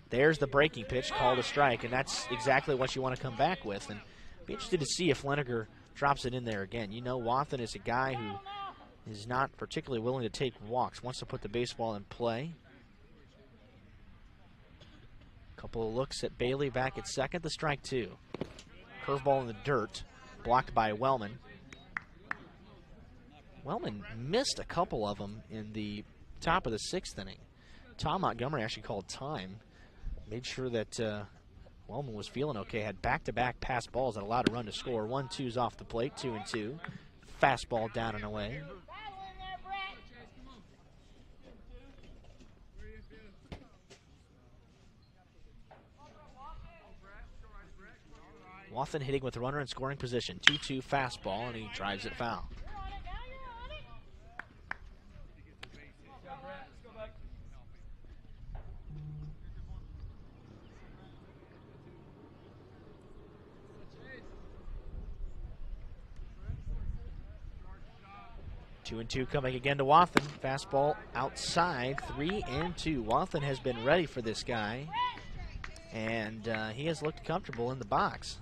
There's the breaking pitch, called a strike, and that's exactly what you want to come back with. And be interested to see if Leniger drops it in there again. You know, Wathen is a guy who is not particularly willing to take walks, wants to put the baseball in play. Couple of looks at Bailey back at second, the strike 2. Curveball in the dirt, blocked by Wellman. Wellman missed a couple of them in the top of the 6th inning. Tom Montgomery actually called time. Made sure that Wellman was feeling okay. Had back-to-back pass balls that allowed a run to score. 1-2's off the plate, 2-2. Fastball down and away. Wathen hitting with the runner in scoring position. 2-2 fastball, and he drives it foul. 2-2 coming again to Wathen. Fastball outside, 3-2. Wathen has been ready for this guy, and he has looked comfortable in the box.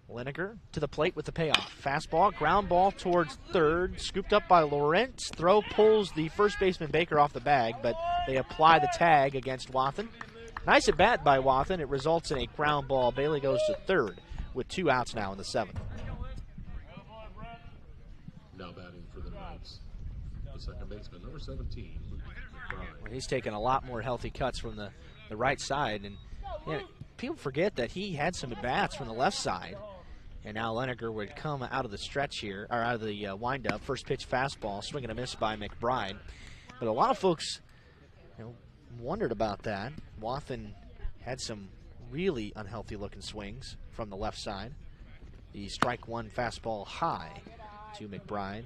Leniger to the plate with the payoff. Fastball, ground ball towards third, scooped up by Lawrence. Throw pulls the first baseman Baker off the bag, but they apply the tag against Wathen. Nice at bat by Wathen. It results in a ground ball. Bailey goes to third with 2 outs now in the 7th. Now batting for the Knights, the second baseman, number 17, Mcbride. He's taken a lot more healthy cuts from the right side, and people forget that he had some at bats from the left side. And now Leniger would come out of the stretch here, or out of the windup. First pitch fastball, swing and a miss by Mcbride. But a lot of folks, wondered about that. Wathen had some really unhealthy looking swings from the left side. The strike 1 fastball high to Mcbride.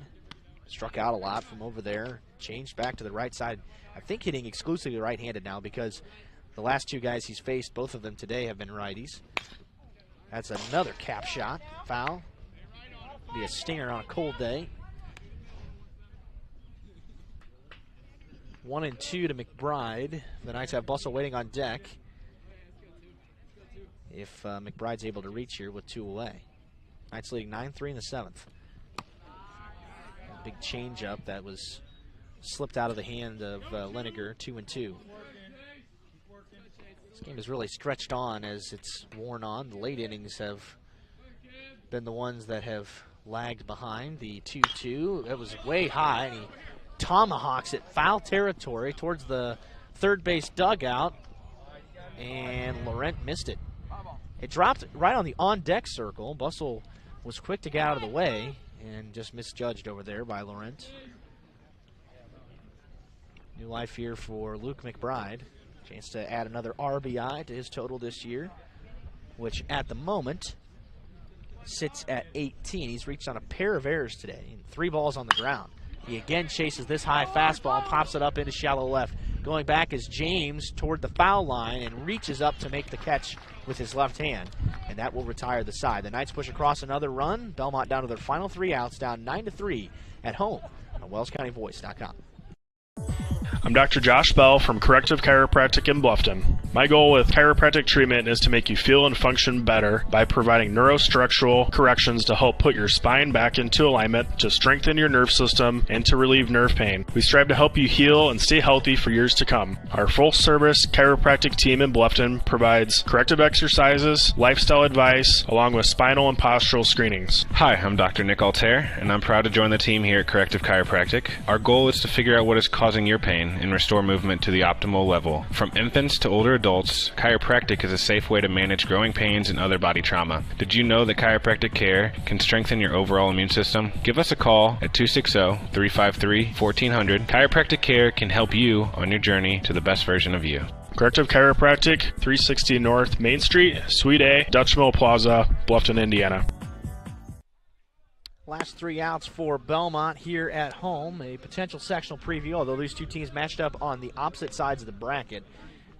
Struck out a lot from over there. Changed back to the right side. I think hitting exclusively right-handed now because the last 2 guys he's faced, both of them today, have been righties. That's another cap shot. Foul. Be a stinger on a cold day. 1-2 to Mcbride. The Knights have Bustle waiting on deck. If McBride's able to reach here with 2 away. Knights leading 9-3 in the 7th. A big changeup that was slipped out of the hand of Leniger. 2-2. This game is really stretched on as it's worn on. The late innings have been the ones that have lagged behind. The 2-2, that was way high, and he tomahawks it foul territory towards the third base dugout, and Laurent missed it. It dropped right on the on-deck circle. Bustle was quick to get out of the way and just misjudged over there by Laurent. New life here for Luke Mcbride. Chance to add another RBI to his total this year, which at the moment sits at 18. He's reached on a pair of errors today and 3 balls on the ground. He again chases this high fastball and pops it up into shallow left. Going back is James toward the foul line and reaches up to make the catch with his left hand, and that will retire the side. The Knights push across another run. Belmont down to their final 3 outs, down 9-3 at home on WellsCountyVoice.com. I'm Dr. Josh Bell from Corrective Chiropractic in Bluffton. My goal with chiropractic treatment is to make you feel and function better by providing neurostructural corrections to help put your spine back into alignment, to strengthen your nerve system, and to relieve nerve pain. We strive to help you heal and stay healthy for years to come. Our full-service chiropractic team in Bluffton provides corrective exercises, lifestyle advice, along with spinal and postural screenings. Hi, I'm Dr. Nick Altair, and I'm proud to join the team here at Corrective Chiropractic. Our goal is to figure out what is causing your pain and restore movement to the optimal level. From infants to older adults, chiropractic is a safe way to manage growing pains and other body trauma. Did you know that chiropractic care can strengthen your overall immune system? Give us a call at 260-353-1400. Chiropractic care can help you on your journey to the best version of you. Corrective Chiropractic, 360 North Main Street, Suite A, Dutch Mill Plaza, Bluffton, Indiana. Last 3 outs for Bellmont here at home. A potential sectional preview, although these two teams matched up on the opposite sides of the bracket.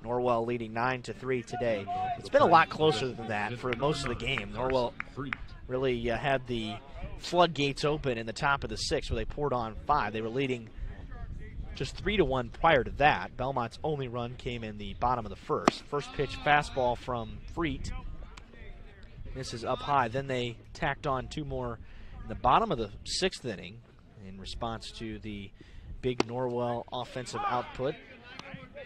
Norwell leading 9-3 today. It's been a lot closer than that for most of the game. Norwell really had the floodgates open in the top of the 6th where they poured on 5. They were leading just 3-1 prior to that. Belmont's only run came in the bottom of the 1st. First pitch fastball from Freet. Misses up high. Then they tacked on 2 more in the bottom of the 6th inning in response to the big Norwell offensive output.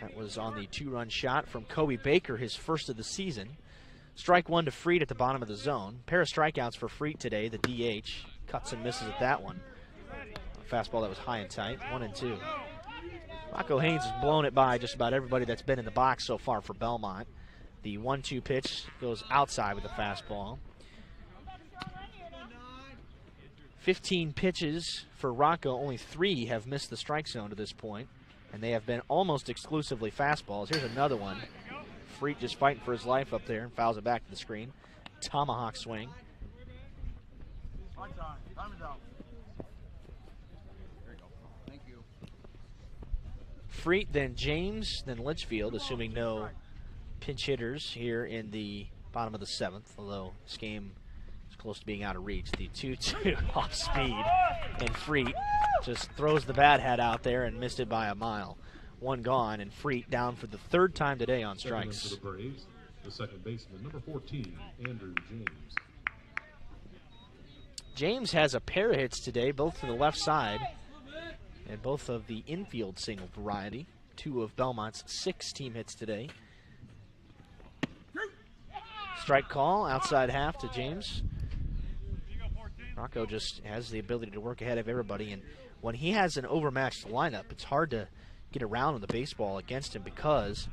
That was on the 2-run shot from Kobe Baker, his first of the season. Strike 1 to Freet at the bottom of the zone. Pair of strikeouts for Freet today, the DH. Cuts and misses at that one. A fastball that was high and tight, 1-2. Rocco Haynes has blown it by just about everybody that's been in the box so far for Bellmont. The 1-2 pitch goes outside with a fastball. 15 pitches for Rocco, only 3 have missed the strike zone to this point, and they have been almost exclusively fastballs. Here's another one. Freet just fighting for his life up there and fouls it back to the screen. Tomahawk swing. Freet, then James, then Litchfield, assuming no pinch hitters here in the bottom of the 7th, although this game close to being out of reach. The 2-2 off speed, and Freet just throws the bat head out there and missed it by a mile. 1 gone, and Freet down for the 3rd time today on strikes. For the Braves, the second baseman, number 14, Andrew James. James has a pair of hits today, both to the left side, and both of the infield single variety. 2 of Belmont's 6 team hits today. Strike call, outside half to James. Rocco just has the ability to work ahead of everybody, and when he has an overmatched lineup, it's hard to get around with the baseball against him because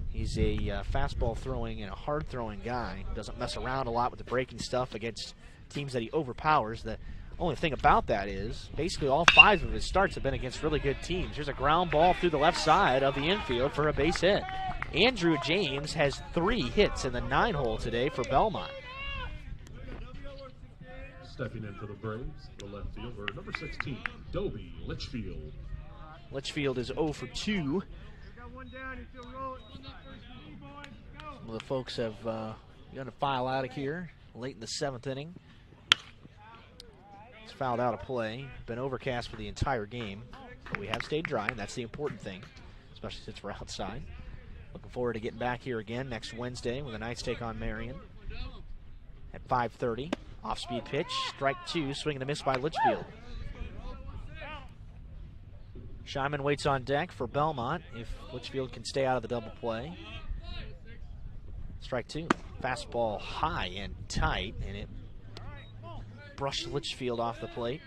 he's a fastball throwing and a hard throwing guy. Doesn't mess around a lot with the breaking stuff against teams that he overpowers. The only thing about that is basically all 5 of his starts have been against really good teams. Here's a ground ball through the left side of the infield for a base hit. Andrew James has 3 hits in the 9-hole today for Bellmont. Stepping in for the Braves, the left fielder, number 16, Dobie Litchfield. Litchfield is 0 for 2. Some of the folks have begun to file out of here late in the 7th inning. It's fouled out of play. Been overcast for the entire game, but we have stayed dry, and that's the important thing, especially since we're outside. Looking forward to getting back here again next Wednesday when the Knights take on Marion at 5:30. Off-speed pitch, strike 2, swing and a miss by Litchfield. Scheinman waits on deck for Bellmont if Litchfield can stay out of the double play. Strike 2, fastball high and tight, and it brushed Litchfield off the plate.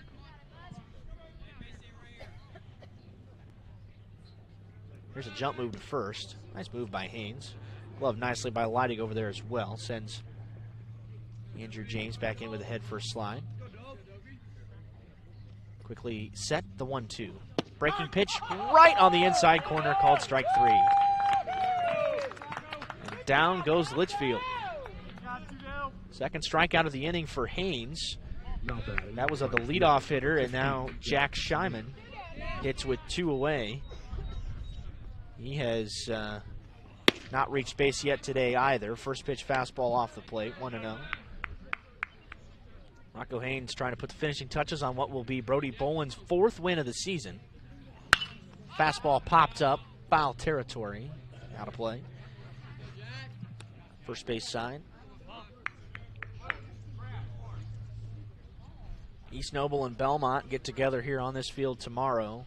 Here's a jump move to first. Nice move by Haynes. Gloved nicely by Leidig over there as well. Sends Andrew James back in with a head first slide. Quickly set the 1-2. Breaking pitch right on the inside corner, called strike 3. And down goes Litchfield. Second strikeout of the inning for Haynes. That was of the leadoff hitter, and now Jack Scheinman hits with 2 away. He has not reached base yet today either. First pitch fastball off the plate, 1-0. Rocco Haynes trying to put the finishing touches on what will be Brody Boland's 4th win of the season. Fastball popped up, foul territory, out of play. first base side. East Noble and Bellmont get together here on this field tomorrow.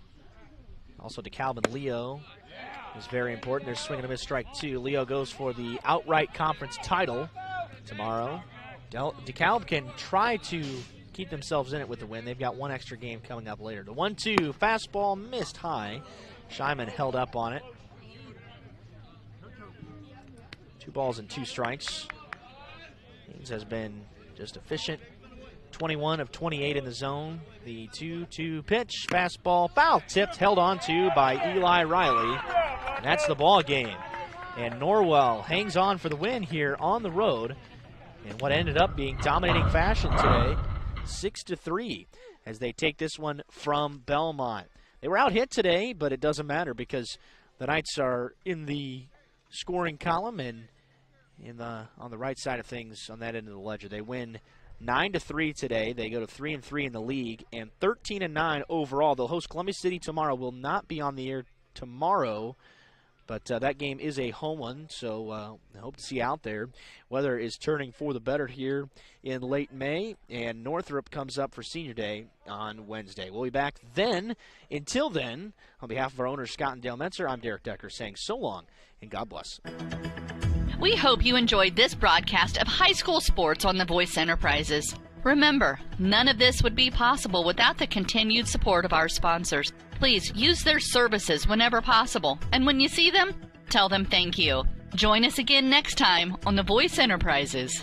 Also, DeKalb and Leo is very important. They're swinging a miss, strike 2. Leo goes for the outright conference title tomorrow. DeKalb can try to keep themselves in it with the win. They've got one extra game coming up later. The 1-2 fastball missed high. Scheinman held up on it. 2 balls and 2 strikes. Haynes has been just efficient. 21 of 28 in the zone. The 2-2 pitch, fastball, foul tipped, held on to by Eli Riley. And that's the ball game. And Norwell hangs on for the win here on the road in what ended up being dominating fashion today, 6-3, as they take this one from Bellmont. They were out hit today, but it doesn't matter because the Knights are in the scoring column and on the right side of things on that end of the ledger. They win 9-3 today. They go to 3-3 in the league and 13-9 overall. They'll host Columbia City tomorrow. Will not be on the air tomorrow, but that game is a home one, so I hope to see you out there. Weather is turning for the better here in late May, and Northrop comes up for Senior Day on Wednesday. We'll be back then. Until then, on behalf of our owners, Scott and Dale Metzer, I'm Derek Decker saying so long and God bless. We hope you enjoyed this broadcast of high school sports on the Voice Enterprises. Remember, none of this would be possible without the continued support of our sponsors. Please use their services whenever possible, and when you see them, tell them thank you. Join us again next time on the Voice Enterprises.